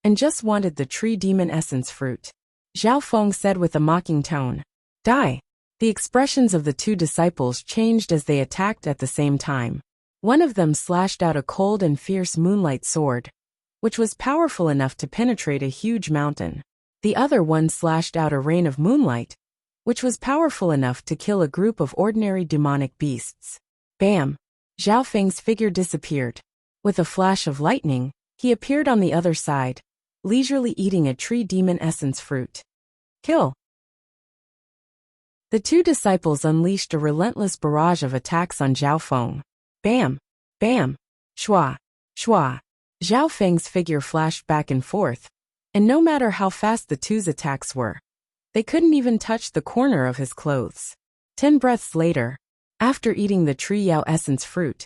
and just wanted the tree demon essence fruit. Zhao Feng said with a mocking tone. Die. The expressions of the two disciples changed as they attacked at the same time. One of them slashed out a cold and fierce moonlight sword, which was powerful enough to penetrate a huge mountain. The other one slashed out a rain of moonlight, which was powerful enough to kill a group of ordinary demonic beasts. Bam! Zhao Feng's figure disappeared. With a flash of lightning, he appeared on the other side, leisurely eating a tree demon essence fruit. Kill! The two disciples unleashed a relentless barrage of attacks on Zhao Feng. Bam! Bam! Shua! Shua! Zhao Feng's figure flashed back and forth, and no matter how fast the two's attacks were, they couldn't even touch the corner of his clothes. 10 breaths later, after eating the tree yao essence fruit,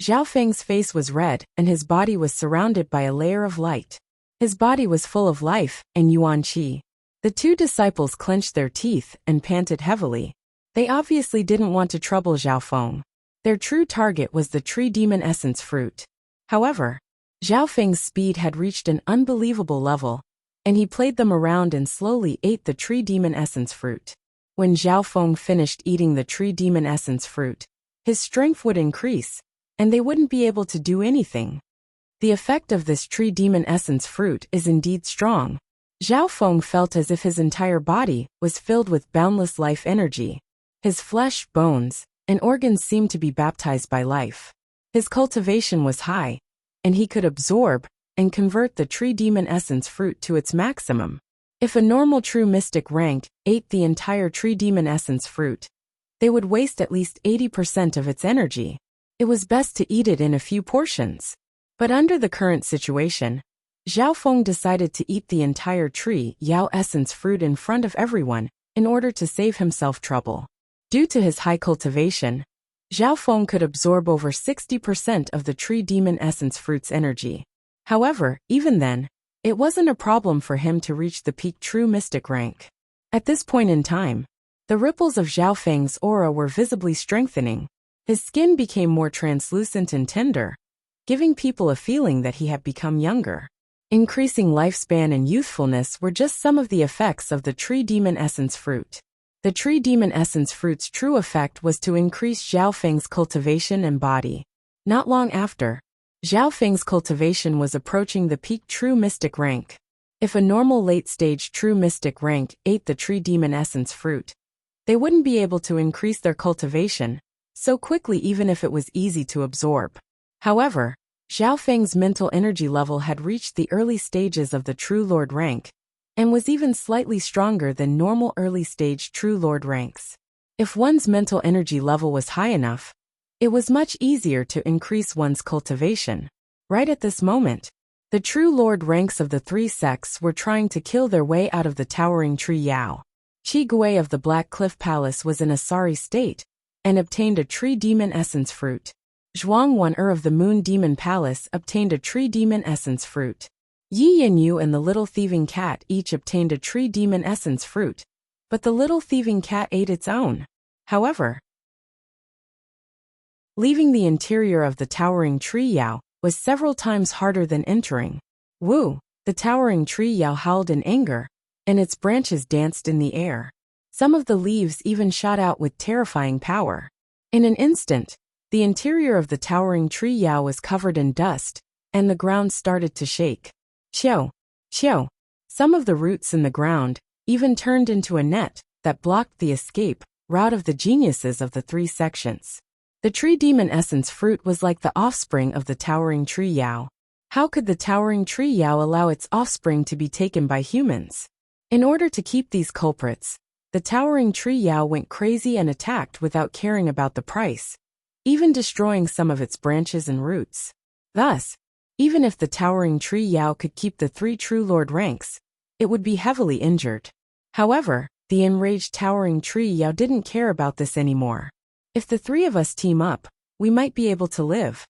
Zhao Feng's face was red and his body was surrounded by a layer of light. His body was full of life and yuan qi. The two disciples clenched their teeth and panted heavily. They obviously didn't want to trouble Zhao Feng. Their true target was the tree demon essence fruit. However, Zhao Feng's speed had reached an unbelievable level, and he played them around and slowly ate the tree demon essence fruit. When Zhao Feng finished eating the tree demon essence fruit, his strength would increase, and they wouldn't be able to do anything. The effect of this tree demon essence fruit is indeed strong. Zhao Feng felt as if his entire body was filled with boundless life energy. His flesh, bones, and organs seemed to be baptized by life. His cultivation was high, and he could absorb and convert the tree demon essence fruit to its maximum. If a normal true mystic rank ate the entire tree demon essence fruit, they would waste at least 80% of its energy. It was best to eat it in a few portions. But under the current situation, Zhao Feng decided to eat the entire tree yao essence fruit in front of everyone in order to save himself trouble. Due to his high cultivation, Zhao Feng could absorb over 60% of the tree demon essence fruit's energy. However, even then, it wasn't a problem for him to reach the peak true mystic rank. At this point in time, the ripples of Zhao Feng's aura were visibly strengthening. His skin became more translucent and tender, giving people a feeling that he had become younger. Increasing lifespan and youthfulness were just some of the effects of the tree demon essence fruit. The tree demon essence fruit's true effect was to increase Zhao Feng's cultivation and body. Not long after, Zhao Feng's cultivation was approaching the peak true mystic rank. If a normal late-stage true mystic rank ate the tree demon essence fruit, they wouldn't be able to increase their cultivation so quickly even if it was easy to absorb. However, Zhao Feng's mental energy level had reached the early stages of the True Lord rank, and was even slightly stronger than normal early-stage True Lord ranks. If one's mental energy level was high enough, it was much easier to increase one's cultivation. Right at this moment, the True Lord ranks of the three sects were trying to kill their way out of the towering tree Yao. Qi Gui of the Black Cliff Palace was in a sorry state, and obtained a tree demon essence fruit. Zhuang Wan'er of the Moon Demon Palace obtained a tree demon essence fruit. Yi Yanyu and the Little Thieving Cat each obtained a tree demon essence fruit, but the Little Thieving Cat ate its own. However, leaving the interior of the towering tree Yao was several times harder than entering. Woo! The towering tree Yao howled in anger, and its branches danced in the air. Some of the leaves even shot out with terrifying power. In an instant, the interior of the towering tree Yao was covered in dust, and the ground started to shake. Qiao! Qiao! Some of the roots in the ground even turned into a net that blocked the escape route of the geniuses of the three sections. The tree demon essence fruit was like the offspring of the towering tree Yao. How could the towering tree Yao allow its offspring to be taken by humans? In order to keep these culprits, the towering tree Yao went crazy and attacked without caring about the price, even destroying some of its branches and roots. Thus, even if the towering tree Yao could keep the three True Lord ranks, it would be heavily injured. However, the enraged towering tree Yao didn't care about this anymore. If the three of us team up, we might be able to live.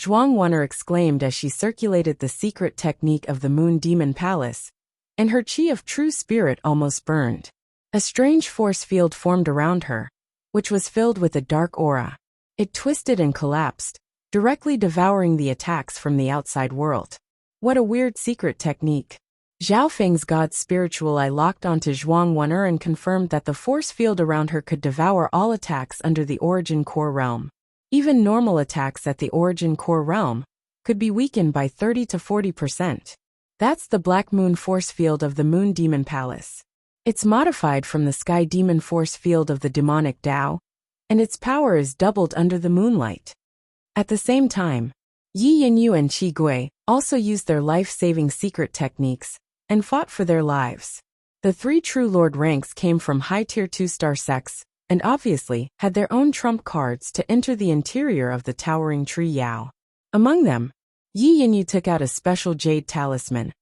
Zhuang Wan'er exclaimed as she circulated the secret technique of the Moon Demon Palace, and her chi of true spirit almost burned. A strange force field formed around her, which was filled with a dark aura. It twisted and collapsed, directly devouring the attacks from the outside world. What a weird secret technique. Zhao Feng's god's spiritual eye locked onto Zhuang Wen'er and confirmed that the force field around her could devour all attacks under the Origin Core realm. Even normal attacks at the Origin Core realm could be weakened by 30 to 40%. That's the Black Moon force field of the Moon Demon Palace. It's modified from the Sky Demon force field of the demonic Tao, and its power is doubled under the moonlight. At the same time, Yi Yinyu and Qi Gui also used their life-saving secret techniques and fought for their lives. The three True Lord ranks came from high-tier 2-star sects, and obviously had their own trump cards to enter the interior of the towering tree Yao. Among them, Yi Yinyu took out a special jade talisman,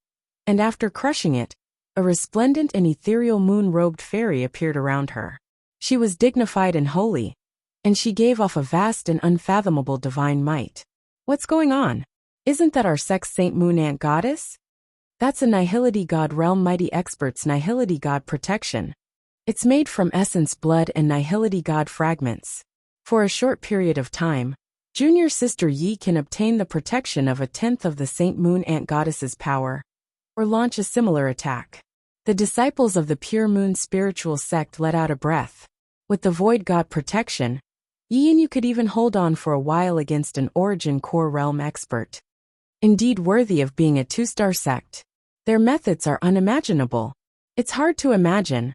and after crushing it, a resplendent and ethereal moon-robed fairy appeared around her. She was dignified and holy, and she gave off a vast and unfathomable divine might. What's going on? Isn't that our sect's Saint Moon Ant Goddess? That's a Nihility God Realm Mighty Expert's Nihility God Protection. It's made from essence blood and Nihility God fragments. For a short period of time, Junior Sister Yi can obtain the protection of a tenth of the Saint Moon Ant Goddess's power, or launch a similar attack. The disciples of the Pure Moon spiritual sect let out a breath. With the Void God protection, Yi Yinyu could even hold on for a while against an Origin Core realm expert. Indeed worthy of being a 2-star sect. Their methods are unimaginable. It's hard to imagine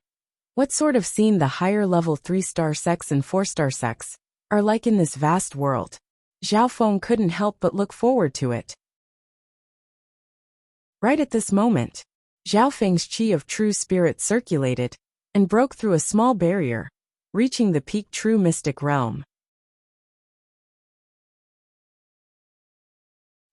what sort of scene the higher level 3-star sects and 4-star sects are like in this vast world. Zhao Feng couldn't help but look forward to it. Right at this moment, Zhao Feng's qi of true spirit circulated and broke through a small barrier, reaching the peak true mystic realm.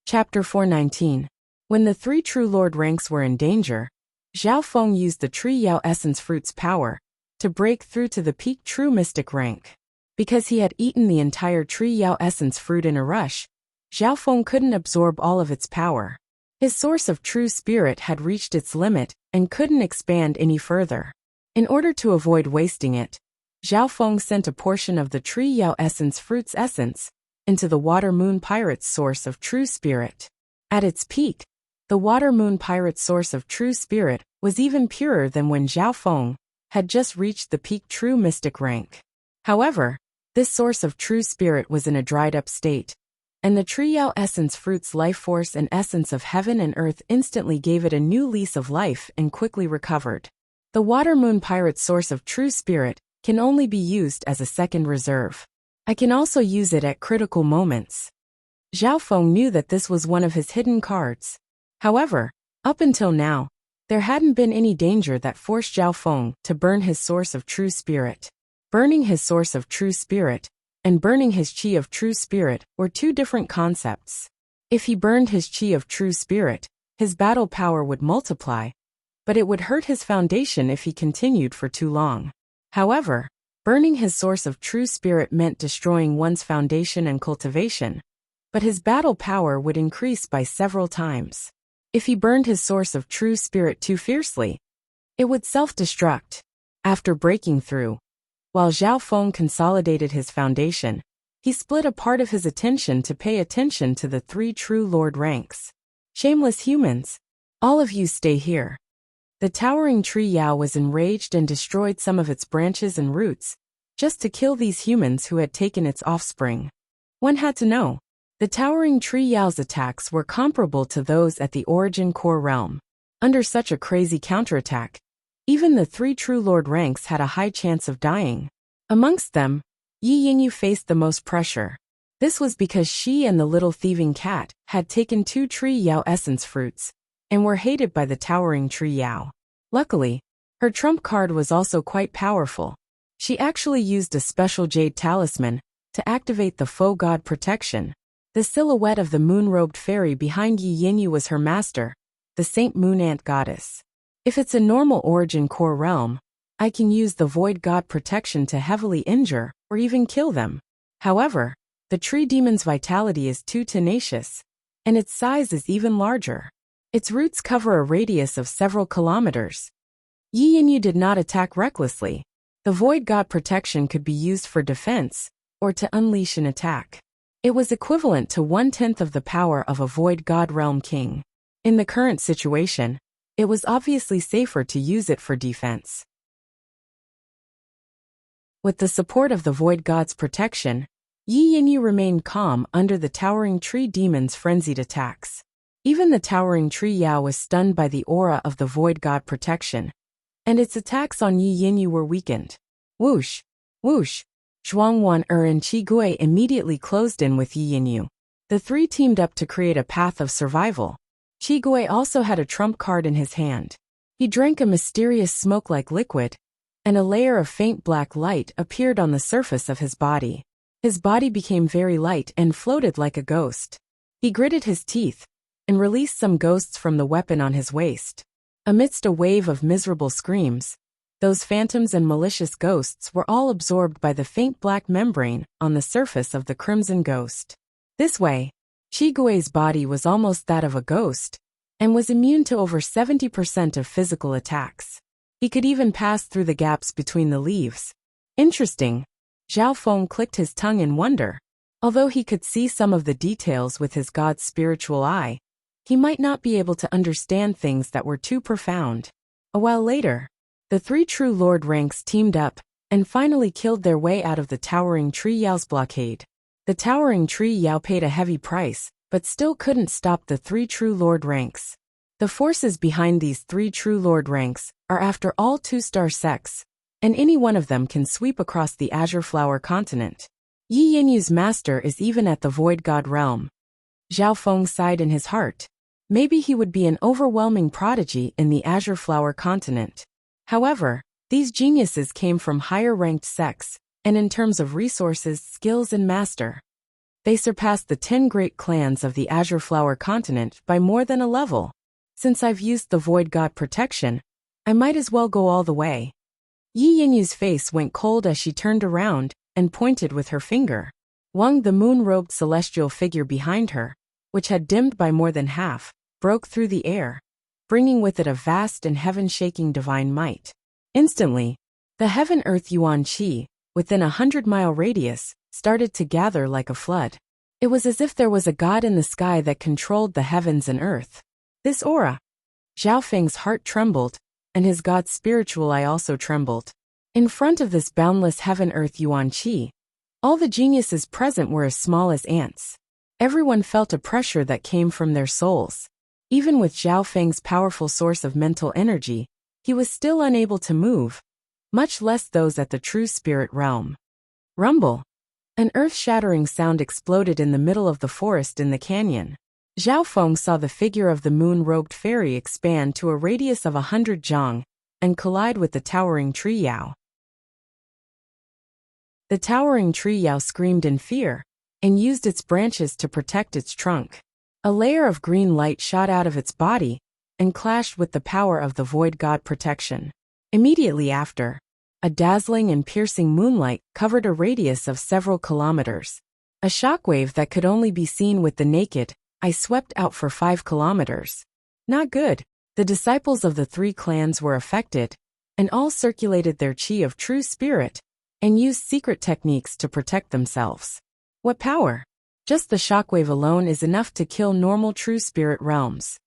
Chapter 419. When the three True Lord ranks were in danger, Zhao Feng used the Tree Yao Essence Fruit's power to break through to the peak true mystic rank. Because he had eaten the entire Tree Yao Essence Fruit in a rush, Zhao Feng couldn't absorb all of its power. His source of true spirit had reached its limit and couldn't expand any further. In order to avoid wasting it, Zhao Feng sent a portion of the Tree Yao Essence Fruit's essence into the Water Moon Pirate's source of true spirit. At its peak, the Water Moon Pirate's source of true spirit was even purer than when Zhao Feng had just reached the peak true mystic rank. However, this source of true spirit was in a dried-up state, and the Tree Yao Essence Fruit's life force and essence of heaven and earth instantly gave it a new lease of life and quickly recovered. The Water Moon Pirate's source of true spirit can only be used as a second reserve. I can also use it at critical moments. Zhao Feng knew that this was one of his hidden cards. However, up until now, there hadn't been any danger that forced Zhao Feng to burn his source of true spirit. Burning his source of true spirit and burning his qi of true spirit were two different concepts. If he burned his qi of true spirit, his battle power would multiply, but it would hurt his foundation if he continued for too long. However, burning his source of true spirit meant destroying one's foundation and cultivation, but his battle power would increase by several times. If he burned his source of true spirit too fiercely, it would self-destruct. After breaking through, while Zhao Feng consolidated his foundation, he split a part of his attention to pay attention to the three True Lord ranks. Shameless humans, all of you stay here. The towering tree Yao was enraged and destroyed some of its branches and roots, just to kill these humans who had taken its offspring. One had to know, the towering tree Yao's attacks were comparable to those at the Origin Core realm. Under such a crazy counterattack, even the three True Lord ranks had a high chance of dying. Amongst them, Yi Yinyu faced the most pressure. This was because she and the little thieving cat had taken 2 Tree Yao Essence Fruits, and were hated by the towering tree Yao. Luckily, her trump card was also quite powerful. She actually used a special jade talisman to activate the Faux God protection. The silhouette of the moon-robed fairy behind Yi Yinyu was her master, the Saint Moon Ant Goddess. If it's a normal Origin Core realm, I can use the Void God protection to heavily injure or even kill them. However, the tree demon's vitality is too tenacious, and its size is even larger. Its roots cover a radius of several kilometers. Yi Yinyu did not attack recklessly. The Void God protection could be used for defense or to unleash an attack. It was equivalent to 1/10 of the power of a Void God realm king. In the current situation, it was obviously safer to use it for defense. With the support of the Void God's protection, Yi Yinyu remained calm under the Towering Tree Demon's frenzied attacks. Even the Towering Tree Yao was stunned by the aura of the Void God protection, and its attacks on Yi Yinyu were weakened. Whoosh! Whoosh! Zhuangwan and Qi Gui immediately closed in with Yi Yinyu. The three teamed up to create a path of survival. Qi Gui also had a trump card in his hand. He drank a mysterious smoke-like liquid, and a layer of faint black light appeared on the surface of his body. His body became very light and floated like a ghost. He gritted his teeth and released some ghosts from the weapon on his waist. Amidst a wave of miserable screams, those phantoms and malicious ghosts were all absorbed by the faint black membrane on the surface of the crimson ghost. This way, Qi Gui's body was almost that of a ghost, and was immune to over 70% of physical attacks. He could even pass through the gaps between the leaves. Interesting. Zhao Feng clicked his tongue in wonder. Although he could see some of the details with his god's spiritual eye, he might not be able to understand things that were too profound. A while later, the three true lord ranks teamed up and finally killed their way out of the Towering Tree Yao's blockade. The Towering Tree Yao paid a heavy price, but still couldn't stop the three true lord ranks. The forces behind these three true lord ranks are after all two-star sects, and any one of them can sweep across the Azure Flower continent. Yi Yinyu's master is even at the Void God realm. Zhao Feng sighed in his heart. Maybe he would be an overwhelming prodigy in the Azure Flower continent. However, these geniuses came from higher-ranked sects, and in terms of resources, skills, and master, they surpassed the 10 great clans of the Azure Flower continent by more than a level. Since I've used the Void God protection, I might as well go all the way. Yi Yinyu's face went cold as she turned around and pointed with her finger. Wang, the moon-robed celestial figure behind her, which had dimmed by more than half, broke through the air, bringing with it a vast and heaven-shaking divine might. Instantly, the heaven-earth yuan qi, within 100-mile radius, started to gather like a flood. It was as if there was a god in the sky that controlled the heavens and earth. This aura. Zhao Feng's heart trembled, and his god's spiritual eye also trembled. In front of this boundless heaven-earth yuan qi, all the geniuses present were as small as ants. Everyone felt a pressure that came from their souls. Even with Zhao Feng's powerful source of mental energy, he was still unable to move, much less those at the true spirit realm. Rumble. An earth-shattering sound exploded in the middle of the forest in the canyon. Zhao Feng saw the figure of the moon-robed fairy expand to a radius of 100 zhang and collide with the Towering Tree Yao. The Towering Tree Yao screamed in fear and used its branches to protect its trunk. A layer of green light shot out of its body and clashed with the power of the Void God protection. Immediately after, a dazzling and piercing moonlight covered a radius of several kilometers. A shockwave that could only be seen with the naked eye swept out for 5 kilometers. Not good. The disciples of the three clans were affected, and all circulated their qi of true spirit and used secret techniques to protect themselves. What power! Just the shockwave alone is enough to kill normal true spirit realms.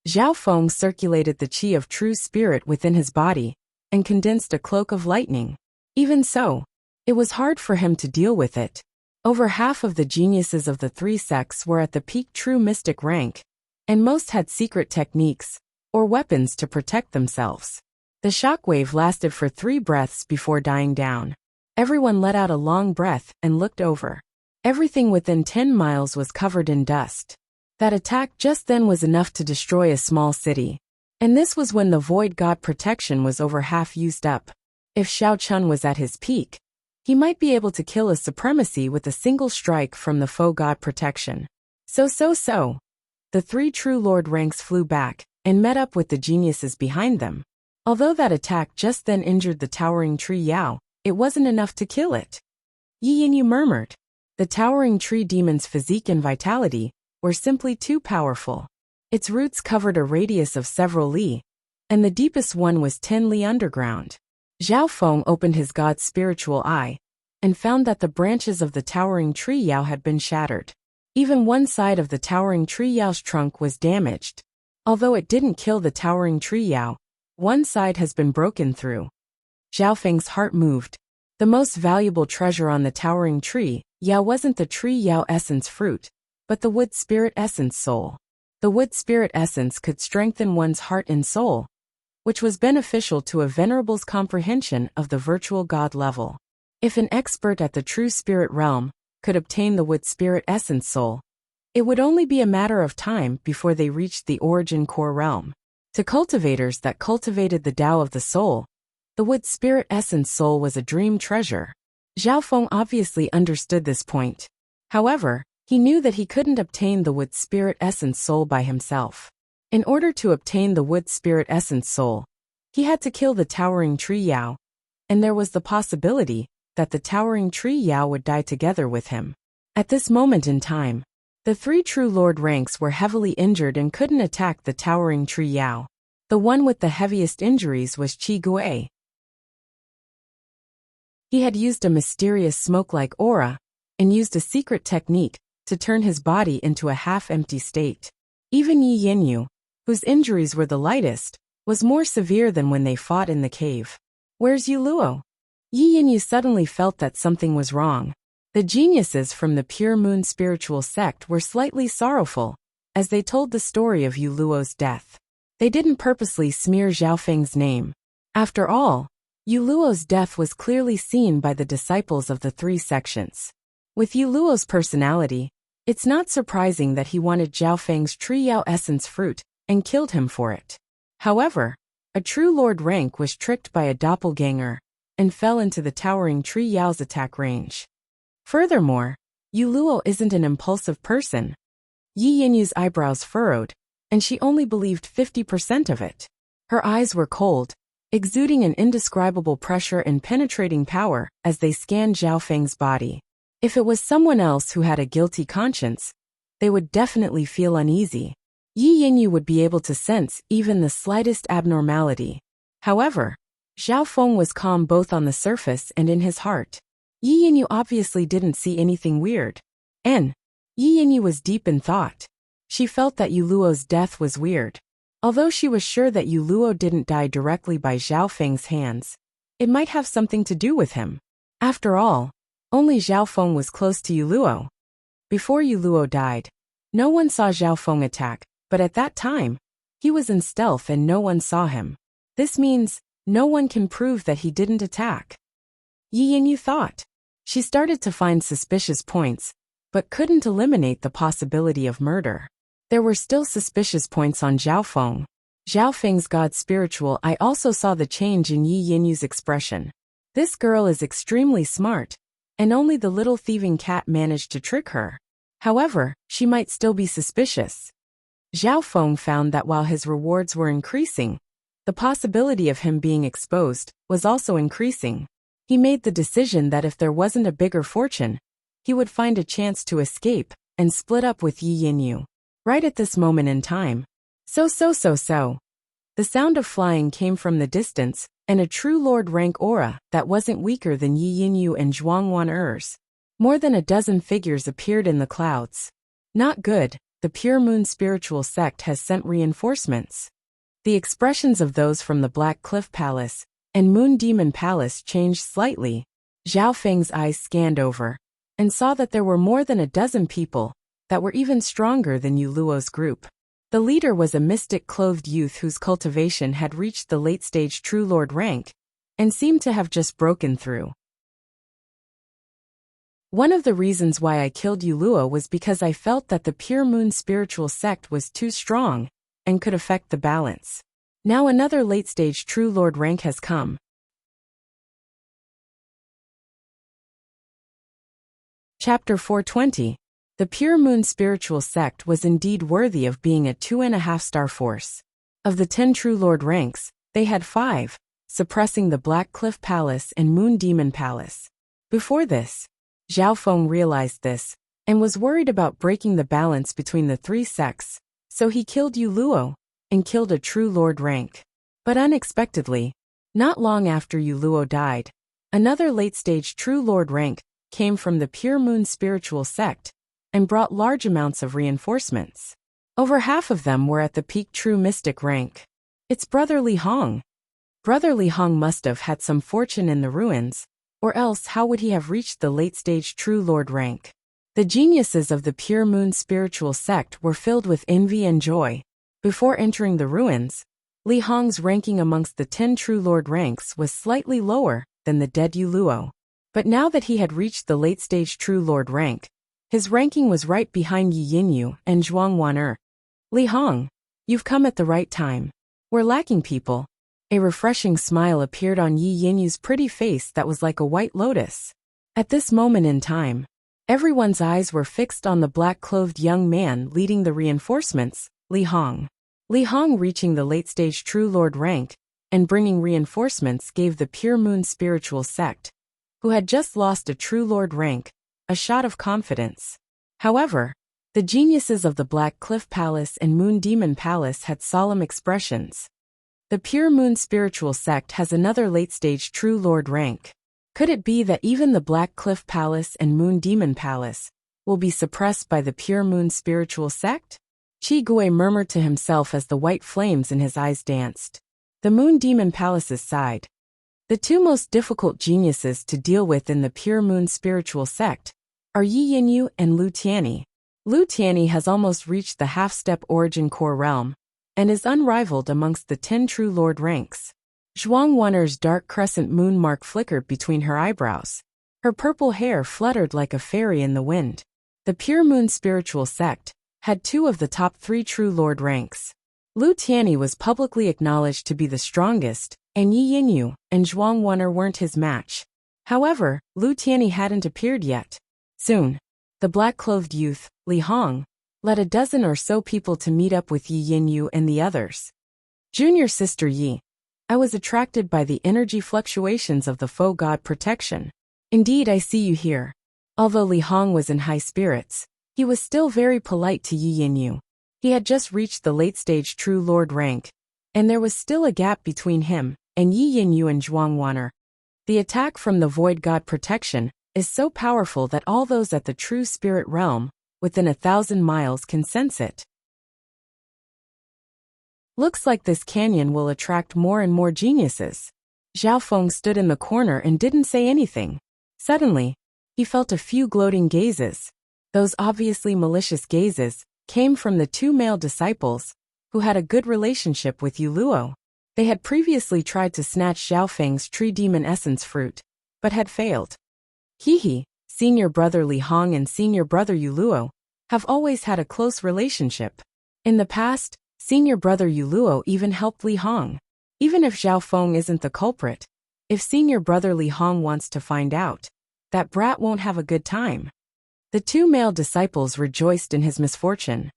Zhao Feng circulated the qi of true spirit within his body and condensed a cloak of lightning. Even so, it was hard for him to deal with it. Over half of the geniuses of the three sects were at the peak true mystic rank, and most had secret techniques or weapons to protect themselves. The shockwave lasted for 3 breaths before dying down. Everyone let out a long breath and looked over. Everything within 10 miles was covered in dust. That attack just then was enough to destroy a small city. And this was when the Void God protection was over half used up. If Xiao Chun was at his peak, he might be able to kill a supremacy with a single strike from the faux God protection. So. The 3 true lord ranks flew back and met up with the geniuses behind them. Although that attack just then injured the Towering Tree Yao, it wasn't enough to kill it. Yi Yinyu murmured. The Towering Tree Demon's physique and vitality were simply too powerful. Its roots covered a radius of several li, and the deepest one was 10 li underground. Zhao Feng opened his god's spiritual eye and found that the branches of the Towering Tree Yao had been shattered. Even one side of the Towering Tree Yao's trunk was damaged. Although it didn't kill the towering tree Yao, one side has been broken through. Zhao Feng's heart moved. The most valuable treasure on the towering tree Yao wasn't the tree Yao essence fruit, but the wood spirit essence soul. The wood spirit essence could strengthen one's heart and soul, which was beneficial to a venerable's comprehension of the virtual god level. If an expert at the true spirit realm could obtain the wood spirit essence soul, it would only be a matter of time before they reached the origin core realm. To cultivators that cultivated the Tao of the soul, the wood spirit essence soul was a dream treasure. Zhao Feng obviously understood this point. However, he knew that he couldn't obtain the wood spirit essence soul by himself. In order to obtain the wood spirit essence soul, he had to kill the towering tree Yao, and there was the possibility that the towering tree Yao would die together with him. At this moment in time, the three true lord ranks were heavily injured and couldn't attack the towering tree Yao. The one with the heaviest injuries was Qi Gui. He had used a mysterious smoke-like aura, and used a secret technique to turn his body into a half-empty state. Even Yi Yinyu, whose injuries were the lightest, was more severe than when they fought in the cave. "Where's Yu Luo?" Yi Yinyu suddenly felt that something was wrong. The geniuses from the Pure Moon spiritual sect were slightly sorrowful, as they told the story of Yu Luo's death. They didn't purposely smear Zhao Feng's name. After all, Yu Luo's death was clearly seen by the disciples of the three sections. With Yu Luo's personality, it's not surprising that he wanted Zhao Feng's tree Yao essence fruit, and killed him for it. However, a true lord rank was tricked by a doppelganger, and fell into the towering tree Yao's attack range. Furthermore, Yu Luo isn't an impulsive person. Yi Yinyu's eyebrows furrowed, and she only believed 50% of it. Her eyes were cold, exuding an indescribable pressure and penetrating power as they scanned Zhao Feng's body. If it was someone else who had a guilty conscience, they would definitely feel uneasy. Yi Yinyu would be able to sense even the slightest abnormality. However, Zhao Feng was calm both on the surface and in his heart. Yi Yinyu obviously didn't see anything weird. Yi Yinyu was deep in thought. She felt that Yu Luo's death was weird. Although she was sure that Yu Luo didn't die directly by Zhao Feng's hands, it might have something to do with him. After all, only Zhao Feng was close to Yu Luo. Before Yu Luo died, no one saw Zhao Feng attack, but at that time, he was in stealth and no one saw him. This means, no one can prove that he didn't attack. Yi Yinyu thought. She started to find suspicious points, but couldn't eliminate the possibility of murder. There were still suspicious points on Zhao Feng. Zhao Feng's god spiritual eye also saw the change in Yi Yinyu's expression. This girl is extremely smart, and only the little thieving cat managed to trick her. However, she might still be suspicious. Zhao Feng found that while his rewards were increasing, the possibility of him being exposed was also increasing. He made the decision that if there wasn't a bigger fortune, he would find a chance to escape and split up with Yi Yinyu. Right at this moment in time. So. The sound of flying came from the distance, and a true lord rank aura that wasn't weaker than Yi Yinyu and Zhuangwan Er's. More than a dozen figures appeared in the clouds. Not good, the Pure Moon spiritual sect has sent reinforcements. The expressions of those from the Black Cliff Palace and Moon Demon Palace changed slightly. Zhao Feng's eyes scanned over, and saw that there were more than a dozen people that were even stronger than Yu Luo's group. The leader was a mystic-clothed youth whose cultivation had reached the late-stage True Lord rank, and seemed to have just broken through. One of the reasons why I killed Yu Luo was because I felt that the Pure Moon spiritual sect was too strong, and could affect the balance. Now another late-stage True Lord rank has come. Chapter 420. The Pure Moon spiritual sect was indeed worthy of being a 2.5-star force. Of the 10 True Lord ranks, they had 5, suppressing the Black Cliff Palace and Moon Demon Palace. Before this, Zhao Feng realized this, and was worried about breaking the balance between the three sects, so he killed Yu Luo, and killed a True Lord rank. But unexpectedly, not long after Yu Luo died, another late-stage True Lord rank came from the Pure Moon spiritual sect, and brought large amounts of reinforcements. Over half of them were at the peak true mystic rank. It's Brother Li Hong. Brother Li Hong must have had some fortune in the ruins, or else how would he have reached the late-stage true lord rank? The geniuses of the Pure Moon spiritual sect were filled with envy and joy. Before entering the ruins, Li Hong's ranking amongst the 10 true lord ranks was slightly lower than the dead Yu Luo. But now that he had reached the late-stage true lord rank, his ranking was right behind Yi Yinyu and Zhuang Wan'er. Li Hong, you've come at the right time. We're lacking people. A refreshing smile appeared on Yi Yinyu's pretty face that was like a white lotus. At this moment in time, everyone's eyes were fixed on the black-clothed young man leading the reinforcements, Li Hong. Li Hong reaching the late-stage true lord rank and bringing reinforcements gave the Pure Moon spiritual sect, who had just lost a true lord rank, a shot of confidence. However, the geniuses of the Black Cliff Palace and Moon Demon Palace had solemn expressions. The Pure Moon spiritual sect has another late-stage true lord rank. Could it be that even the Black Cliff Palace and Moon Demon Palace will be suppressed by the Pure Moon spiritual sect? Qi Gui murmured to himself as the white flames in his eyes danced. The Moon Demon Palace's side. The two most difficult geniuses to deal with in the Pure Moon spiritual sect are Yi Yinyu and Lu Tianyi. Lu Tianyi has almost reached the half-step origin core realm and is unrivaled amongst the 10 true lord ranks. Zhuang Wan'er's dark crescent moon mark flickered between her eyebrows. Her purple hair fluttered like a fairy in the wind. The Pure Moon spiritual sect had 2 of the top 3 true lord ranks. Lu Tianyi was publicly acknowledged to be the strongest, and Yi Yinyu and Zhuang Wan'er weren't his match. However, Lu Tianyi hadn't appeared yet. Soon, the black-clothed youth, Li Hong, led a dozen or so people to meet up with Yi Yinyu and the others. Junior sister Yi, I was attracted by the energy fluctuations of the faux god protection. Indeed, I see you here. Although Li Hong was in high spirits, he was still very polite to Yi Yinyu. He had just reached the late-stage true lord rank, and there was still a gap between him and Yi Yinyu and Zhuang Wan'er. The attack from the void god protection is so powerful that all those at the true spirit realm, within 1,000 miles, can sense it. Looks like this canyon will attract more and more geniuses. Zhao Feng stood in the corner and didn't say anything. Suddenly, he felt a few gloating gazes. Those obviously malicious gazes came from the 2 male disciples, who had a good relationship with Yu Luo. They had previously tried to snatch Zhao Feng's tree demon essence fruit, but had failed. He, senior brother Li Hong and senior brother Yu Luo, have always had a close relationship. In the past, senior brother Yu Luo even helped Li Hong. Even if Zhao Feng isn't the culprit, if senior brother Li Hong wants to find out, that brat won't have a good time. The 2 male disciples rejoiced in his misfortune.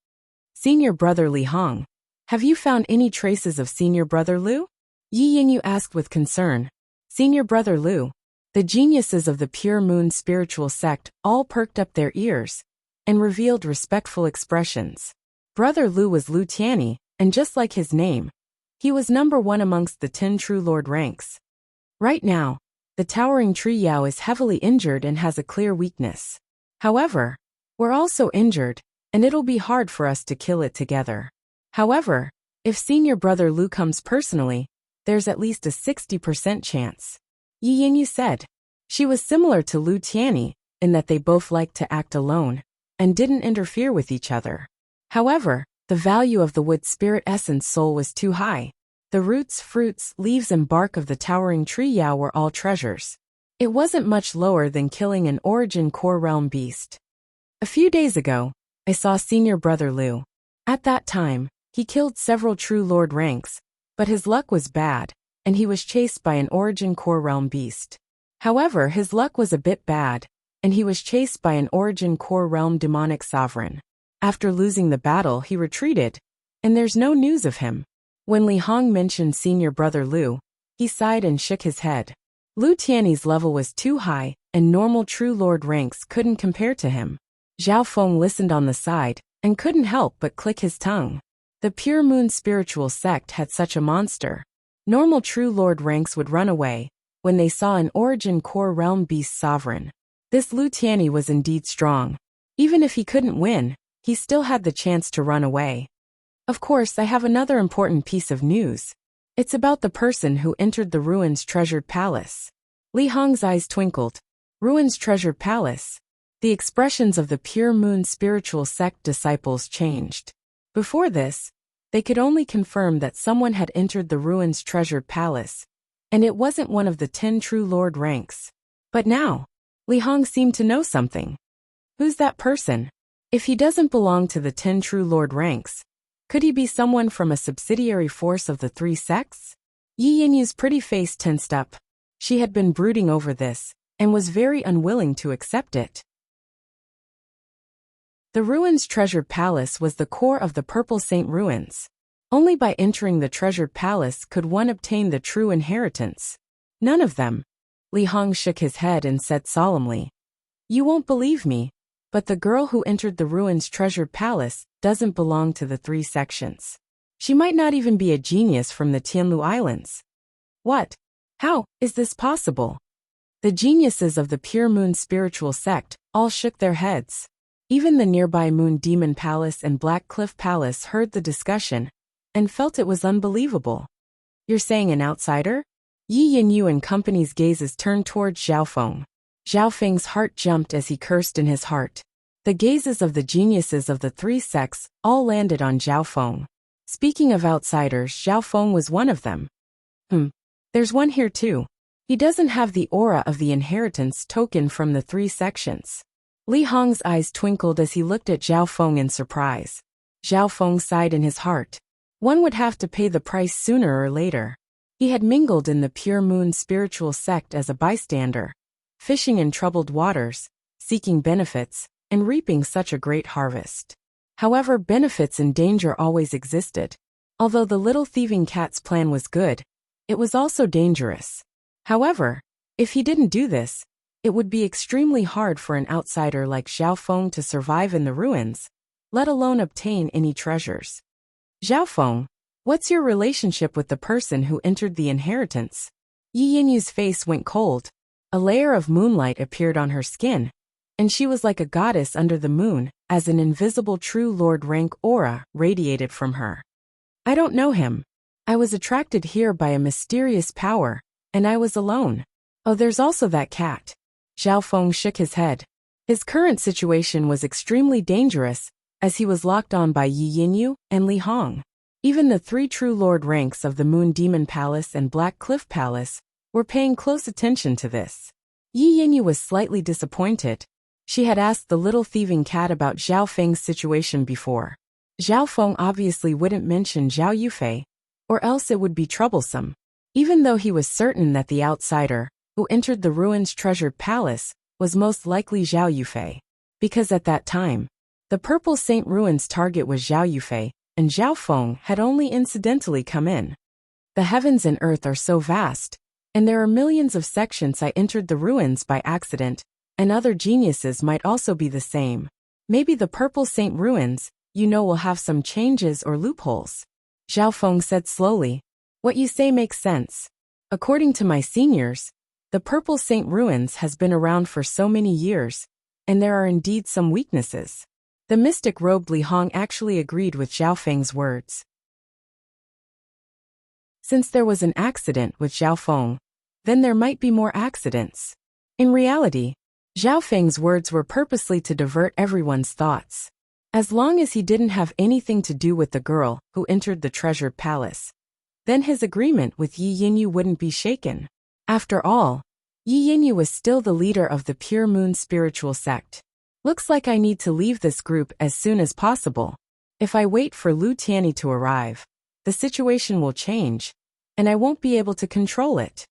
Senior brother Li Hong, have you found any traces of senior brother Lu? Yi Yinyu asked with concern. Senior brother Lu. The geniuses of the Pure Moon spiritual sect all perked up their ears and revealed respectful expressions. Brother Lu was Lu Tianyi, and just like his name, he was number 1 amongst the 10 true lord ranks. Right now, the towering tree Yao is heavily injured and has a clear weakness. However, we're also injured, and it'll be hard for us to kill it together. However, if senior brother Lu comes personally, there's at least a 60% chance. Yi Yinyu said. She was similar to Lu Tianyi in that they both liked to act alone and didn't interfere with each other. However, the value of the wood spirit essence soul was too high. The roots, fruits, leaves and bark of the towering tree Yao were all treasures. It wasn't much lower than killing an origin core realm beast. A few days ago, I saw senior brother Lu. At that time, he killed several true lord ranks, but his luck was bad, and he was chased by an origin core realm beast. However, his luck was a bit bad, and he was chased by an origin core realm demonic sovereign. After losing the battle, he retreated, and there's no news of him. When Li Hong mentioned senior brother Lu, he sighed and shook his head. Lu Tianyi's level was too high, and normal true lord ranks couldn't compare to him. Zhao Feng listened on the side, and couldn't help but click his tongue. The Pure Moon spiritual sect had such a monster. Normal true lord ranks would run away when they saw an origin core realm beast sovereign. This Lu Tianyi was indeed strong. Even if he couldn't win, he still had the chance to run away. Of course, I have another important piece of news. It's about the person who entered the ruins' treasured palace. Li Hong's eyes twinkled. Ruins' treasured palace. The expressions of the Pure Moon spiritual sect disciples changed. Before this, they could only confirm that someone had entered the ruins' treasured palace, and it wasn't one of the 10 true lord ranks. But now, Li Hong seemed to know something. Who's that person? If he doesn't belong to the 10 true lord ranks, could he be someone from a subsidiary force of the 3 sects? Yi Yinyu's pretty face tensed up. She had been brooding over this, and was very unwilling to accept it. The ruins' treasured palace was the core of the Purple Saint ruins. Only by entering the treasured palace could one obtain the true inheritance. None of them. Li Hong shook his head and said solemnly, "You won't believe me, but the girl who entered the ruins' treasured palace doesn't belong to the 3 sections. She might not even be a genius from the Tianlu Islands." "What? How is this possible?" The geniuses of the Pure Moon spiritual sect all shook their heads. Even the nearby Moon Demon Palace and Black Cliff Palace heard the discussion and felt it was unbelievable. "You're saying an outsider?" Yi Yinyu and company's gazes turned towards Xiaofeng. Xiaofeng's heart jumped as he cursed in his heart. The gazes of the geniuses of the 3 sects all landed on Xiaofeng. Speaking of outsiders, Xiaofeng was one of them. There's one here too. He doesn't have the aura of the inheritance token from the 3 sections. Li Hong's eyes twinkled as he looked at Xiaofeng in surprise. Xiaofeng sighed in his heart. One would have to pay the price sooner or later. He had mingled in the Pure Moon spiritual sect as a bystander, fishing in troubled waters, seeking benefits, and reaping such a great harvest. However, benefits and danger always existed. Although the little thieving cat's plan was good, it was also dangerous. However, if he didn't do this, it would be extremely hard for an outsider like Xiaofeng to survive in the ruins, let alone obtain any treasures. "Xiaofeng, what's your relationship with the person who entered the inheritance?" Yi Yinyu's face went cold. A layer of moonlight appeared on her skin, and she was like a goddess under the moon, as an invisible true lord rank aura radiated from her. "I don't know him. I was attracted here by a mysterious power, and I was alone. Oh, there's also that cat." Xiaofeng shook his head. His current situation was extremely dangerous, as he was locked on by Yi Yinyu and Li Hong. Even the 3 true lord ranks of the Moon Demon Palace and Black Cliff Palace were paying close attention to this. Yi Yinyu was slightly disappointed. She had asked the little thieving cat about Zhao Feng's situation before. Xiaofeng obviously wouldn't mention Zhao Yufei, or else it would be troublesome. Even though he was certain that the outsider, who entered the ruins' treasured palace, was most likely Zhao Yufei. Because at that time, the Purple Saint Ruins' target was Zhao Yufei, and Xiaofeng had only incidentally come in. The heavens and earth are so vast, and there are millions of sections. I entered the ruins by accident, and other geniuses might also be the same. Maybe the Purple Saint Ruins, will have some changes or loopholes. Xiaofeng said slowly. "What you say makes sense. According to my seniors, the Purple Saint Ruins has been around for so many years, and there are indeed some weaknesses." The mystic-robed Li Hong actually agreed with Xiaofeng's words. Since there was an accident with Xiaofeng, then there might be more accidents. In reality, Xiaofeng's words were purposely to divert everyone's thoughts. As long as he didn't have anything to do with the girl who entered the treasured palace, then his agreement with Yi Yinyu wouldn't be shaken. After all, Yi Yinyu was still the leader of the Pure Moon spiritual sect. Looks like I need to leave this group as soon as possible. If I wait for Lu Tianyi to arrive, the situation will change, and I won't be able to control it.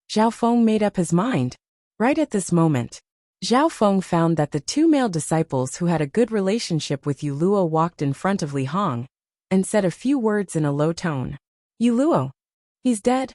Xiaofeng made up his mind. Right at this moment, Xiaofeng found that the 2 male disciples who had a good relationship with Yuluo walked in front of Li Hong and said a few words in a low tone. "Yuluo, he's dead?"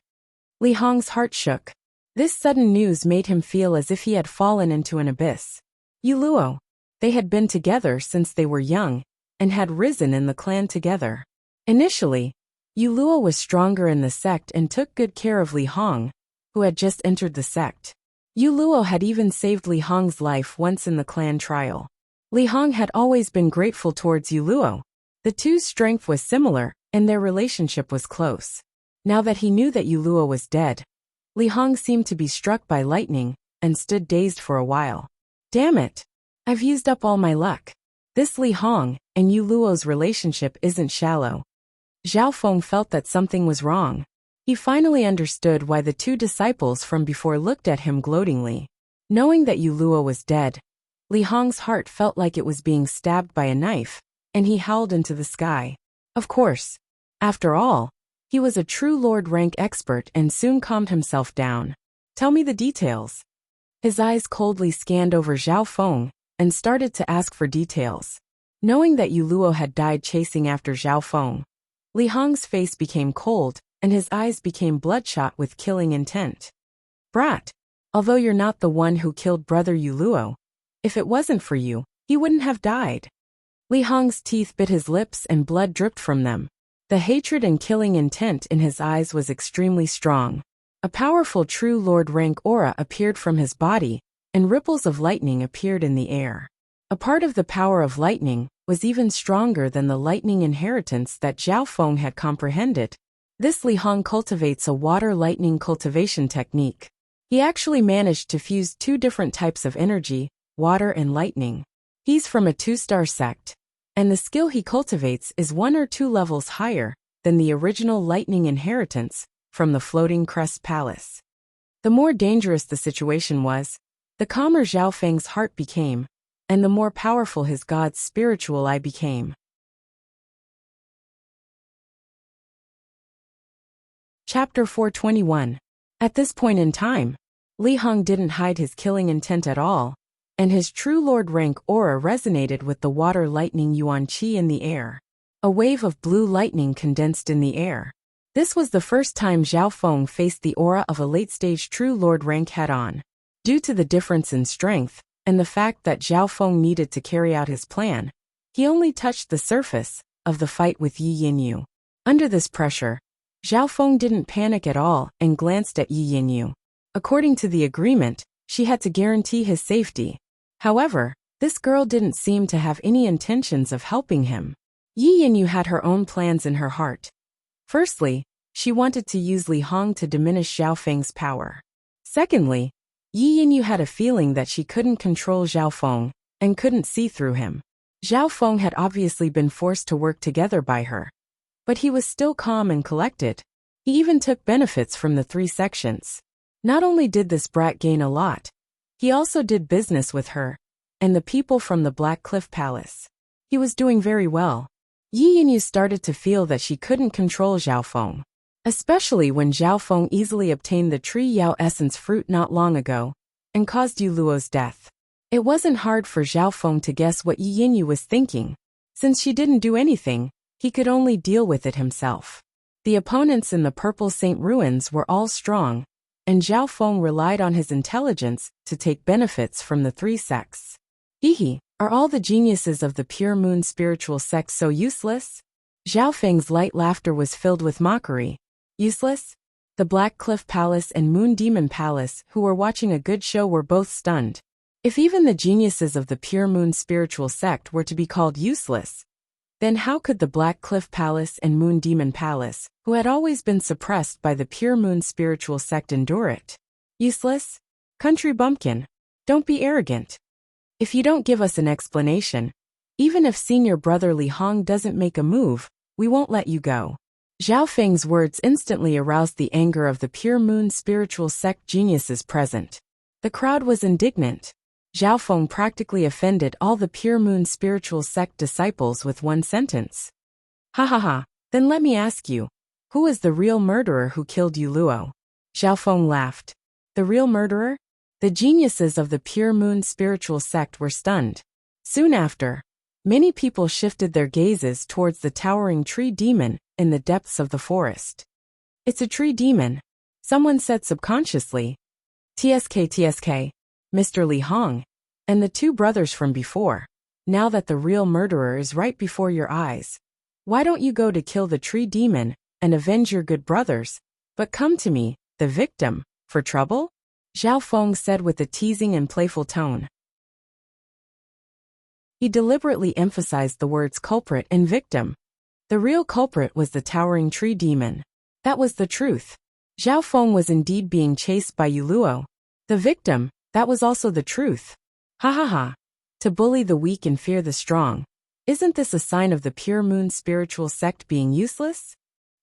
Li Hong's heart shook. This sudden news made him feel as if he had fallen into an abyss. Yuluo. They had been together since they were young, and had risen in the clan together. Initially, Yuluo was stronger in the sect and took good care of Li Hong, who had just entered the sect. Yuluo had even saved Li Hong's life once in the clan trial. Li Hong had always been grateful towards Yu Luo. The two's strength was similar, and their relationship was close. Now that he knew that Yu Luo was dead, Li Hong seemed to be struck by lightning, and stood dazed for a while. Damn it! I've used up all my luck. This Li Hong and Yu Luo's relationship isn't shallow. Zhao Feng felt that something was wrong. He finally understood why the two disciples from before looked at him gloatingly. Knowing that Yu Luo was dead, Li Hong's heart felt like it was being stabbed by a knife, and he howled into the sky. Of course. After all, he was a true Lord rank expert and soon calmed himself down. Tell me the details. His eyes coldly scanned over Zhao Feng and started to ask for details. Knowing that Yu Luo had died chasing after Zhao Feng, Li Hong's face became cold and his eyes became bloodshot with killing intent. Brat, although you're not the one who killed brother Yu Luo, if it wasn't for you, he wouldn't have died. Li Hong's teeth bit his lips and blood dripped from them. The hatred and killing intent in his eyes was extremely strong. A powerful true Lord rank aura appeared from his body, and ripples of lightning appeared in the air. A part of the power of lightning was even stronger than the lightning inheritance that Zhao Feng had comprehended. This Li Hong cultivates a water lightning cultivation technique. He actually managed to fuse two different types of energy, water and lightning. He's from a 2-star sect, and the skill he cultivates is 1 or 2 levels higher than the original lightning inheritance from the Floating Crest Palace. The more dangerous the situation was, the calmer Zhao Feng's heart became, and the more powerful his god's spiritual eye became. Chapter 421. At this point in time, Li Hong didn't hide his killing intent at all, and his true Lord rank aura resonated with the water lightning yuan qi in the air. A wave of blue lightning condensed in the air. This was the first time Zhao Feng faced the aura of a late-stage true Lord rank head-on. Due to the difference in strength, and the fact that Zhao Feng needed to carry out his plan, he only touched the surface of the fight with Yi Yinyu. Under this pressure, Zhao Feng didn't panic at all and glanced at Yi Yinyu. According to the agreement, she had to guarantee his safety. However, this girl didn't seem to have any intentions of helping him. Yi Yinyu had her own plans in her heart. Firstly, she wanted to use Li Hong to diminish Zhao Feng's power. Secondly, Yi Yinyu had a feeling that she couldn't control Zhao Feng and couldn't see through him. Zhao Feng had obviously been forced to work together by her, but he was still calm and collected. He even took benefits from the 3 sections. Not only did this brat gain a lot, he also did business with her and the people from the Black Cliff Palace. He was doing very well. Yi Yinyu started to feel that she couldn't control Zhao Feng, especially when Zhao Feng easily obtained the Tree Yao Essence fruit not long ago and caused Yu Luo's death. It wasn't hard for Zhao Feng to guess what Yi Yinyu was thinking. Since she didn't do anything, he could only deal with it himself. The opponents in the Purple Saint Ruins were all strong, and Zhao Feng relied on his intelligence to take benefits from the 3 sects. Hehe, are all the geniuses of the Pure Moon spiritual sect so useless? Zhao Feng's light laughter was filled with mockery. Useless? The Black Cliff Palace and Moon Demon Palace, who were watching a good show, were both stunned. If even the geniuses of the Pure Moon spiritual sect were to be called useless, then how could the Black Cliff Palace and Moon Demon Palace, who had always been suppressed by the Pure Moon spiritual sect, endure it? Useless? Country bumpkin, don't be arrogant. If you don't give us an explanation, even if senior brother Li Hong doesn't make a move, we won't let you go. Zhao Feng's words instantly aroused the anger of the Pure Moon spiritual sect geniuses present. The crowd was indignant. Zhao Feng practically offended all the Pure Moon spiritual sect disciples with one sentence. Ha ha ha, then let me ask you, who is the real murderer who killed Yu Luo? Zhao Feng laughed. The real murderer? The geniuses of the Pure Moon spiritual sect were stunned. Soon after, many people shifted their gazes towards the towering tree demon in the depths of the forest. It's a tree demon, someone said subconsciously. TSK, Mr. Li Hong, and the 2 brothers from before. Now that the real murderer is right before your eyes, why don't you go to kill the tree demon and avenge your good brothers, but come to me, the victim, for trouble? Zhao Feng said with a teasing and playful tone. He deliberately emphasized the words culprit and victim. The real culprit was the towering tree demon. That was the truth. Zhao Feng was indeed being chased by Yuluo. The victim, that was also the truth. Ha ha ha. To bully the weak and fear the strong. Isn't this a sign of the pure moon spiritual sect being useless?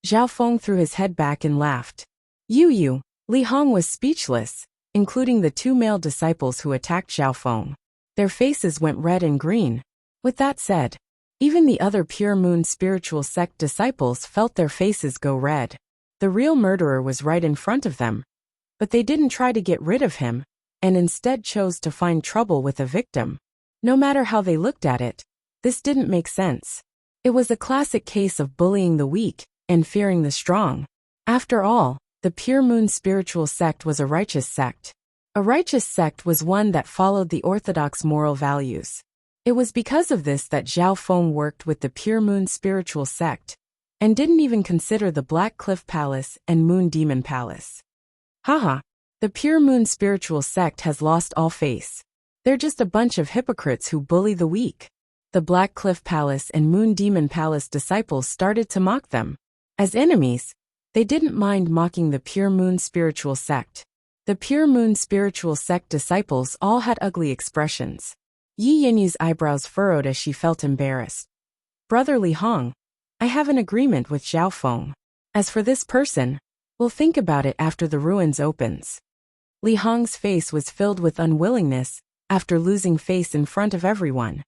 Zhao Feng threw his head back and laughed. Yu, Li Hong was speechless, including the 2 male disciples who attacked Zhao Feng. Their faces went red and green. With that said, even the other pure moon spiritual sect disciples felt their faces go red. The real murderer was right in front of them. But they didn't try to get rid of him, and instead chose to find trouble with a victim. No matter how they looked at it, this didn't make sense. It was a classic case of bullying the weak and fearing the strong. After all, the pure moon spiritual sect was a righteous sect. A righteous sect was one that followed the orthodox moral values. It was because of this that Zhao Feng worked with the pure moon spiritual sect, and didn't even consider the Black Cliff Palace and Moon Demon Palace. Haha, the pure moon spiritual sect has lost all face. They're just a bunch of hypocrites who bully the weak. The Black Cliff Palace and Moon Demon Palace disciples started to mock them. As enemies, they didn't mind mocking the pure moon spiritual sect. The pure moon spiritual sect disciples all had ugly expressions. Yi Yinyu's eyebrows furrowed as she felt embarrassed. Brother Li Hong, I have an agreement with Zhao Feng. As for this person, we'll think about it after the ruins opens. Li Hong's face was filled with unwillingness after losing face in front of everyone.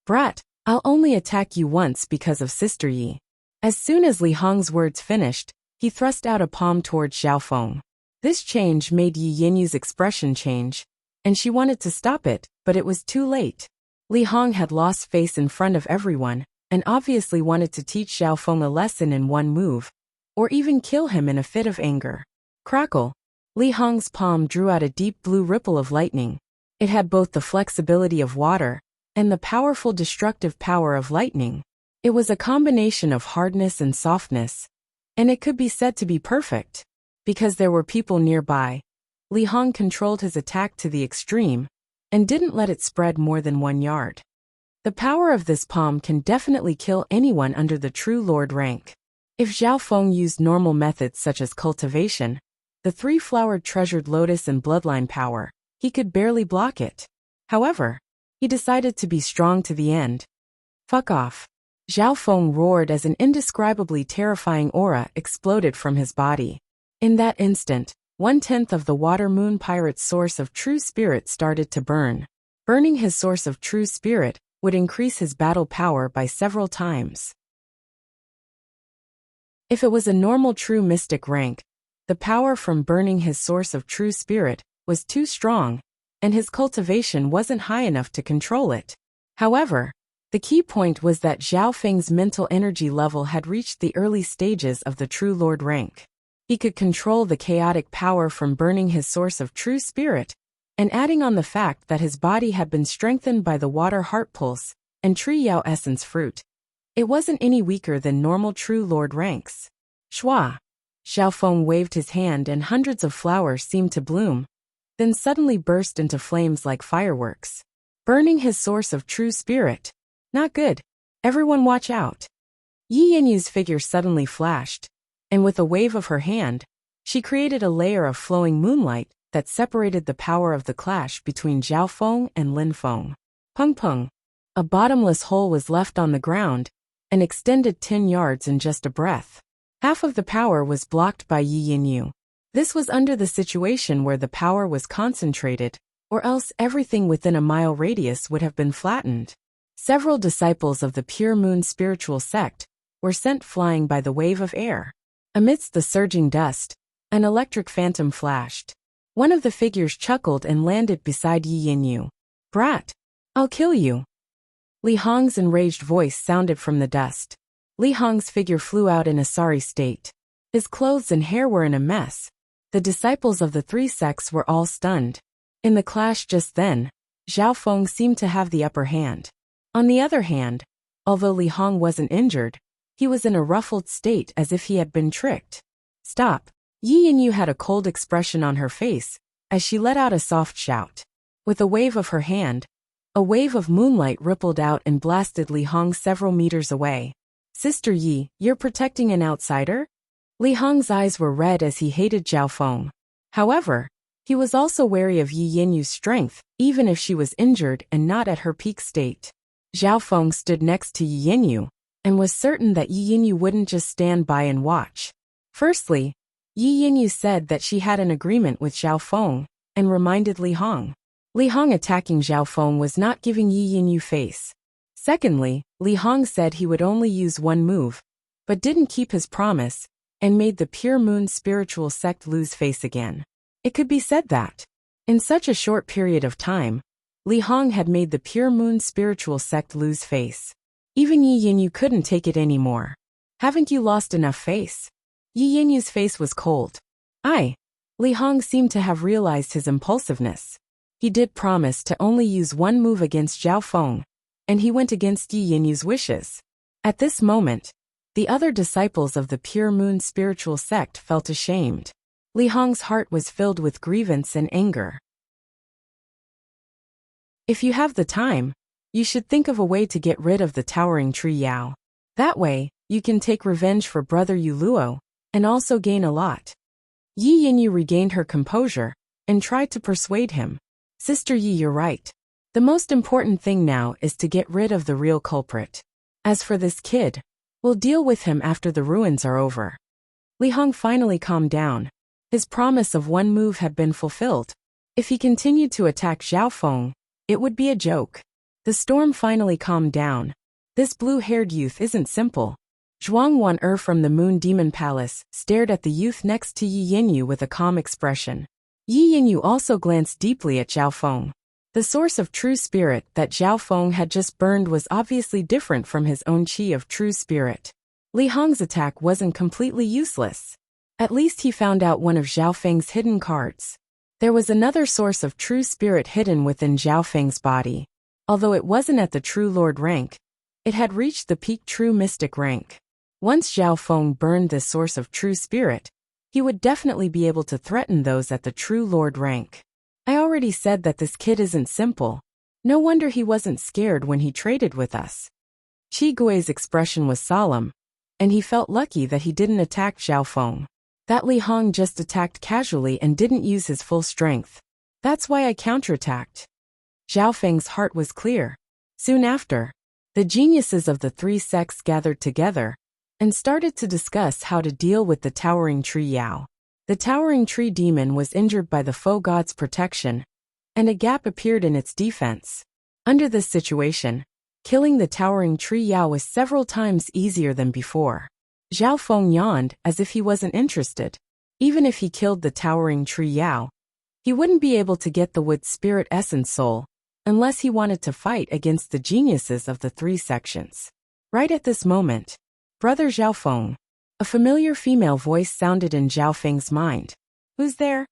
Brat, I'll only attack you once because of Sister Yi. As soon as Li Hong's words finished, he thrust out a palm towards Zhao Feng. This change made Yi Yinyu's expression change, and she wanted to stop it, but it was too late. Li Hong had lost face in front of everyone, and obviously wanted to teach Zhao Feng a lesson in one move, or even kill him in a fit of anger. Crackle! Li Hong's palm drew out a deep blue ripple of lightning. It had both the flexibility of water and the powerful destructive power of lightning. It was a combination of hardness and softness, and it could be said to be perfect. Because there were people nearby, Li Hong controlled his attack to the extreme, and didn't let it spread more than 1 yard. The power of this palm can definitely kill anyone under the true lord rank. If Zhao Feng used normal methods such as cultivation, the 3-flowered treasured lotus and bloodline power, he could barely block it. However, he decided to be strong to the end. Fuck off. Zhao Feng roared as an indescribably terrifying aura exploded from his body. In that instant, 1/10 of the water moon pirate's source of true spirit started to burn. Burning his source of true spirit would increase his battle power by several times. If it was a normal true mystic rank, the power from burning his source of true spirit was too strong, and his cultivation wasn't high enough to control it. However, the key point was that Zhao Feng's mental energy level had reached the early stages of the true lord rank. He could control the chaotic power from burning his source of true spirit, and adding on the fact that his body had been strengthened by the water heart pulse and tree yao essence fruit, it wasn't any weaker than normal true lord ranks. Shwa! Zhao Feng waved his hand and hundreds of flowers seemed to bloom, then suddenly burst into flames like fireworks. Burning his source of true spirit. Not good. Everyone watch out. Yi Yinyu's figure suddenly flashed, and with a wave of her hand, she created a layer of flowing moonlight that separated the power of the clash between Zhao Feng and Lin Feng. Pung pung. A bottomless hole was left on the ground, and extended 10 yards in just a breath. Half of the power was blocked by Yi Yinyu. This was under the situation where the power was concentrated, or else everything within a mile radius would have been flattened. Several disciples of the pure moon spiritual sect were sent flying by the wave of air. Amidst the surging dust, an electric phantom flashed. One of the figures chuckled and landed beside Yi Yinyu. Brat! I'll kill you! Li Hong's enraged voice sounded from the dust. Li Hong's figure flew out in a sorry state. His clothes and hair were in a mess. The disciples of the 3 sects were all stunned. In the clash just then, Zhao Feng seemed to have the upper hand. On the other hand, although Li Hong wasn't injured, he was in a ruffled state as if he had been tricked. Stop! Yi Yinyu had a cold expression on her face as she let out a soft shout. With a wave of her hand, A wave of moonlight rippled out and blasted Li Hong several meters away. Sister Yi, you're protecting an outsider? Li Hong's eyes were red as he hated Zhao Feng. However, he was also wary of Yi Yinyu's strength, even if she was injured and not at her peak state. Zhao Feng stood next to Yi Yinyu, and was certain that Yi Yinyu wouldn't just stand by and watch. Firstly, Yi Yinyu said that she had an agreement with Zhao Feng, and reminded Li Hong. Li Hong attacking Zhao Feng was not giving Yi Yinyu face. Secondly, Li Hong said he would only use one move, but didn't keep his promise, and made the Pure Moon spiritual sect lose face again. It could be said that, in such a short period of time, Li Hong had made the Pure Moon spiritual sect lose face. Even Yi Yinyu couldn't take it anymore. Haven't you lost enough face? Yi Yinyu's face was cold. Li Hong seemed to have realized his impulsiveness. He did promise to only use one move against Zhao Feng, and he went against Yi Yinyu's wishes. At this moment, the other disciples of the Pure Moon spiritual sect felt ashamed. Li Hong's heart was filled with grievance and anger. If you have the time, you should think of a way to get rid of the towering tree Yao. That way, you can take revenge for brother Yu Luo, and also gain a lot. Yi Yinyu regained her composure, and tried to persuade him. Sister Yi, you're right. The most important thing now is to get rid of the real culprit. As for this kid, we'll deal with him after the ruins are over. Li Hong finally calmed down. His promise of one move had been fulfilled. If he continued to attack Zhao Feng, it would be a joke. The storm finally calmed down. This blue-haired youth isn't simple. Zhuang Wan from the Moon Demon Palace stared at the youth next to Yi Yinyu with a calm expression. Yi Yinyu also glanced deeply at Zhao Feng. The source of true spirit that Zhao Feng had just burned was obviously different from his own qi of true spirit. Li Hong's attack wasn't completely useless. At least he found out one of Zhao Feng's hidden cards. There was another source of true spirit hidden within Zhao Feng's body. Although it wasn't at the true lord rank, it had reached the peak true mystic rank. Once Zhao Feng burned this source of true spirit, he would definitely be able to threaten those at the true lord rank. I already said that this kid isn't simple. No wonder he wasn't scared when he traded with us. Qi Gui's expression was solemn, and he felt lucky that he didn't attack Zhao Feng. That Li Hong just attacked casually and didn't use his full strength. That's why I counterattacked. Zhao Feng's heart was clear. Soon after, the geniuses of the three sects gathered together and started to discuss how to deal with the towering tree Yao. The towering tree demon was injured by the foe god's protection, and a gap appeared in its defense. Under this situation, killing the towering tree Yao was several times easier than before. Zhao Feng yawned as if he wasn't interested. Even if he killed the towering tree Yao, he wouldn't be able to get the wood spirit essence soul, unless he wanted to fight against the geniuses of the three sections. Right at this moment, Brother Zhao Feng. A familiar female voice sounded in Zhao Feng's mind. Who's there?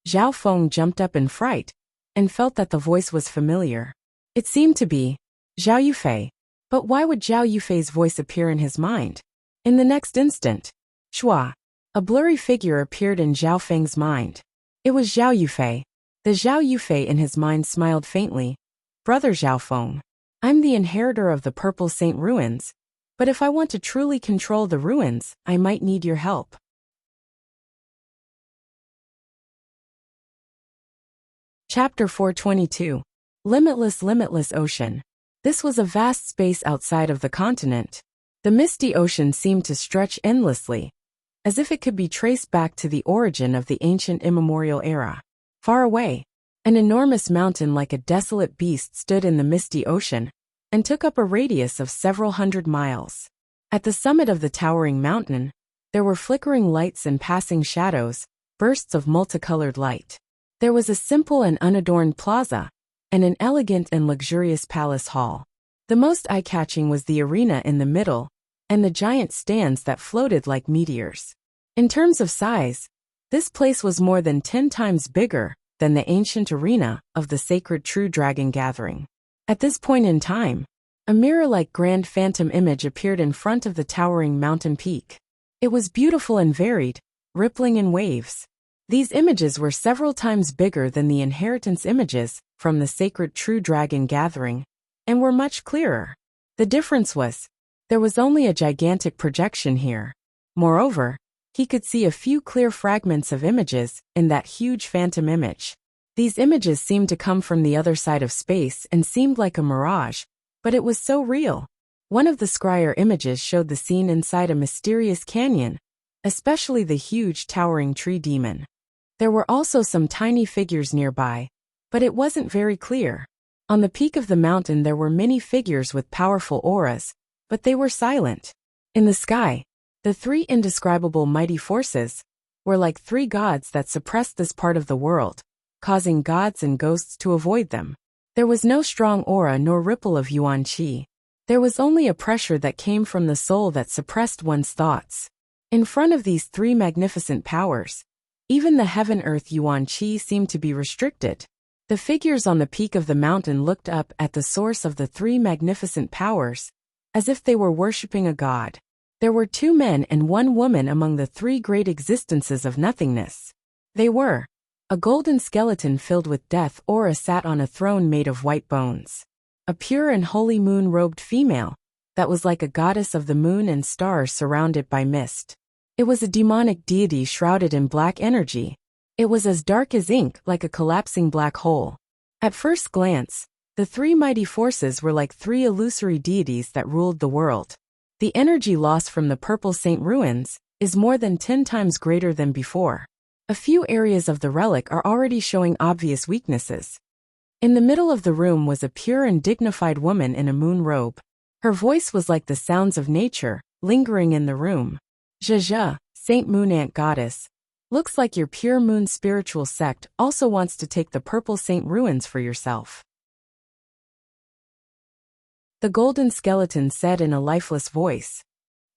Zhao Feng jumped up in fright, and felt that the voice was familiar. It seemed to be Zhao Yufei. But why would Zhao Yufei's voice appear in his mind? In the next instant, Shua, a blurry figure appeared in Zhao Feng's mind. It was Zhao Yufei. The Zhao Yufei in his mind smiled faintly. Brother Zhao Feng. I'm the inheritor of the Purple Saint Ruins, but if I want to truly control the ruins, I might need your help. Chapter 422. Limitless Ocean. This was a vast space outside of the continent. The misty ocean seemed to stretch endlessly, as if it could be traced back to the origin of the ancient immemorial era. Far away, an enormous mountain like a desolate beast stood in the misty ocean, and took up a radius of several hundred miles. At the summit of the towering mountain, there were flickering lights and passing shadows, bursts of multicolored light. There was a simple and unadorned plaza, and an elegant and luxurious palace hall. The most eye-catching was the arena in the middle, and the giant stands that floated like meteors. In terms of size, this place was more than 10 times bigger than the ancient arena of the sacred True Dragon Gathering. At this point in time, a mirror-like grand phantom image appeared in front of the towering mountain peak. It was beautiful and varied, rippling in waves. These images were several times bigger than the inheritance images from the sacred true dragon gathering, and were much clearer. The difference was, there was only a gigantic projection here. Moreover, he could see a few clear fragments of images in that huge phantom image. These images seemed to come from the other side of space and seemed like a mirage, but it was so real. One of the scryer images showed the scene inside a mysterious canyon, especially the huge towering tree demon. There were also some tiny figures nearby, but it wasn't very clear. On the peak of the mountain there were many figures with powerful auras, but they were silent. In the sky, the three indescribable mighty forces were like three gods that suppressed this part of the world, causing gods and ghosts to avoid them. There was no strong aura nor ripple of yuan qi. There was only a pressure that came from the soul that suppressed one's thoughts. In front of these three magnificent powers, even the heaven-earth yuan qi seemed to be restricted. The figures on the peak of the mountain looked up at the source of the three magnificent powers, as if they were worshipping a god. There were 2 men and 1 woman among the 3 great existences of nothingness. They were a golden skeleton filled with death aura sat on a throne made of white bones. A pure and holy moon-robed female that was like a goddess of the moon and stars surrounded by mist. It was a demonic deity shrouded in black energy. It was as dark as ink, like a collapsing black hole. At first glance, the 3 mighty forces were like 3 illusory deities that ruled the world. The energy loss from the Purple Saint ruins is more than 10 times greater than before. A few areas of the relic are already showing obvious weaknesses. In the middle of the room was a pure and dignified woman in a moon robe. Her voice was like the sounds of nature, lingering in the room. Zhe, Saint Moon Ant Goddess, looks like your pure moon spiritual sect also wants to take the Purple Saint ruins for yourself. The golden skeleton said in a lifeless voice.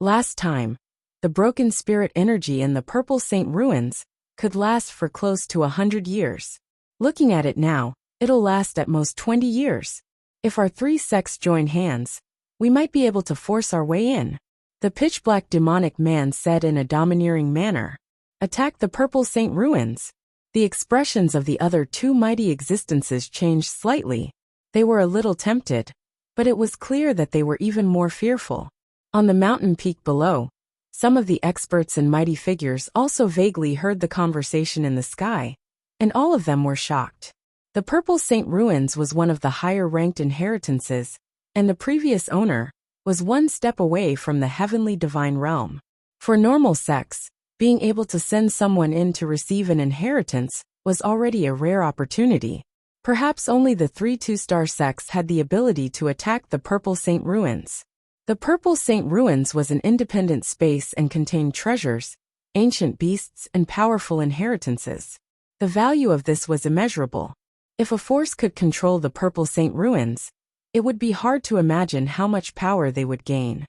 Last time, the broken spirit energy in the Purple Saint ruins could last for close to 100 years. Looking at it now, it'll last at most 20 years. If our 3 sects join hands, we might be able to force our way in. The pitch-black demonic man said in a domineering manner. Attack the Purple Saint ruins. The expressions of the other 2 mighty existences changed slightly. They were a little tempted, but it was clear that they were even more fearful. On the mountain peak below, some of the experts and mighty figures also vaguely heard the conversation in the sky, and all of them were shocked. The Purple Saint ruins was one of the higher-ranked inheritances, and the previous owner was 1 step away from the heavenly divine realm. For normal sects, being able to send someone in to receive an inheritance was already a rare opportunity. Perhaps only the 3 2-star sects had the ability to attack the Purple Saint ruins. The Purple Saint ruins was an independent space and contained treasures, ancient beasts, and powerful inheritances. The value of this was immeasurable. If a force could control the Purple Saint ruins, it would be hard to imagine how much power they would gain.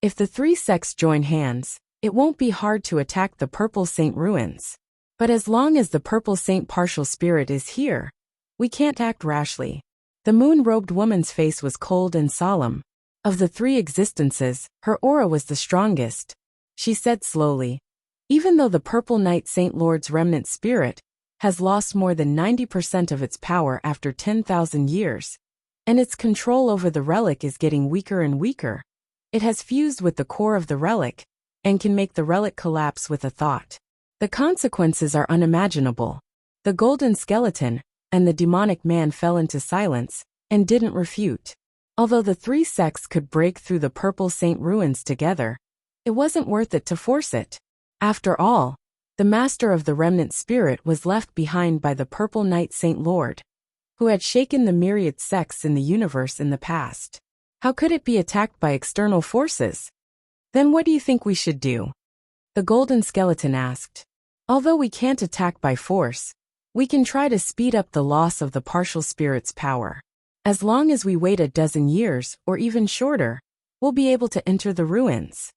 If the 3 sects join hands, it won't be hard to attack the Purple Saint ruins. But as long as the Purple Saint partial spirit is here, we can't act rashly. The moon-robed woman's face was cold and solemn. Of the 3 existences, her aura was the strongest. She said slowly, even though the Purple Knight Saint Lord's remnant spirit has lost more than 90% of its power after 10,000 years, and its control over the relic is getting weaker and weaker, it has fused with the core of the relic, and can make the relic collapse with a thought. The consequences are unimaginable. The golden skeleton and the demonic man fell into silence and didn't refute. Although the 3 sects could break through the Purple Saint ruins together, it wasn't worth it to force it. After all, the master of the remnant spirit was left behind by the Purple Knight Saint Lord, who had shaken the myriad sects in the universe in the past. How could it be attacked by external forces? Then what do you think we should do? The golden skeleton asked. Although we can't attack by force, we can try to speed up the loss of the partial spirit's power. As long as we wait a dozen years, or even shorter, we'll be able to enter the ruins.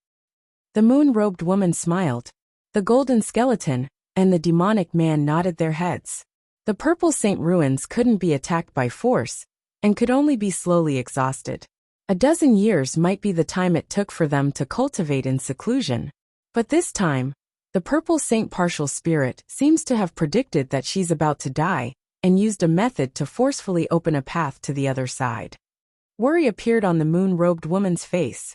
The moon-robed woman smiled. The golden skeleton and the demonic man nodded their heads. The Purple Saint ruins couldn't be attacked by force, and could only be slowly exhausted. A dozen years might be the time it took for them to cultivate in seclusion. But this time, The Purple Saint Partial Spirit seems to have predicted that she's about to die and used a method to forcefully open a path to the other side. Worry appeared on the moon-robed woman's face.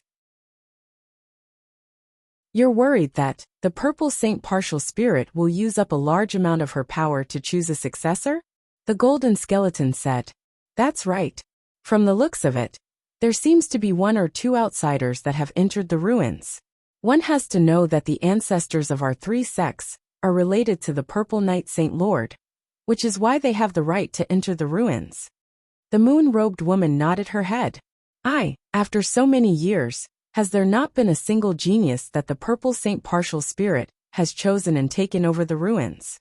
You're worried that the Purple Saint Partial Spirit will use up a large amount of her power to choose a successor? The golden skeleton said. That's right. From the looks of it, there seems to be one or two outsiders that have entered the ruins. One has to know that the ancestors of our three sects are related to the Purple Knight Saint Lord, which is why they have the right to enter the ruins. The moon-robed woman nodded her head. After so many years, has there not been a single genius that the Purple Saint Partial Spirit has chosen and taken over the ruins?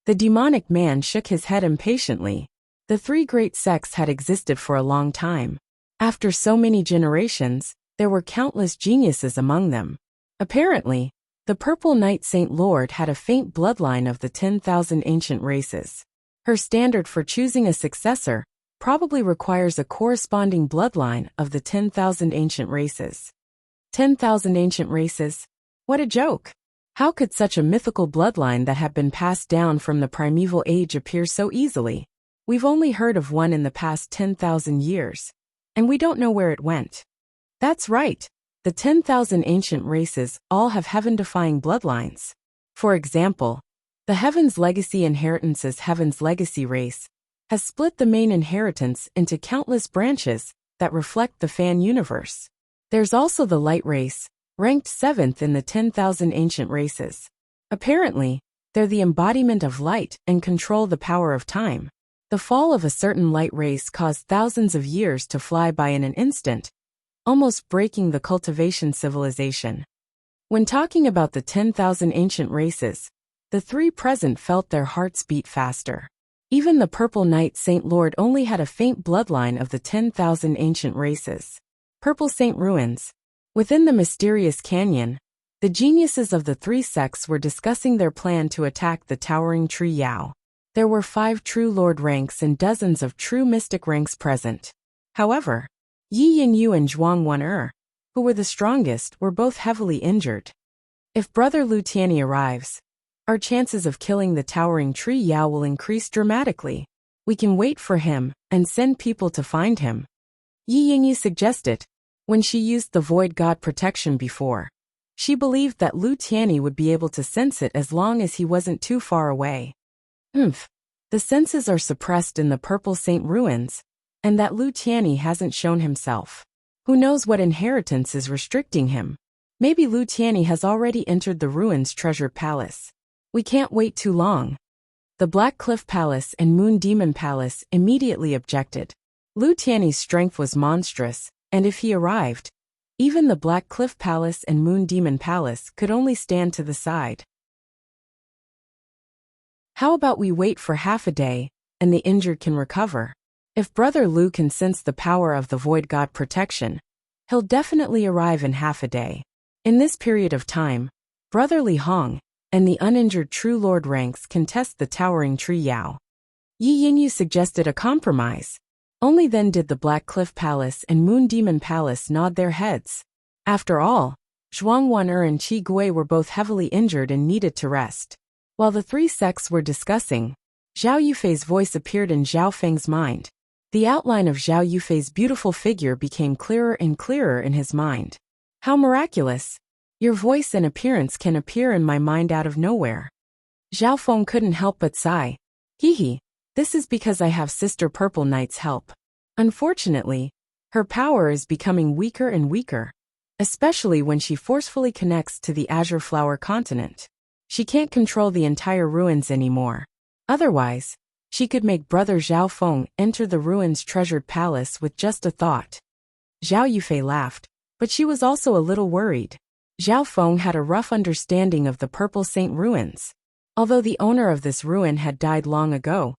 The demonic man shook his head impatiently. The three great sects had existed for a long time. After so many generations, there were countless geniuses among them. Apparently, the Purple Knight Saint Lord had a faint bloodline of the 10,000 ancient races. Her standard for choosing a successor probably requires a corresponding bloodline of the 10,000 ancient races. 10,000 ancient races? What a joke! How could such a mythical bloodline that had been passed down from the primeval age appear so easily? We've only heard of one in the past 10,000 years, and we don't know where it went. That's right. The 10,000 ancient races all have heaven-defying bloodlines. For example, the Heaven's Legacy Inheritance's Heaven's Legacy race has split the main inheritance into countless branches that reflect the fan universe. There's also the Light race, ranked 7th in the 10,000 ancient races. Apparently, they're the embodiment of light and control the power of time. The fall of a certain light race caused thousands of years to fly by in an instant, almost breaking the cultivation civilization. When talking about the 10,000 ancient races, the three present felt their hearts beat faster. Even the Purple Knight Saint Lord only had a faint bloodline of the 10,000 ancient races. Purple Saint Ruins. Within the mysterious canyon, the geniuses of the three sects were discussing their plan to attack the towering tree Yao. There were 5 true lord ranks and dozens of true mystic ranks present. However, Yi Yingyu and Zhuang Wan, who were the strongest, were both heavily injured. If Brother Lu Tianyi arrives, our chances of killing the towering tree Yao will increase dramatically. We can wait for him and send people to find him. Yi Yingyu suggested. When she used the Void God protection before, she believed that Lu Tianyi would be able to sense it as long as he wasn't too far away. The senses are suppressed in the Purple Saint Ruins, and that Lu Tianyi hasn't shown himself. Who knows what inheritance is restricting him? Maybe Lu Tianyi has already entered the ruins' treasured palace. We can't wait too long. The Black Cliff Palace and Moon Demon Palace immediately objected. Lu Tianyi's strength was monstrous, and if he arrived, even the Black Cliff Palace and Moon Demon Palace could only stand to the side. How about we wait for half a day, and the injured can recover? If Brother Lu can sense the power of the Void God protection, he'll definitely arrive in half a day. In this period of time, Brother Li Hong and the uninjured True Lord ranks can test the towering tree Yao. Yi Yingyu suggested a compromise. Only then did the Black Cliff Palace and Moon Demon Palace nod their heads. After all, Zhuang Wan and Qi Gui were both heavily injured and needed to rest. While the three sects were discussing, Zhao Yufei's voice appeared in Zhao Feng's mind. The outline of Zhao Yufei's beautiful figure became clearer and clearer in his mind. How miraculous! Your voice and appearance can appear in my mind out of nowhere. Zhao Feng couldn't help but sigh. Hee. This is because I have Sister Purple Knight's help. Unfortunately, her power is becoming weaker and weaker, especially when she forcefully connects to the Azure Flower continent. She can't control the entire ruins anymore. Otherwise, she could make Brother Zhao Feng enter the ruins' treasured palace with just a thought. Zhao Yufei laughed, but she was also a little worried. Zhao Feng had a rough understanding of the Purple Saint ruins. Although the owner of this ruin had died long ago,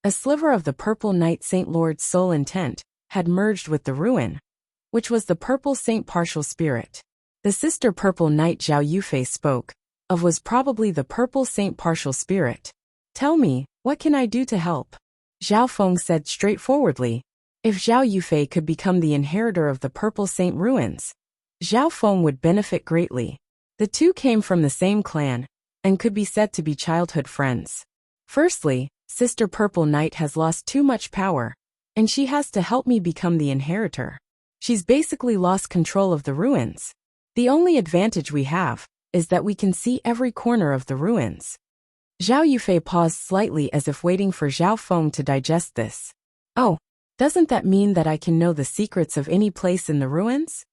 a sliver of the Purple Knight Saint Lord's soul intent had merged with the ruin, which was the Purple Saint Partial Spirit. The Sister Purple Knight Zhao Yufei spoke of was probably the Purple Saint Partial Spirit. Tell me, what can I do to help? Zhao Feng said straightforwardly. If Zhao Yufei could become the inheritor of the Purple Saint ruins, Zhao Feng would benefit greatly. The two came from the same clan, and could be said to be childhood friends. Firstly, Sister Purple Knight has lost too much power, and she has to help me become the inheritor. She's basically lost control of the ruins. The only advantage we have is that we can see every corner of the ruins. Zhao Yufei paused slightly as if waiting for Zhao Feng to digest this. Oh, doesn't that mean that I can know the secrets of any place in the ruins?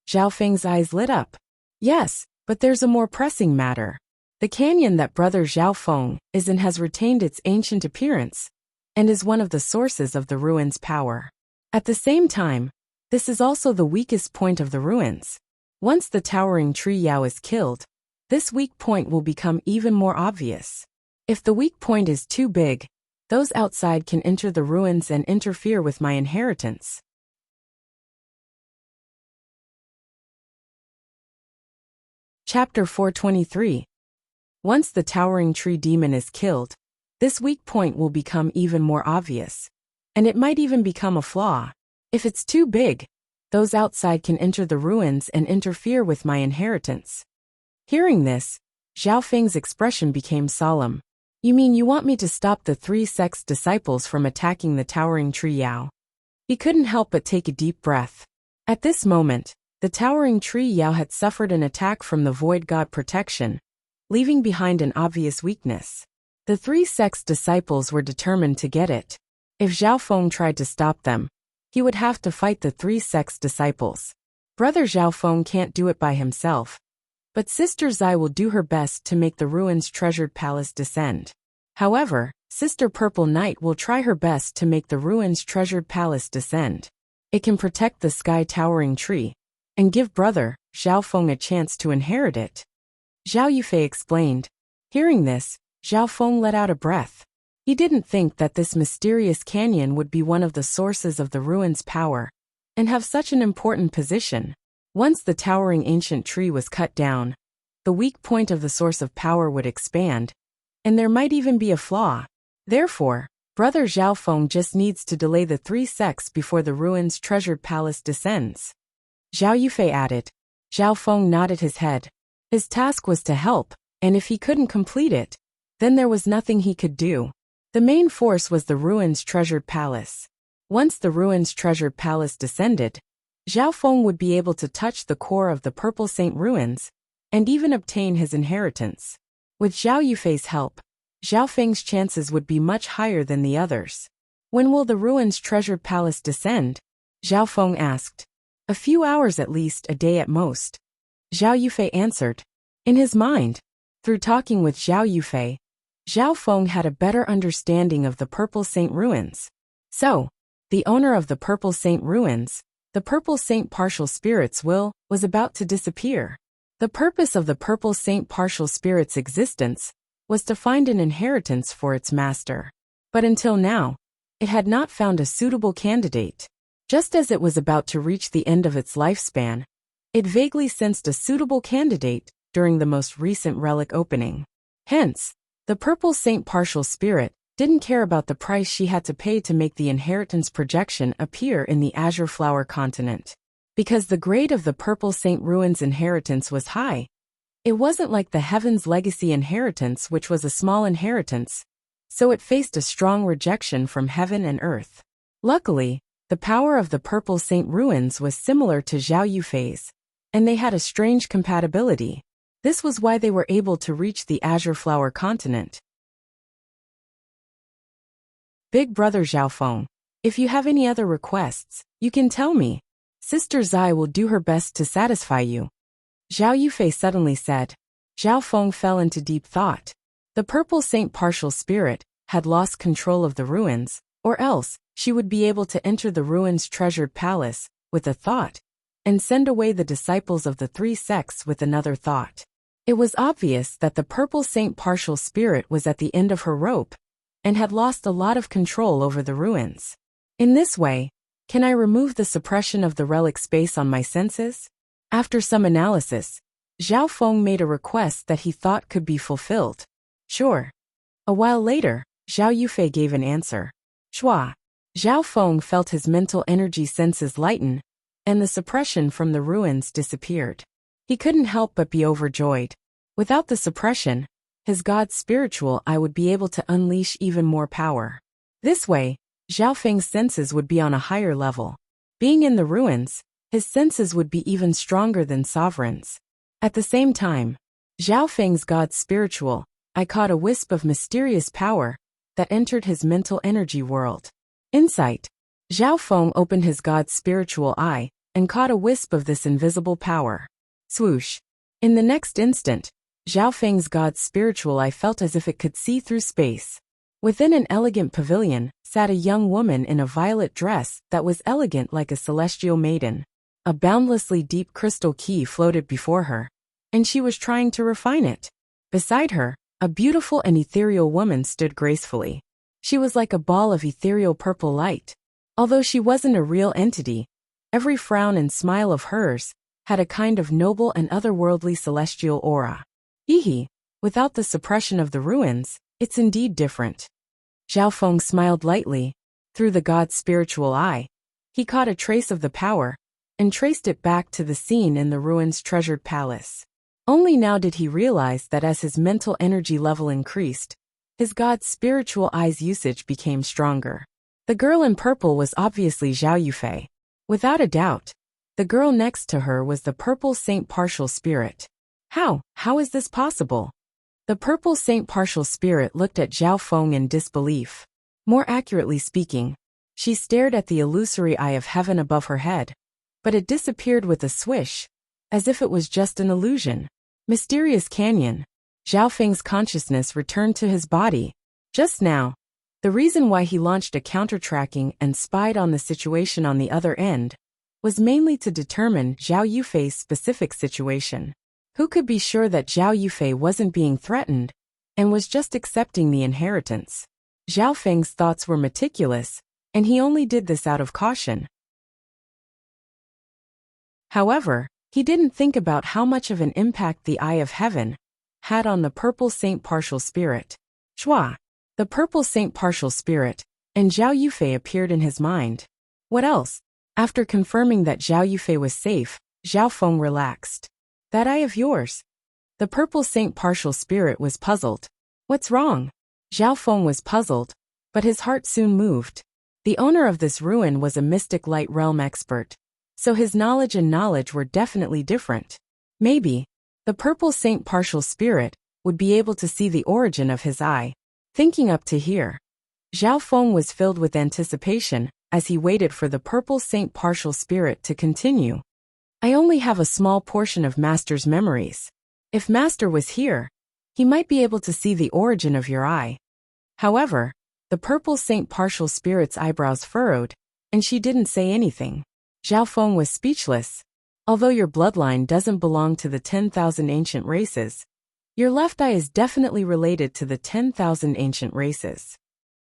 Zhao Feng's eyes lit up. Yes, but there's a more pressing matter. The canyon that Brother Zhao Feng is in has retained its ancient appearance, and is one of the sources of the ruins' power. At the same time, this is also the weakest point of the ruins. Once the towering tree Yao is killed, this weak point will become even more obvious. If the weak point is too big, those outside can enter the ruins and interfere with my inheritance. Chapter 423. Once the towering tree demon is killed, this weak point will become even more obvious, and it might even become a flaw. If it's too big, those outside can enter the ruins and interfere with my inheritance. Hearing this, Zhao Feng's expression became solemn. You mean you want me to stop the 3 sect's disciples from attacking the towering tree Yao? He couldn't help but take a deep breath. At this moment, the towering tree Yao had suffered an attack from the Void God protection, leaving behind an obvious weakness. The 3 sect's disciples were determined to get it. If Zhao Feng tried to stop them, he would have to fight the 3 sect's disciples. Brother Zhao Feng can't do it by himself, but Sister Zai will do her best to make the ruins' treasured palace descend. However, Sister Purple Knight will try her best to make the ruins' treasured palace descend. It can protect the sky towering tree, and give Brother Zhao Feng a chance to inherit it. Zhao Yufei explained. Hearing this, Zhao Feng let out a breath. He didn't think that this mysterious canyon would be one of the sources of the ruins' power, and have such an important position. Once the towering ancient tree was cut down, the weak point of the source of power would expand, and there might even be a flaw. Therefore, Brother Zhao Feng just needs to delay the 3 sects before the ruins' treasured palace descends. Zhao Yufei added. Zhao Feng nodded his head. His task was to help, and if he couldn't complete it, then there was nothing he could do. The main force was the ruins' treasured palace. Once the ruins' treasured palace descended, Zhao Feng would be able to touch the core of the Purple Saint ruins, and even obtain his inheritance. With Zhao Yufei's help, Zhao Feng's chances would be much higher than the others. When will the ruins' treasured palace descend? Zhao Feng asked. A few hours at least, a day at most. Zhao Yufei answered. In his mind, through talking with Zhao Yufei, Zhao Feng had a better understanding of the Purple Saint ruins. So, the owner of the Purple Saint ruins, the Purple Saint partial spirit's will, was about to disappear. The purpose of the Purple Saint partial spirit's existence was to find an inheritance for its master. But until now, it had not found a suitable candidate. Just as it was about to reach the end of its lifespan, it vaguely sensed a suitable candidate during the most recent relic opening. Hence, the Purple Saint partial spirit didn't care about the price she had to pay to make the inheritance projection appear in the Azure Flower continent. Because the grade of the Purple Saint ruins inheritance was high, it wasn't like the Heaven's Legacy inheritance, which was a small inheritance, so it faced a strong rejection from heaven and earth. Luckily, the power of the Purple Saint ruins was similar to Zhao Yufei's, and they had a strange compatibility. This was why they were able to reach the Azure Flower continent. Big Brother Zhao Feng, if you have any other requests, you can tell me. Sister Zai will do her best to satisfy you. Zhao Yufei suddenly said. Zhao Feng fell into deep thought. The Purple Saint partial spirit had lost control of the ruins, or else she would be able to enter the ruins' treasured palace with a thought, and send away the disciples of the 3 sects with another thought. It was obvious that the Purple Saint partial spirit was at the end of her rope, and had lost a lot of control over the ruins. In this way, can I remove the suppression of the relic space on my senses? After some analysis, Zhao Feng made a request that he thought could be fulfilled. Sure. A while later, Zhao Yufei gave an answer. Shua. Zhao Feng felt his mental energy senses lighten, and the suppression from the ruins disappeared. He couldn't help but be overjoyed. Without the suppression, his god's spiritual eye would be able to unleash even more power. This way, Zhao Feng's senses would be on a higher level. Being in the ruins, his senses would be even stronger than Sovereign's. At the same time, Zhao Feng's god's spiritual eye caught a wisp of mysterious power that entered his mental energy world. Insight. Zhao Feng opened his god's spiritual eye and caught a wisp of this invisible power. Swoosh. In the next instant, Zhao Feng's god's spiritual eye felt as if it could see through space. Within an elegant pavilion sat a young woman in a violet dress that was elegant like a celestial maiden. A boundlessly deep crystal key floated before her, and she was trying to refine it. Beside her, a beautiful and ethereal woman stood gracefully. She was like a ball of ethereal purple light. Although she wasn't a real entity, every frown and smile of hers had a kind of noble and otherworldly celestial aura. Ehe, without the suppression of the ruins, it's indeed different. Zhao Feng smiled lightly. Through the god's spiritual eye, he caught a trace of the power and traced it back to the scene in the ruins' treasured palace. Only now did he realize that as his mental energy level increased, his god's spiritual eye's usage became stronger. The girl in purple was obviously Zhao Yufei. Without a doubt, the girl next to her was the purple saint partial spirit. How is this possible? The purple saint partial spirit looked at Zhao Feng in disbelief. More accurately speaking, she stared at the illusory eye of heaven above her head, but it disappeared with a swish, as if it was just an illusion. Mysterious canyon. Zhao Feng's consciousness returned to his body. Just now, the reason why he launched a counter-tracking and spied on the situation on the other end was mainly to determine Zhao Yufei's specific situation. Who could be sure that Zhao Yufei wasn't being threatened and was just accepting the inheritance? Zhao Feng's thoughts were meticulous, and he only did this out of caution. However, he didn't think about how much of an impact the Eye of Heaven had on the purple saint partial spirit. Shua, the purple saint partial spirit, and Zhao Yufei appeared in his mind. What else? After confirming that Zhao Yufei was safe, Zhao Feng relaxed. That eye of yours? The purple saint partial spirit was puzzled. What's wrong? Zhao Feng was puzzled, but his heart soon moved. The owner of this ruin was a mystic light realm expert, so his knowledge were definitely different. Maybe the purple saint partial spirit would be able to see the origin of his eye. Thinking up to here, Zhao Feng was filled with anticipation as he waited for the purple saint partial spirit to continue. I only have a small portion of Master's memories. If Master was here, he might be able to see the origin of your eye. However, the purple saint partial spirit's eyebrows furrowed, and she didn't say anything. Zhao Feng was speechless. Although your bloodline doesn't belong to the 10,000 ancient races, your left eye is definitely related to the 10,000 ancient races.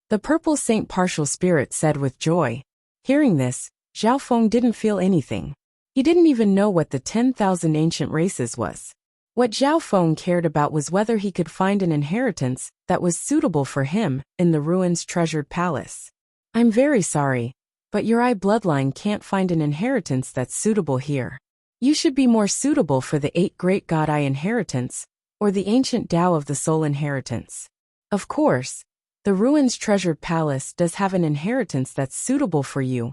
The purple saint partial spirit said with joy. Hearing this, Zhao Feng didn't feel anything. He didn't even know what the 10,000 ancient races was. What Zhao Feng cared about was whether he could find an inheritance that was suitable for him in the ruins' treasured palace. I'm very sorry, but your eye bloodline can't find an inheritance that's suitable here. You should be more suitable for the 8 great god eye inheritance, or the ancient Tao of the soul inheritance. Of course, the ruins' treasured palace does have an inheritance that's suitable for you,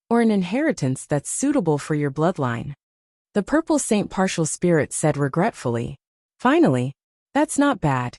or an inheritance that's suitable for your bloodline. The purple saint partial spirit said regretfully. Finally, that's not bad.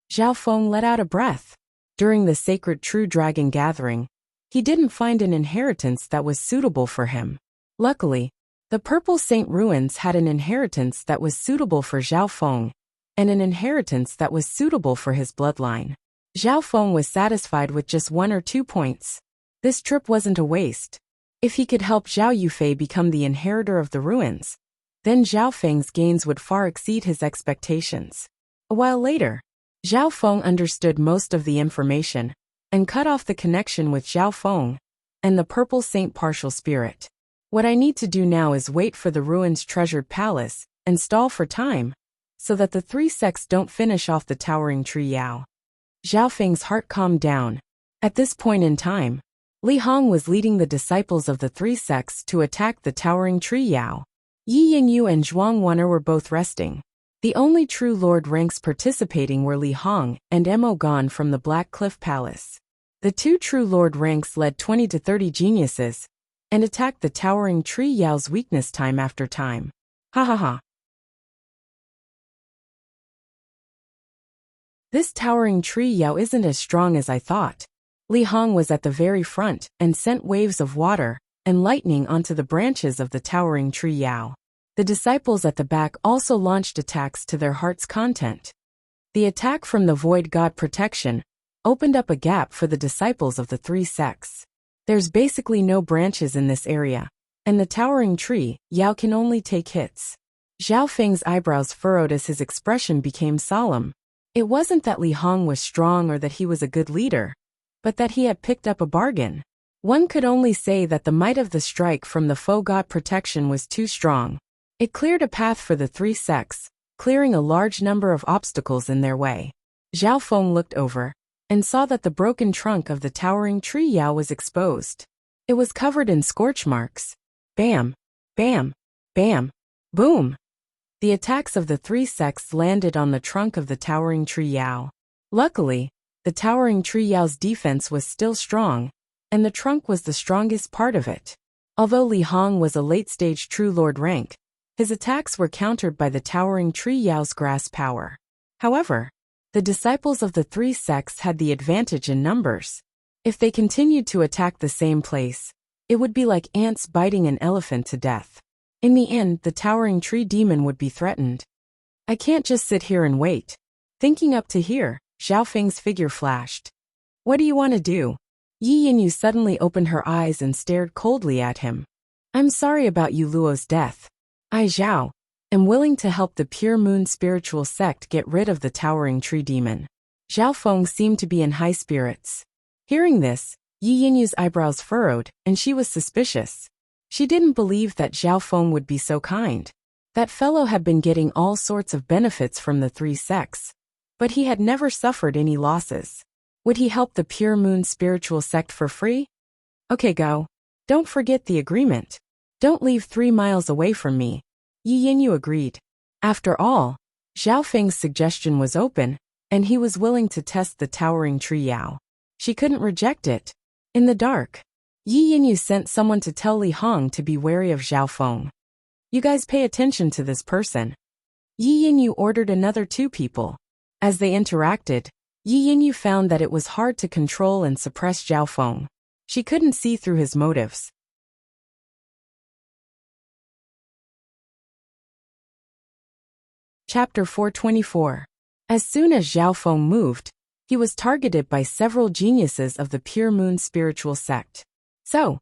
Zhao Feng let out a breath. During the sacred true dragon gathering, he didn't find an inheritance that was suitable for him. Luckily, the purple saint ruins had an inheritance that was suitable for Zhao Feng, and an inheritance that was suitable for his bloodline. Zhao Feng was satisfied with just 1 or 2 points. This trip wasn't a waste. If he could help Zhao Yufei become the inheritor of the ruins, then Zhao Feng's gains would far exceed his expectations. A while later, Zhao Feng understood most of the information and cut off the connection with Zhao Feng and the purple saint partial spirit. What I need to do now is wait for the ruins' treasured palace and stall for time, so that the 3 sects don't finish off the towering tree Yao. Zhao Feng's heart calmed down. At this point in time, Li Hong was leading the disciples of the 3 sects to attack the towering tree Yao. Yi Yingyu and Zhuang Wen'er were both resting. The only true Lord ranks participating were Li Hong and Mo Gan from the Black Cliff Palace. The two true Lord ranks led 20 to 30 geniuses and attacked the towering tree Yao's weakness time after time. Ha ha ha. This towering tree Yao isn't as strong as I thought. Li Hong was at the very front and sent waves of water and lightning onto the branches of the towering tree Yao. The disciples at the back also launched attacks to their heart's content. The attack from the Void God protection opened up a gap for the disciples of the three sects. There's basically no branches in this area, and the towering tree Yao can only take hits. Zhao Feng's eyebrows furrowed as his expression became solemn. It wasn't that Li Hong was strong or that he was a good leader, but that he had picked up a bargain. One could only say that the might of the strike from the foe god protection was too strong. It cleared a path for the three sects, clearing a large number of obstacles in their way. Zhao Feng looked over and saw that the broken trunk of the towering tree Yao was exposed. It was covered in scorch marks. Bam, bam, bam, boom. The attacks of the three sects landed on the trunk of the towering tree Yao. Luckily, the towering tree Yao's defense was still strong, and the trunk was the strongest part of it. Although Li Hong was a late-stage true lord rank, his attacks were countered by the towering tree Yao's grass power. However, the disciples of the three sects had the advantage in numbers. If they continued to attack the same place, it would be like ants biting an elephant to death. In the end, the towering tree demon would be threatened. I can't just sit here and wait. Thinking up to here, Zhao Feng's figure flashed. What do you want to do? Yi Yinyu suddenly opened her eyes and stared coldly at him. I'm sorry about Yu Luo's death. I, Zhao, am willing to help the Pure Moon spiritual sect get rid of the towering tree demon. Zhao Feng seemed to be in high spirits. Hearing this, Yi Yinyu's eyebrows furrowed, and she was suspicious. She didn't believe that Zhao Feng would be so kind. That fellow had been getting all sorts of benefits from the three sects, but he had never suffered any losses. Would he help the Pure Moon spiritual sect for free? Okay, go. Don't forget the agreement. Don't leave 3 miles away from me. Yi Yinyu agreed. After all, Zhao Feng's suggestion was open, and he was willing to test the towering tree Yao. She couldn't reject it. In the dark, Yi Yinyu sent someone to tell Li Hong to be wary of Zhao Feng. You guys pay attention to this person. Yi Yinyu ordered another 2 people. As they interacted, Yi Yinyu found that it was hard to control and suppress Zhao Feng. She couldn't see through his motives. Chapter 424. As soon as Zhao Feng moved, he was targeted by several geniuses of the Pure Moon spiritual sect. So,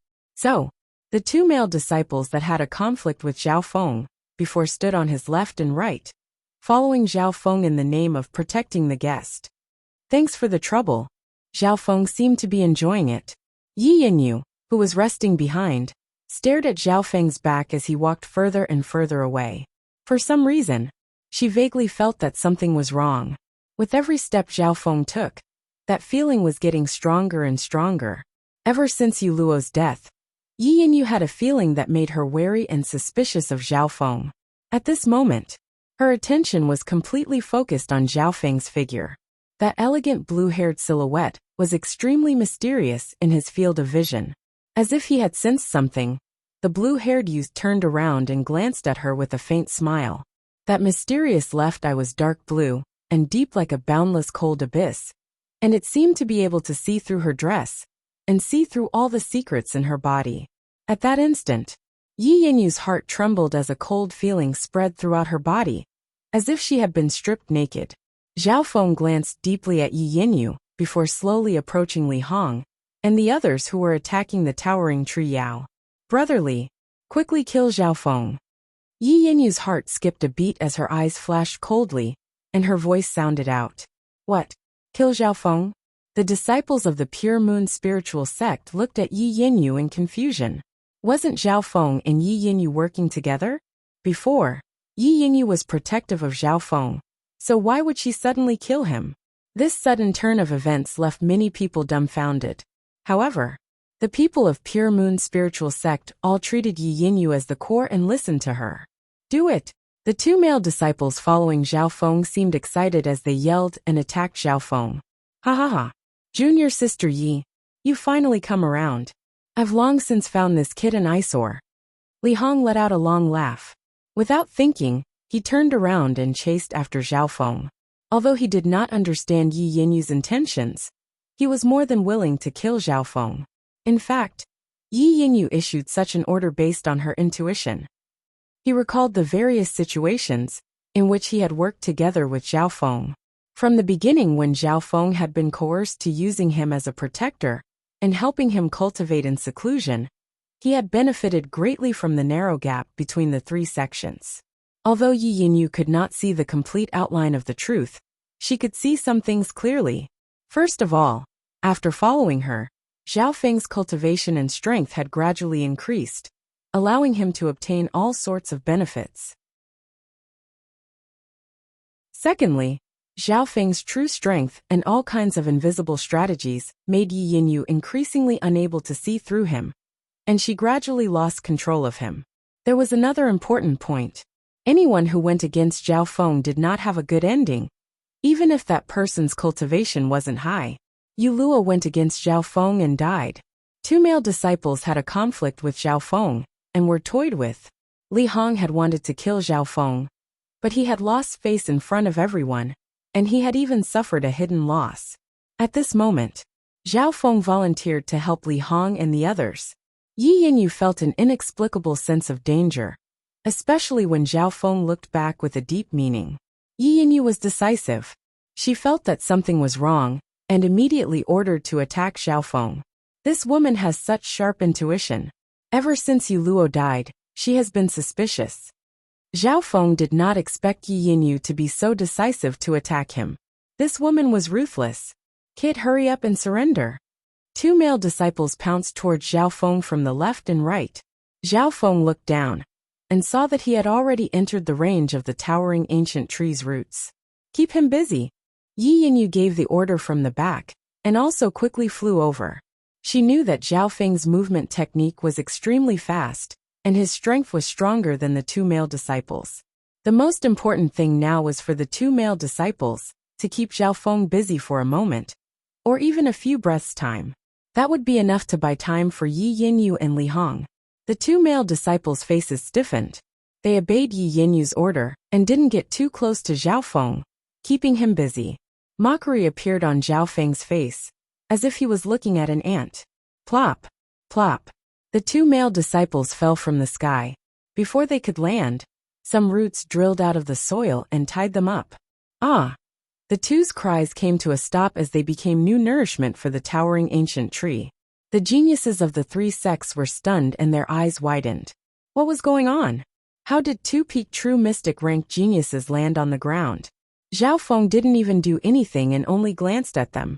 the 2 male disciples that had a conflict with Zhao Feng before stood on his left and right, following Zhao Feng in the name of protecting the guest. Thanks for the trouble. Zhao Feng seemed to be enjoying it. Yi Yinyu, who was resting behind, stared at Zhao Feng's back as he walked further and further away. For some reason, she vaguely felt that something was wrong. With every step Zhao Feng took, that feeling was getting stronger and stronger. Ever since Yu Luo's death, Yi Yinyu had a feeling that made her wary and suspicious of Zhao Feng. At this moment, her attention was completely focused on Zhao Feng's figure. That elegant blue-haired silhouette was extremely mysterious in his field of vision. As if he had sensed something, the blue-haired youth turned around and glanced at her with a faint smile. That mysterious left eye was dark blue and deep like a boundless cold abyss, and it seemed to be able to see through her dress and see through all the secrets in her body. At that instant, Yi Yinyu's heart trembled as a cold feeling spread throughout her body, as if she had been stripped naked. Zhao Feng glanced deeply at Yi Yinyu before slowly approaching Li Hong and the others who were attacking the towering tree Yao. Brotherly, quickly kill Zhao Feng. Yi Yinyu's heart skipped a beat as her eyes flashed coldly, and her voice sounded out. What? Kill Zhao Feng? The disciples of the Pure Moon spiritual sect looked at Yi Yinyu in confusion. Wasn't Zhao Feng and Yi Yinyu working together? Before, Yi Yinyu was protective of Zhao Feng, so why would she suddenly kill him? This sudden turn of events left many people dumbfounded. However, the people of Pure Moon spiritual sect all treated Yi Yinyu as the core and listened to her. Do it, The two male disciples following Zhao Feng seemed excited as they yelled and attacked Zhao Feng. Ha ha ha. Junior sister Yi, you finally come around. I've long since found this kid an eyesore. Li Hong let out a long laugh. Without thinking, he turned around and chased after Zhao Feng. Although he did not understand Yi Yinyu's intentions, he was more than willing to kill Zhao Feng. In fact, Yi Yinyu issued such an order based on her intuition. He recalled the various situations in which he had worked together with Zhao Feng. From the beginning, when Zhao Feng had been coerced to using him as a protector and helping him cultivate in seclusion, he had benefited greatly from the narrow gap between the three sections. Although Yi Yinyu could not see the complete outline of the truth, she could see some things clearly. First of all, after following her, Zhao Feng's cultivation and strength had gradually increased, allowing him to obtain all sorts of benefits. Secondly, Zhao Feng's true strength and all kinds of invisible strategies made Yi Yinyu increasingly unable to see through him, and she gradually lost control of him. There was another important point. Anyone who went against Zhao Feng did not have a good ending, even if that person's cultivation wasn't high. Yu Luo went against Zhao Feng and died. Two male disciples had a conflict with Zhao Feng and were toyed with. Li Hong had wanted to kill Zhao Feng, but he had lost face in front of everyone, and he had even suffered a hidden loss. At this moment, Zhao Feng volunteered to help Li Hong and the others. Yi Yinyu felt an inexplicable sense of danger, especially when Zhao Feng looked back with a deep meaning. Yi Yinyu was decisive. She felt that something was wrong and immediately ordered to attack Zhao Feng. This woman has such sharp intuition. Ever since Yu Luo died, she has been suspicious. Zhao Feng did not expect Yi Yinyu to be so decisive to attack him. This woman was ruthless. Kid, hurry up and surrender. Two male disciples pounced towards Zhao Feng from the left and right. Zhao Feng looked down and saw that he had already entered the range of the towering ancient tree's roots. Keep him busy. Yi Yinyu gave the order from the back and also quickly flew over. She knew that Zhao Feng's movement technique was extremely fast, and his strength was stronger than the two male disciples. The most important thing now was for the two male disciples to keep Zhao Feng busy for a moment, or even a few breaths' time. That would be enough to buy time for Yi Yinyu and Li Hong. The two male disciples' faces stiffened. They obeyed Yi Yinyu's order and didn't get too close to Zhao Feng, keeping him busy. Mockery appeared on Zhao Feng's face, as if he was looking at an ant. Plop, plop. The two male disciples fell from the sky. Before they could land, some roots drilled out of the soil and tied them up. Ah! The two's cries came to a stop as they became new nourishment for the towering ancient tree. The geniuses of the three sects were stunned and their eyes widened. What was going on? How did two peak true mystic rank geniuses land on the ground? Zhao Feng didn't even do anything and only glanced at them.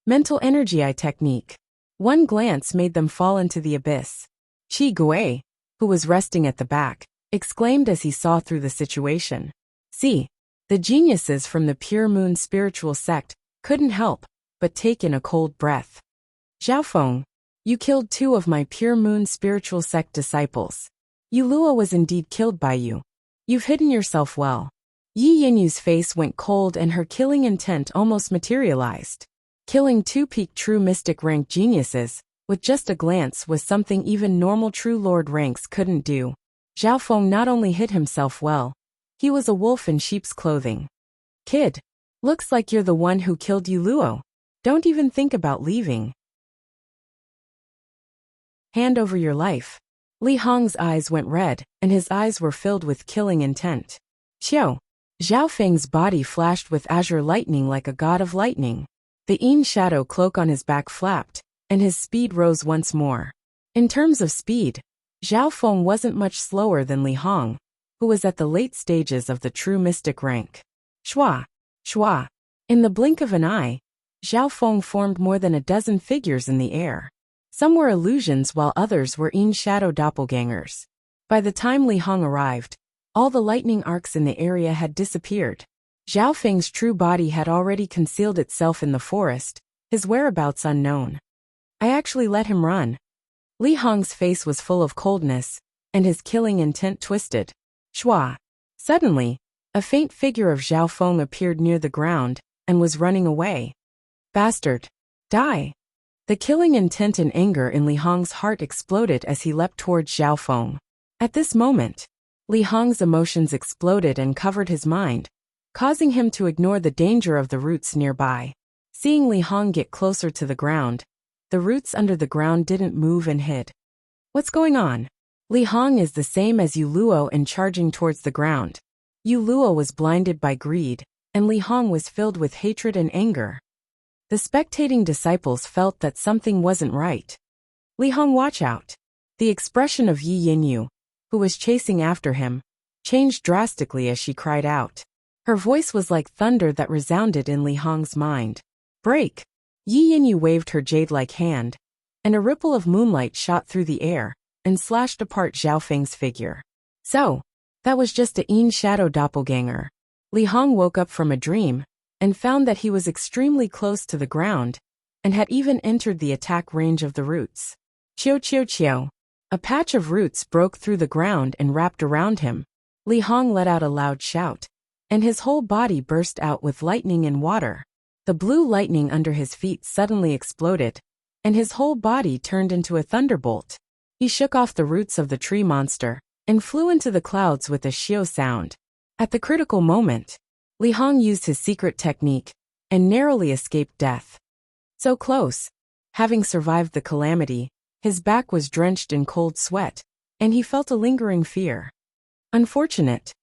Mental energy eye technique. One glance made them fall into the abyss. Qi Gui, who was resting at the back, exclaimed as he saw through the situation. See, the geniuses from the Pure Moon spiritual sect couldn't help but take in a cold breath. Zhao Feng, you killed two of my Pure Moon spiritual sect disciples. Yu Luo was indeed killed by you. You've hidden yourself well. Yi Yinyu's face went cold and her killing intent almost materialized. Killing two peak true mystic rank geniuses with just a glance was something even normal true lord ranks couldn't do. Zhao Feng not only hid himself well, he was a wolf in sheep's clothing. Kid, looks like you're the one who killed Yu Luo. Don't even think about leaving. Hand over your life. Li Hong's eyes went red, and his eyes were filled with killing intent. Xiao. Zhao Feng's body flashed with azure lightning like a god of lightning. The Yin shadow cloak on his back flapped, and his speed rose once more. In terms of speed, Zhao Feng wasn't much slower than Li Hong, who was at the late stages of the true mystic rank. Shua, shua. In the blink of an eye, Zhao Feng formed more than a dozen figures in the air. Some were illusions while others were Yin shadow doppelgangers. By the time Li Hong arrived, all the lightning arcs in the area had disappeared. Zhao Feng's true body had already concealed itself in the forest, his whereabouts unknown. I actually let him run. Li Hong's face was full of coldness, and his killing intent twisted. Shua. Suddenly, a faint figure of Zhao Feng appeared near the ground and was running away. Bastard! Die! The killing intent and anger in Li Hong's heart exploded as he leapt towards Zhao Feng. At this moment, Li Hong's emotions exploded and covered his mind, causing him to ignore the danger of the roots nearby. Seeing Li Hong get closer to the ground, the roots under the ground didn't move and hid. What's going on? Li Hong is the same as Yu Luo and charging towards the ground. Yu Luo was blinded by greed, and Li Hong was filled with hatred and anger. The spectating disciples felt that something wasn't right. Li Hong, watch out! The expression of Yi Yinyu, who was chasing after him, changed drastically as she cried out. Her voice was like thunder that resounded in Li Hong's mind. Break! Yi Yinyu waved her jade-like hand, and a ripple of moonlight shot through the air and slashed apart Zhao Feng's figure. So, that was just a Yin shadow doppelganger. Li Hong woke up from a dream and found that he was extremely close to the ground and had even entered the attack range of the roots. Chiu chiu chiu. A patch of roots broke through the ground and wrapped around him. Li Hong let out a loud shout, and his whole body burst out with lightning and water. The blue lightning under his feet suddenly exploded, and his whole body turned into a thunderbolt. He shook off the roots of the tree monster and flew into the clouds with a shio sound. At the critical moment, Li Hong used his secret technique and narrowly escaped death. So close. Having survived the calamity, his back was drenched in cold sweat, and he felt a lingering fear. Unfortunate.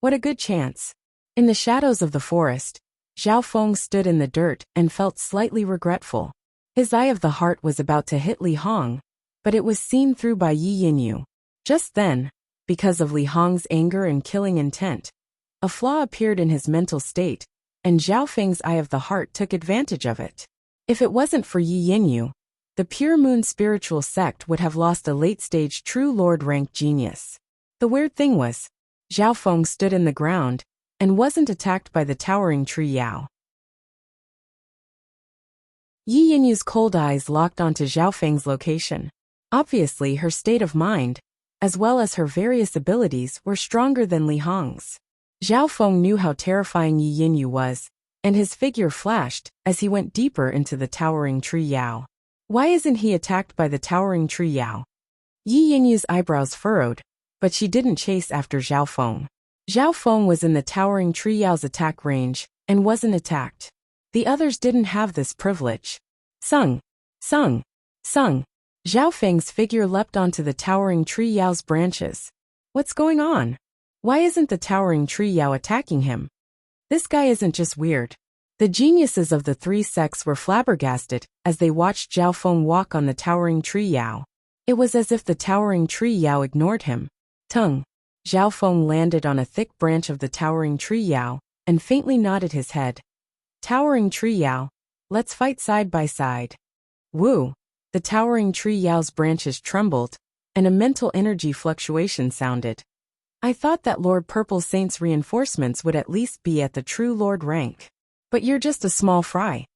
What a good chance. In the shadows of the forest, Zhao Feng stood in the dirt and felt slightly regretful. His eye of the heart was about to hit Li Hong, but it was seen through by Yi Yinyu. Just then, because of Li Hong's anger and killing intent, a flaw appeared in his mental state, and Zhao Feng's eye of the heart took advantage of it. If it wasn't for Yi Yinyu, the Pure Moon spiritual sect would have lost a late-stage true lord rank genius. The weird thing was, Zhao Feng stood in the ground and wasn't attacked by the towering tree Yao. Yi Yinyu's cold eyes locked onto Zhao Feng's location. Obviously, her state of mind, as well as her various abilities, were stronger than Li Hong's. Zhao Feng knew how terrifying Yi Yinyu was, and his figure flashed as he went deeper into the towering tree Yao. Why isn't he attacked by the towering tree Yao? Yi Yinyu's eyebrows furrowed, but she didn't chase after Zhao Feng. Zhao Feng was in the towering tree Yao's attack range and wasn't attacked. The others didn't have this privilege. Sung! Sung! Sung! Zhao Feng's figure leapt onto the towering tree Yao's branches. What's going on? Why isn't the towering tree Yao attacking him? This guy isn't just weird. The geniuses of the three sects were flabbergasted as they watched Zhao Feng walk on the towering tree Yao. It was as if the towering tree Yao ignored him. Tongue. Zhao Feng landed on a thick branch of the towering tree Yao and faintly nodded his head. Towering tree Yao, let's fight side by side. Woo! The towering tree Yao's branches trembled, and a mental energy fluctuation sounded. I thought that Lord Purple Saint's reinforcements would at least be at the true Lord rank. But you're just a small fry.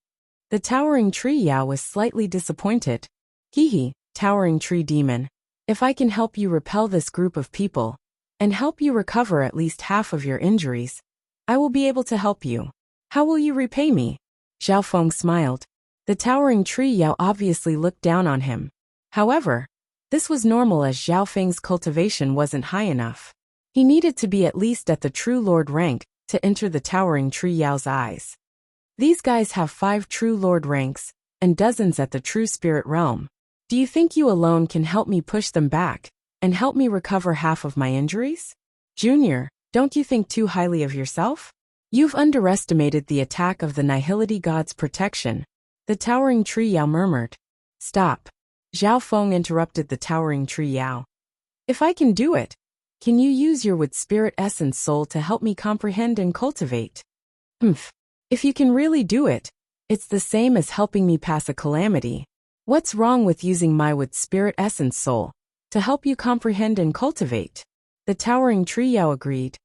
The towering tree Yao was slightly disappointed. Hee, towering tree demon. If I can help you repel this group of people, and help you recover at least half of your injuries, I will be able to help you. How will you repay me? Zhao Feng smiled. The towering tree Yao obviously looked down on him. However, this was normal as Zhao Feng's cultivation wasn't high enough. He needed to be at least at the true lord rank to enter the towering tree Yao's eyes. These guys have 5 true lord ranks, and dozens at the true spirit realm. Do you think you alone can help me push them back, and help me recover half of my injuries? Junior, don't you think too highly of yourself? You've underestimated the attack of the Nihility God's protection, the towering tree Yao murmured. Stop. Zhao Feng interrupted the towering tree Yao. If I can do it, can you use your wood spirit essence soul to help me comprehend and cultivate? If you can really do it, it's the same as helping me pass a calamity. What's wrong with using my wood spirit essence soul to help you comprehend and cultivate? The towering tree Yao agreed.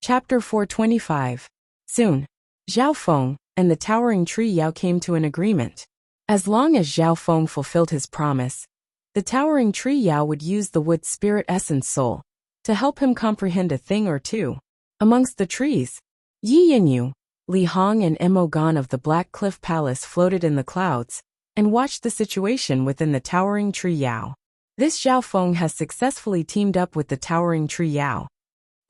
Chapter 425. Soon, Zhao Feng and the towering tree Yao came to an agreement. As long as Zhao Feng fulfilled his promise, The towering tree Yao would use the wood's spirit essence soul to help him comprehend a thing or two. Amongst the trees, Yi Yinyu, Li Hong and Mo Gan of the Black Cliff Palace floated in the clouds and watched the situation within the towering tree Yao. This Zhao Feng has successfully teamed up with the towering tree Yao.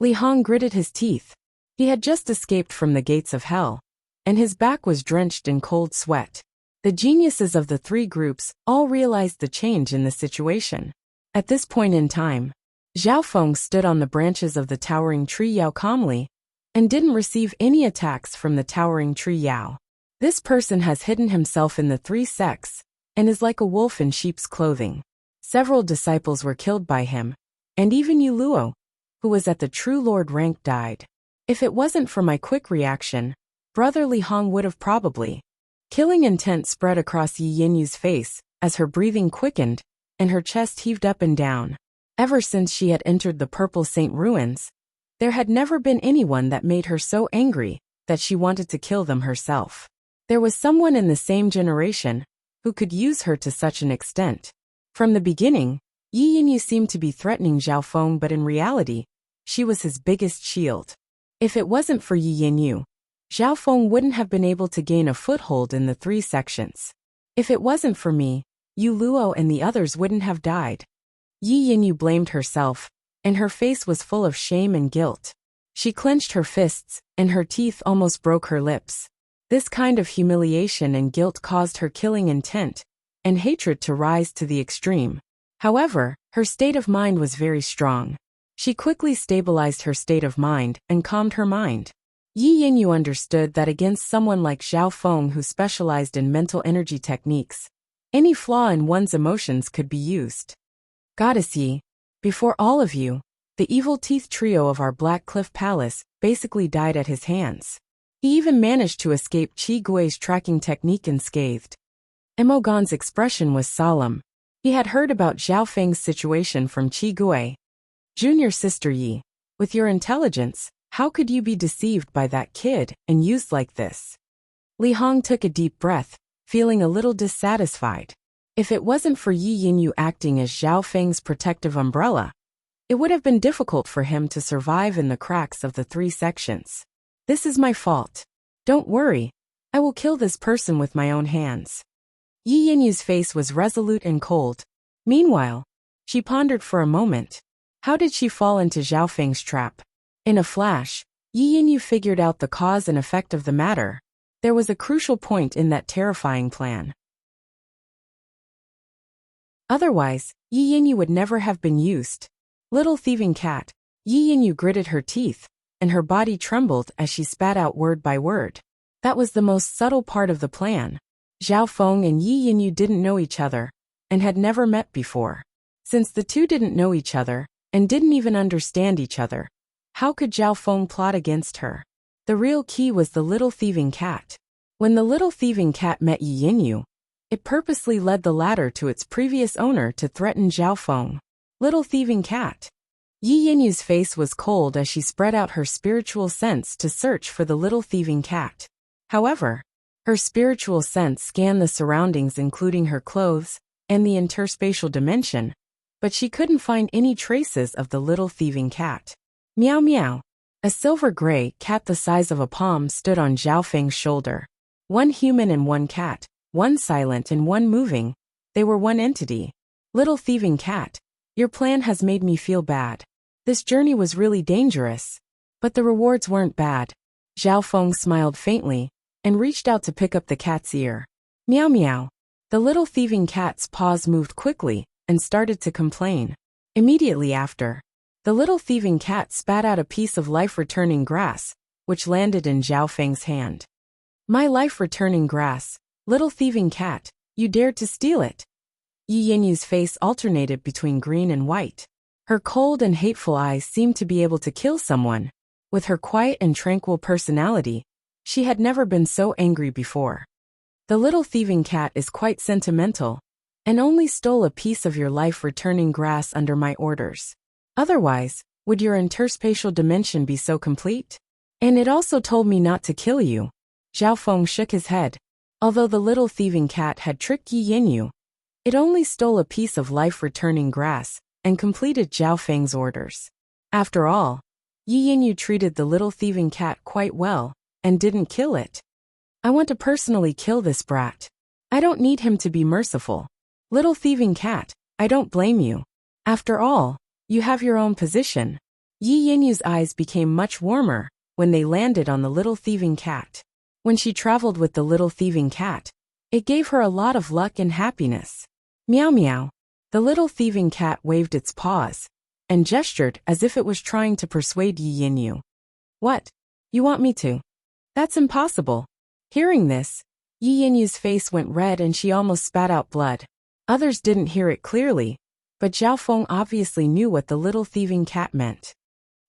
Li Hong gritted his teeth. He had just escaped from the gates of hell, and his back was drenched in cold sweat. The geniuses of the three groups all realized the change in the situation. At this point in time, Zhao Feng stood on the branches of the towering tree Yao calmly and didn't receive any attacks from the towering tree Yao. This person has hidden himself in the three sects and is like a wolf in sheep's clothing. Several disciples were killed by him, and even Yu Luo, who was at the True Lord rank, died. If it wasn't for my quick reaction, Brother Li Hong would have probably. Killing intent spread across Yi Yinyu's face as her breathing quickened and her chest heaved up and down. Ever since she had entered the Purple Saint ruins, there had never been anyone that made her so angry that she wanted to kill them herself. There was someone in the same generation who could use her to such an extent. From the beginning, Yi Yinyu seemed to be threatening Zhao Feng, but in reality, she was his biggest shield. If it wasn't for Yi Yinyu, Zhao Feng wouldn't have been able to gain a foothold in the three sections. If it wasn't for me, Yu Luo and the others wouldn't have died. Yi Yinyu blamed herself, and her face was full of shame and guilt. She clenched her fists, and her teeth almost broke her lips. This kind of humiliation and guilt caused her killing intent and hatred to rise to the extreme. However, her state of mind was very strong. She quickly stabilized her state of mind and calmed her mind. Yi Yinyu understood that against someone like Zhao Feng, who specialized in mental energy techniques, any flaw in one's emotions could be used. Goddess Yi, before all of you, the evil teeth trio of our Black Cliff Palace basically died at his hands. He even managed to escape Qi Gui's tracking technique unscathed. Mo Gan's expression was solemn. He had heard about Zhao Feng's situation from Qi Gui. Junior sister Yi, with your intelligence, how could you be deceived by that kid and used like this? Li Hong took a deep breath, feeling a little dissatisfied. If it wasn't for Yi Yinyu acting as Zhao Feng's protective umbrella, it would have been difficult for him to survive in the cracks of the three sections. This is my fault. Don't worry, I will kill this person with my own hands. Yi Yinyu's face was resolute and cold. Meanwhile, she pondered for a moment. How did she fall into Zhao Feng's trap? In a flash, Yi Yinyu figured out the cause and effect of the matter. There was a crucial point in that terrifying plan. Otherwise, Yi Yinyu would never have been used. Little thieving cat, Yi Yinyu gritted her teeth, and her body trembled as she spat out word by word. That was the most subtle part of the plan. Zhao Feng and Yi Yinyu didn't know each other, and had never met before. Since the two didn't know each other, and didn't even understand each other, how could Zhao Feng plot against her? The real key was the little thieving cat. When the little thieving cat met Yi Yinyu, it purposely led the latter to its previous owner to threaten Zhao Feng. Little thieving cat. Yi Yinyu's face was cold as she spread out her spiritual sense to search for the little thieving cat. However, her spiritual sense scanned the surroundings, including her clothes and the interspatial dimension, but she couldn't find any traces of the little thieving cat. Meow meow. A silver gray cat the size of a palm stood on Zhao Feng's shoulder. One human and one cat, one silent and one moving. They were one entity. Little thieving cat, your plan has made me feel bad. This journey was really dangerous, but the rewards weren't bad. Zhao Feng smiled faintly and reached out to pick up the cat's ear. Meow meow. The little thieving cat's paws moved quickly and started to complain. Immediately after, the little thieving cat spat out a piece of life-returning grass, which landed in Zhao Feng's hand. My life-returning grass, little thieving cat, you dared to steal it. Yi Yinyu's face alternated between green and white. Her cold and hateful eyes seemed to be able to kill someone. With her quiet and tranquil personality, she had never been so angry before. The little thieving cat is quite sentimental, and only stole a piece of your life-returning grass under my orders. Otherwise, would your interspatial dimension be so complete? And it also told me not to kill you. Zhao Feng shook his head. Although the little thieving cat had tricked Yi Yinyu, It only stole a piece of life-returning grass and completed Zhao Feng's orders. After all, Yi Yinyu treated the little thieving cat quite well and didn't kill it. I want to personally kill this brat. I don't need him to be merciful. Little thieving cat, I don't blame you. After all, you have your own position. Yi Yinyu's eyes became much warmer when they landed on the little thieving cat. When she traveled with the little thieving cat, it gave her a lot of luck and happiness. Meow meow. The little thieving cat waved its paws and gestured as if it was trying to persuade Yi Yinyu. What? You want me to? That's impossible. Hearing this, Yi Yinyu's face went red and she almost spat out blood. Others didn't hear it clearly, but Zhao Feng obviously knew what the little thieving cat meant.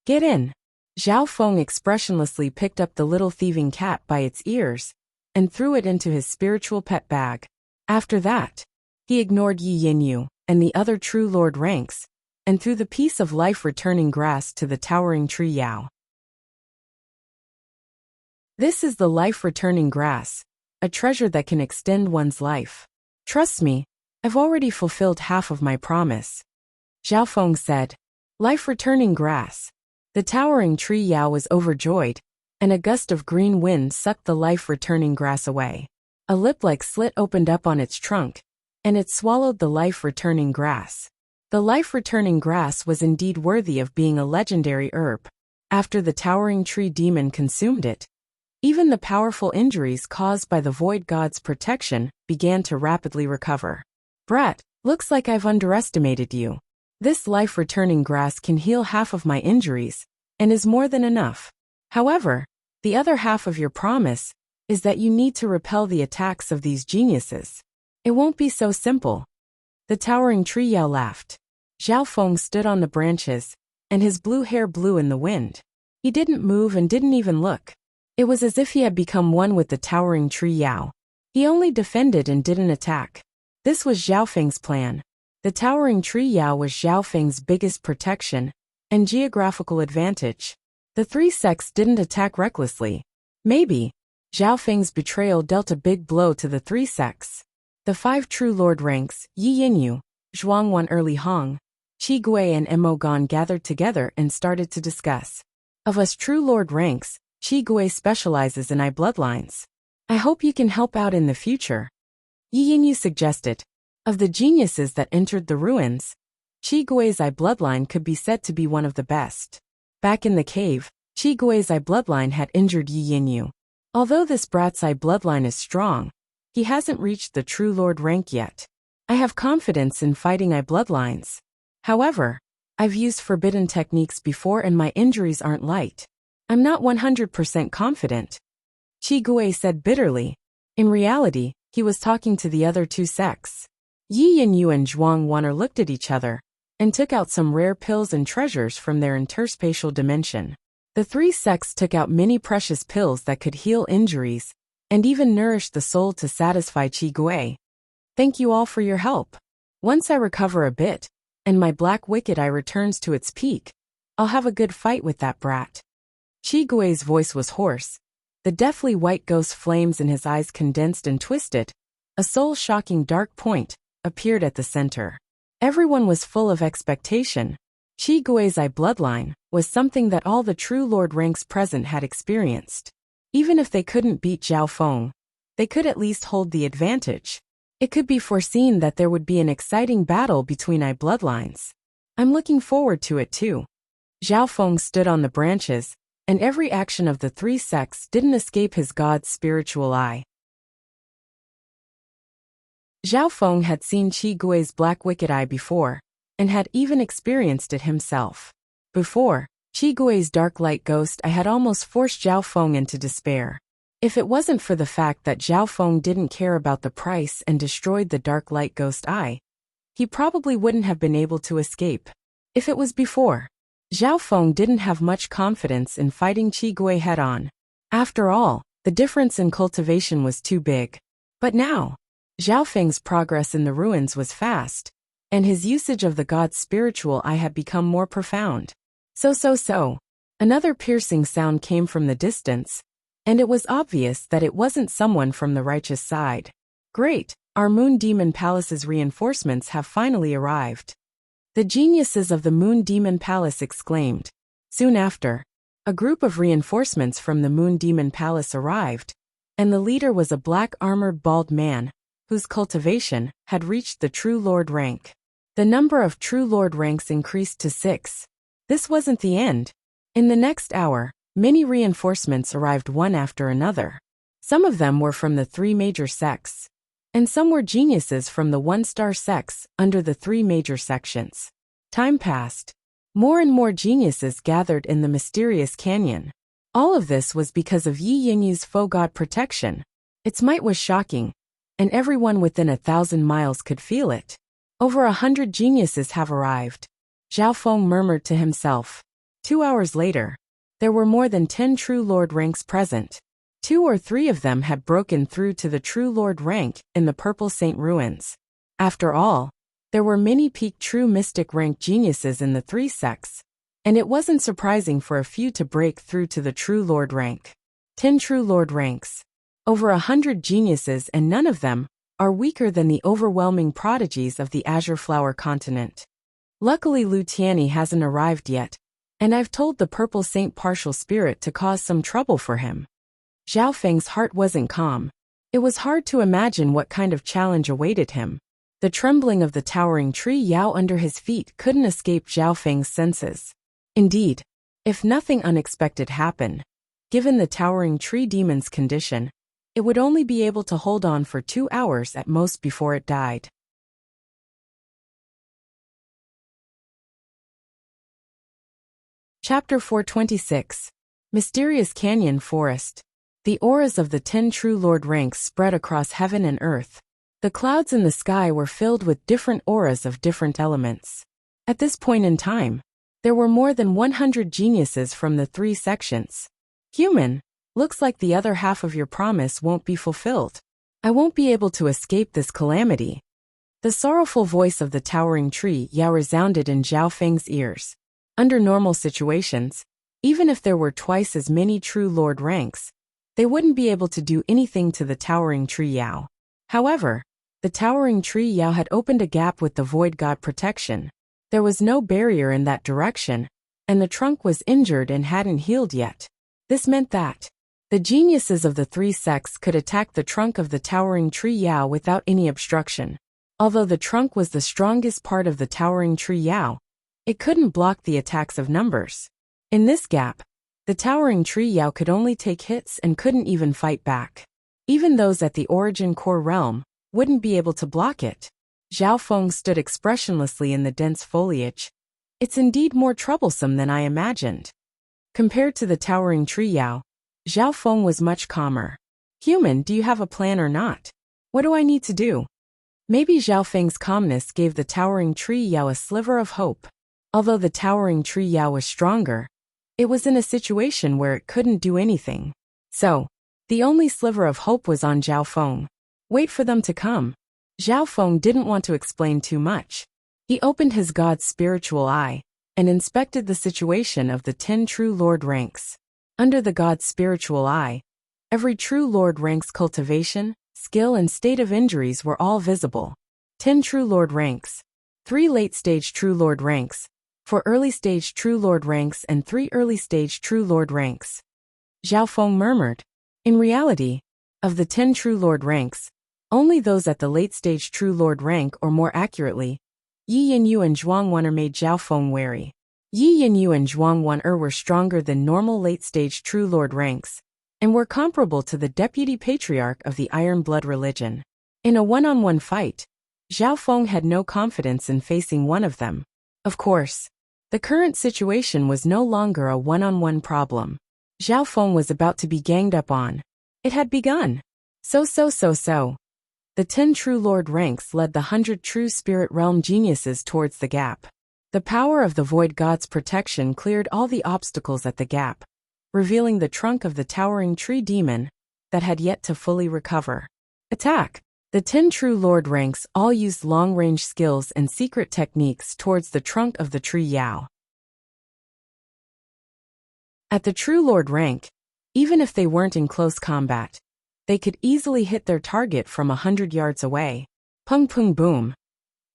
Get in. Zhao Feng expressionlessly picked up the little thieving cat by its ears and threw it into his spiritual pet bag. After that, he ignored Yi Yinyu and the other true lord ranks and threw the piece of life-returning grass to the towering tree Yao. This is the life-returning grass, a treasure that can extend one's life. Trust me, I've already fulfilled half of my promise. Zhao Feng said. Life-returning grass. The towering tree Yao was overjoyed, and a gust of green wind sucked the life-returning grass away. A lip-like slit opened up on its trunk, and it swallowed the life-returning grass. The life-returning grass was indeed worthy of being a legendary herb. After the towering tree demon consumed it, even the powerful injuries caused by the void god's protection began to rapidly recover. Brat, looks like I've underestimated you. This life-returning grass can heal half of my injuries, and is more than enough. However, the other half of your promise is that you need to repel the attacks of these geniuses. It won't be so simple. The towering tree Yao laughed. Zhao Feng stood on the branches, and his blue hair blew in the wind. He didn't move and didn't even look. It was as if he had become one with the towering tree Yao. He only defended and didn't attack. This was Zhao Feng's plan. The towering tree Yao was Zhao Feng's biggest protection and geographical advantage. The three sects didn't attack recklessly. Maybe Zhao Feng's betrayal dealt a big blow to the three sects. The five true lord ranks, Yi Yinyu, Zhuangwan Early Hong, Qi Gui and Mo Gan gathered together and started to discuss. Of us true lord ranks, Qi Gui specializes in eye bloodlines. I hope you can help out in the future. Yi Yinyu suggested. Of the geniuses that entered the ruins, Qi Gui's eye bloodline could be said to be one of the best. Back in the cave, Qi Gui's eye bloodline had injured Yi Yinyu. Although this brat's eye bloodline is strong, he hasn't reached the true lord rank yet. I have confidence in fighting eye bloodlines. However, I've used forbidden techniques before and my injuries aren't light. I'm not 100% confident. Qi Gui said bitterly. In reality, he was talking to the other two sects. Yi Yinyu and Zhuang Wan'er looked at each other and took out some rare pills and treasures from their interspatial dimension. The three sects took out many precious pills that could heal injuries and even nourish the soul to satisfy Qi Gui. Thank you all for your help. Once I recover a bit, and my black wicked eye returns to its peak, I'll have a good fight with that brat. Qi Gui's voice was hoarse. The deathly white ghost flames in his eyes condensed and twisted. A soul-shocking dark point appeared at the center. Everyone was full of expectation. Qi Gui's eye bloodline was something that all the true lord ranks present had experienced. Even if they couldn't beat Zhao Feng, they could at least hold the advantage. It could be foreseen that there would be an exciting battle between eye bloodlines. I'm looking forward to it too. Zhao Feng stood on the branches, and every action of the three sects didn't escape his god's spiritual eye. Zhao Feng had seen Qi Gui's black wicked eye before, and had even experienced it himself. Before, Qi Gui's dark light ghost eye had almost forced Zhao Feng into despair. If it wasn't for the fact that Zhao Feng didn't care about the price and destroyed the dark light ghost eye, he probably wouldn't have been able to escape. If it was before, Zhao Feng didn't have much confidence in fighting Qi Gui head-on. After all, the difference in cultivation was too big. But now, Zhao Feng's progress in the ruins was fast, and his usage of the god's spiritual eye had become more profound. So. Another piercing sound came from the distance, and it was obvious that it wasn't someone from the righteous side. Great, Our Moon Demon Palace's reinforcements have finally arrived. The geniuses of the Moon Demon Palace exclaimed. Soon after, a group of reinforcements from the Moon Demon Palace arrived, and the leader was a black-armored bald man, whose cultivation had reached the True Lord rank. The number of True Lord ranks increased to 6. This wasn't the end. In the next hour, many reinforcements arrived one after another. Some of them were from the 3 major sects, and some were geniuses from the 1-star sects under the 3 major sections. Time passed. More and more geniuses gathered in the mysterious canyon. All of this was because of Yi Yinyu's faux god protection. Its might was shocking, and everyone within 1,000 miles could feel it. Over 100 geniuses have arrived, Zhao Feng murmured to himself. 2 hours later, there were more than 10 True Lord ranks present. 2 or 3 of them had broken through to the True Lord rank in the Purple Saint Ruins. After all, there were many peak True Mystic rank geniuses in the 3 sects, and it wasn't surprising for a few to break through to the True Lord rank. 10 True Lord ranks. Over 100 geniuses, and none of them are weaker than the overwhelming prodigies of the Azure Flower continent. Luckily Lu Tianyi hasn't arrived yet, and I've told the Purple Saint Partial Spirit to cause some trouble for him. Zhao Feng's heart wasn't calm. It was hard to imagine what kind of challenge awaited him. The trembling of the towering tree Yao under his feet couldn't escape Zhao Feng's senses. Indeed, if nothing unexpected happened, given the towering tree demon's condition, it would only be able to hold on for 2 hours at most before it died. Chapter 426. Mysterious Canyon Forest. The auras of the 10 True Lord ranks spread across heaven and earth. The clouds in the sky were filled with different auras of different elements. At this point in time, there were more than 100 geniuses from the 3 sections. Human, looks like the other half of your promise won't be fulfilled. I won't be able to escape this calamity. The sorrowful voice of the towering tree Yao resounded in Zhao Feng's ears. Under normal situations, even if there were twice as many True Lord ranks, they wouldn't be able to do anything to the towering tree Yao. However, the towering tree Yao had opened a gap with the void god protection. There was no barrier in that direction, and the trunk was injured and hadn't healed yet. This meant that the geniuses of the 3 sects could attack the trunk of the towering tree Yao without any obstruction. Although the trunk was the strongest part of the towering tree Yao, it couldn't block the attacks of numbers. In this gap, the towering tree Yao could only take hits and couldn't even fight back. Even those at the origin core realm wouldn't be able to block it. Zhao Feng stood expressionlessly in the dense foliage. It's indeed more troublesome than I imagined. Compared to the towering tree Yao, Zhao Feng was much calmer. Human, do you have a plan or not? What do I need to do? Maybe Zhao Feng's calmness gave the towering tree Yao a sliver of hope. Although the towering tree Yao was stronger, it was in a situation where it couldn't do anything. So, the only sliver of hope was on Zhao Feng. Wait for them to come. Zhao Feng didn't want to explain too much. He opened his god's spiritual eye and inspected the situation of the 10 True Lord ranks. Under the god's spiritual eye, every True Lord rank's cultivation, skill and state of injuries were all visible. 10 True Lord ranks, 3 late-stage True Lord ranks, 4 early-stage True Lord ranks and 3 early-stage True Lord ranks. Zhao Feng murmured. In reality, of the 10 True Lord ranks, only those at the late-stage True Lord rank, or more accurately, Yi Yinyu and Zhuang Wen'er, made Zhao Feng wary. Yi Yinyu and Zhuang Wen'er were stronger than normal late-stage True Lord ranks, and were comparable to the Deputy Patriarch of the Iron Blood religion. In a one-on-one fight, Zhao Feng had no confidence in facing one of them. Of course, the current situation was no longer a one-on-one problem. Zhao Feng was about to be ganged up on. It had begun. So. The 10 True Lord ranks led the 100 True Spirit Realm geniuses towards the gap. The power of the Void God's protection cleared all the obstacles at the gap, revealing the trunk of the towering tree demon that had yet to fully recover. Attack! The 10 True Lord ranks all used long-range skills and secret techniques towards the trunk of the tree Yao. At the True Lord rank, even if they weren't in close combat, They could easily hit their target from 100 yards away. Pung pung boom.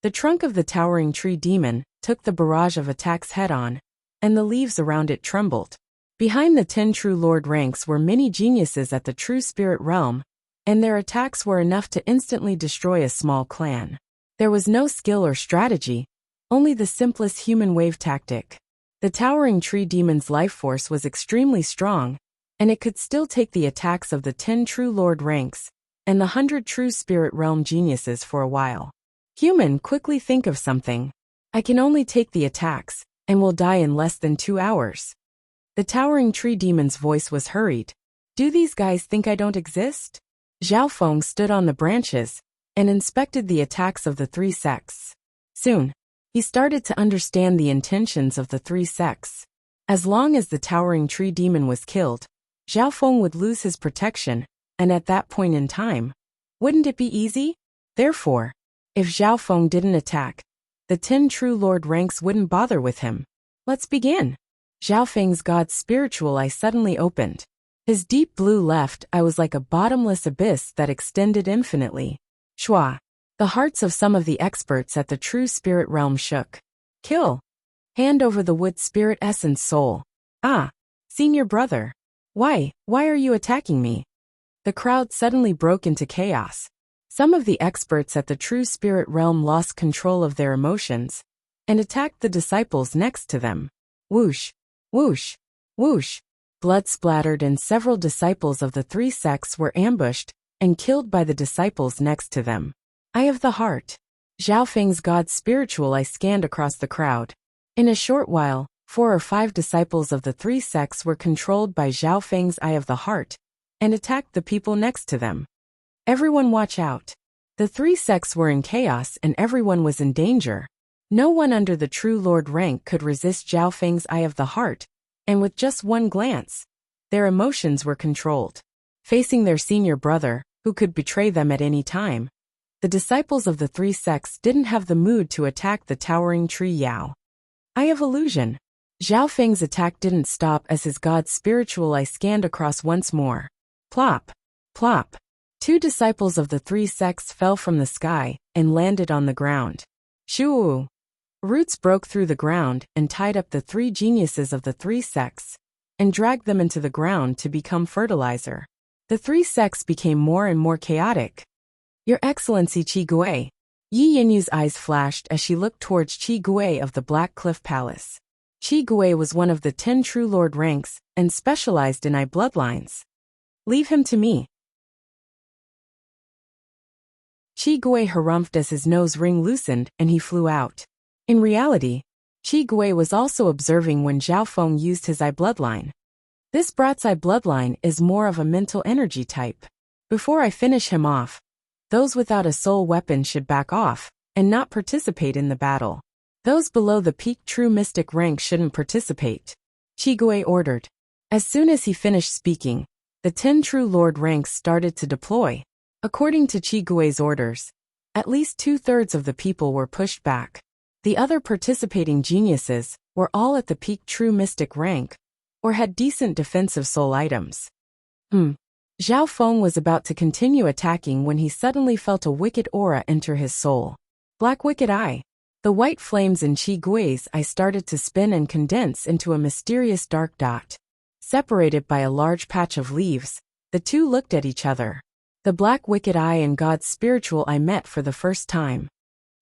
The trunk of the towering tree demon took the barrage of attacks head-on, and the leaves around it trembled. Behind the 10 true lord ranks were many geniuses at the true spirit realm, and their attacks were enough to instantly destroy a small clan. There was no skill or strategy, only the simplest human wave tactic. The towering tree demon's life force was extremely strong, and it could still take the attacks of the 10 true lord ranks and the 100 true spirit realm geniuses for a while. Human, quickly think of something. I can only take the attacks, and will die in less than 2 hours. The towering tree demon's voice was hurried. Do these guys think I don't exist? Zhao Feng stood on the branches and inspected the attacks of the 3 sects. Soon, he started to understand the intentions of the 3 sects. As long as the towering tree demon was killed, Zhao Feng would lose his protection, and at that point in time, wouldn't it be easy? Therefore, if Zhao Feng didn't attack, the 10 true lord ranks wouldn't bother with him. Let's begin. Zhao Feng's god's spiritual eye suddenly opened. His deep blue left eye was like a bottomless abyss that extended infinitely. Shua. The hearts of some of the experts at the true spirit realm shook. Kill. Hand over the wood spirit essence soul. Ah, senior brother. Why are you attacking me? The crowd suddenly broke into chaos. Some of the experts at the true spirit realm lost control of their emotions and attacked the disciples next to them. Whoosh, whoosh, whoosh. Blood splattered and several disciples of the 3 sects were ambushed and killed by the disciples next to them. Eye of the heart. Zhao Feng's god's spiritual eye scanned across the crowd. In a short while, 4 or 5 disciples of the 3 sects were controlled by Zhao Feng's eye of the heart and attacked the people next to them. Everyone watch out. The 3 sects were in chaos and everyone was in danger. No one under the true lord rank could resist Zhao Feng's eye of the heart, and with just one glance, their emotions were controlled. Facing their senior brother, who could betray them at any time, the disciples of the 3 sects didn't have the mood to attack the towering tree Yao. Eye of illusion. Zhao Feng's attack didn't stop as his god's spiritual eye scanned across once more. Plop, plop. 2 disciples of the 3 sects fell from the sky and landed on the ground. Shoo! Roots broke through the ground and tied up the 3 geniuses of the 3 sects and dragged them into the ground to become fertilizer. The 3 sects became more and more chaotic. Your Excellency Qi Gui. Yi Yinyu's eyes flashed as she looked towards Qi Gui of the Black Cliff Palace. Qi Gui was one of the 10 true lord ranks and specialized in eye bloodlines. Leave him to me. Qi Gui harumphed as his nose ring loosened and he flew out. In reality, Qi Gui was also observing when Zhao Feng used his eye bloodline. This brat's eye bloodline is more of a mental energy type. Before I finish him off, those without a soul weapon should back off and not participate in the battle. Those below the peak true mystic rank shouldn't participate. Qi Gui ordered. As soon as he finished speaking, the 10 true lord ranks started to deploy. According to Qi Gui's orders, at least 2/3 of the people were pushed back. The other participating geniuses were all at the peak true mystic rank or had decent defensive soul items. Zhao Feng was about to continue attacking when he suddenly felt a wicked aura enter his soul. Black wicked eye. The white flames in Qi Gui's eye started to spin and condense into a mysterious dark dot. Separated by a large patch of leaves, the two looked at each other. The black wicked eye and God's spiritual eye met for the first time.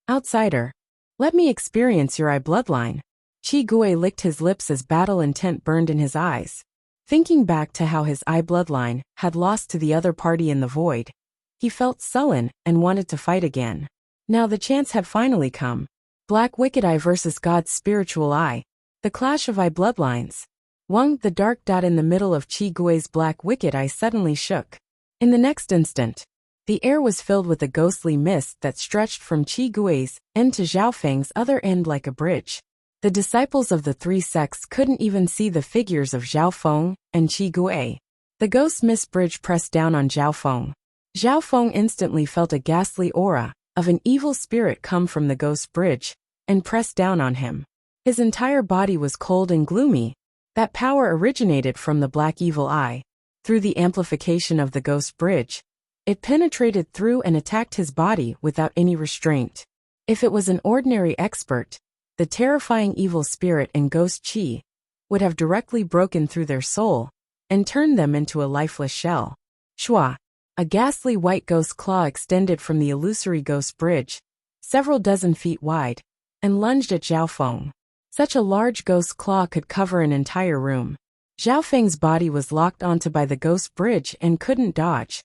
Outsider. Let me experience your eye bloodline. Qi Gui licked his lips as battle intent burned in his eyes. Thinking back to how his eye bloodline had lost to the other party in the void, he felt sullen and wanted to fight again. Now the chance had finally come. Black wicked eye versus God's spiritual eye. The clash of eye bloodlines. The dark dot in the middle of Qi Gui's black wicked eye suddenly shook. In the next instant, the air was filled with a ghostly mist that stretched from Qi Gui's end to Zhao Feng's other end like a bridge. The disciples of the 3 sects couldn't even see the figures of Zhao Feng and Qi Gui. The ghost mist bridge pressed down on Zhao Feng. Zhao Feng instantly felt a ghastly aura of an evil spirit come from the ghost bridge and press down on him. His entire body was cold and gloomy. That power originated from the black evil eye. Through the amplification of the ghost bridge, it penetrated through and attacked his body without any restraint. If it was an ordinary expert, the terrifying evil spirit and ghost chi would have directly broken through their soul and turned them into a lifeless shell. Shua! A ghastly white ghost claw extended from the illusory ghost bridge, several dozen feet wide, and lunged at Zhao Feng. Such a large ghost claw could cover an entire room. Zhao Feng's body was locked onto by the ghost bridge and couldn't dodge.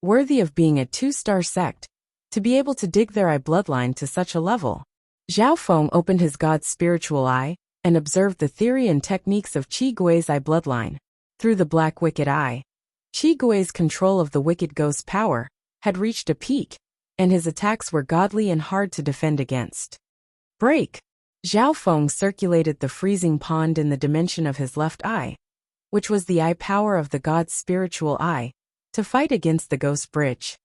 Worthy of being a 2-star sect, to be able to dig their eye bloodline to such a level. Zhao Feng opened his god's spiritual eye and observed the theory and techniques of Qi Gui's eye bloodline. Through the black wicked eye, Qi Gui's control of the wicked ghost power had reached a peak, and his attacks were godly and hard to defend against. Break! Zhao Feng circulated the freezing pond in the dimension of his left eye, which was the eye power of the god's spiritual eye, to fight against the ghost bridge.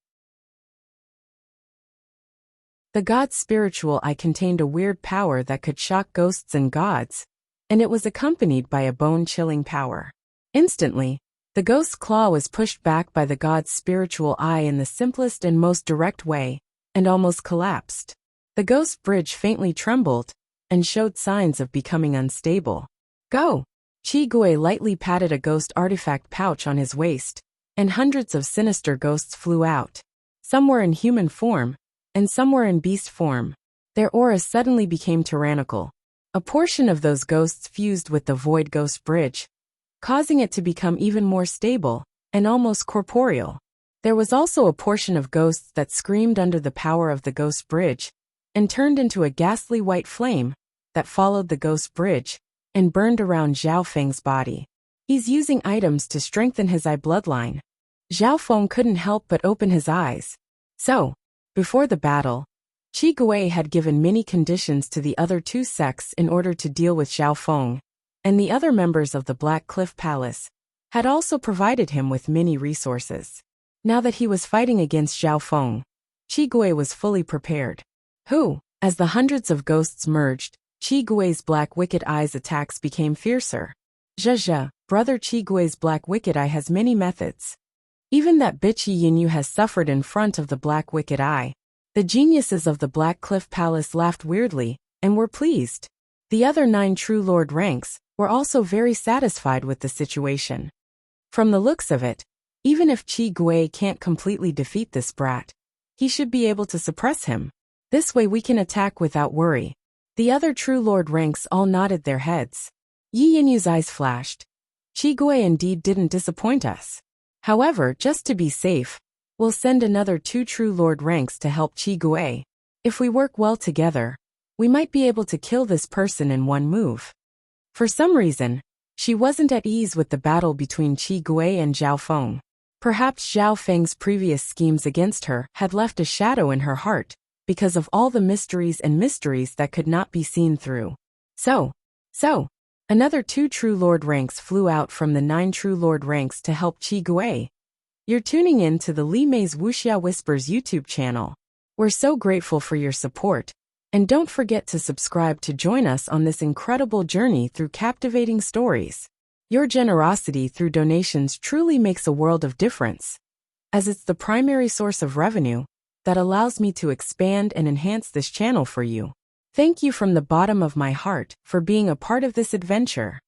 The god's spiritual eye contained a weird power that could shock ghosts and gods, and it was accompanied by a bone-chilling power. Instantly, the ghost's claw was pushed back by the god's spiritual eye in the simplest and most direct way, and almost collapsed. The ghost bridge faintly trembled and showed signs of becoming unstable. Go! Qi Gui lightly patted a ghost artifact pouch on his waist, and hundreds of sinister ghosts flew out. Some were in human form, and some were in beast form. Their auras suddenly became tyrannical. A portion of those ghosts fused with the void ghost bridge, causing it to become even more stable and almost corporeal. There was also a portion of ghosts that screamed under the power of the ghost bridge and turned into a ghastly white flame that followed the ghost bridge and burned around Zhao Feng's body. He's using items to strengthen his eye bloodline. Zhao Feng couldn't help but open his eyes. So, before the battle, Qi Gui had given many conditions to the other 2 sects in order to deal with Zhao Feng, and the other members of the Black Cliff Palace had also provided him with many resources. Now that he was fighting against Zhao Feng, Qi Gui was fully prepared. As the hundreds of ghosts merged, Qi Gui's black wicked eye's attacks became fiercer. Zhe, brother, Qi Gui's black wicked eye has many methods. Even that bitch Yinyu has suffered in front of the black wicked eye. The geniuses of the Black Cliff Palace laughed weirdly and were pleased. The other 9 true lord ranks were also very satisfied with the situation. From the looks of it, even if Qi Gui can't completely defeat this brat, he should be able to suppress him. This way we can attack without worry. The other true lord ranks all nodded their heads. Yi Yinyu's eyes flashed. Qi Gui indeed didn't disappoint us. However, just to be safe, we'll send another 2 true lord ranks to help Qi Gui. If we work well together, we might be able to kill this person in one move. For some reason, she wasn't at ease with the battle between Qi Gui and Zhao Feng. Perhaps Zhao Feng's previous schemes against her had left a shadow in her heart, because of all the mysteries that could not be seen through. So, another 2 true lord ranks flew out from the 9 true lord ranks to help Qi Gui. You're tuning in to the Li Mei's Wuxia Whispers YouTube channel. We're so grateful for your support, and don't forget to subscribe to join us on this incredible journey through captivating stories. Your generosity through donations truly makes a world of difference, as it's the primary source of revenue that allows me to expand and enhance this channel for you. Thank you from the bottom of my heart for being a part of this adventure.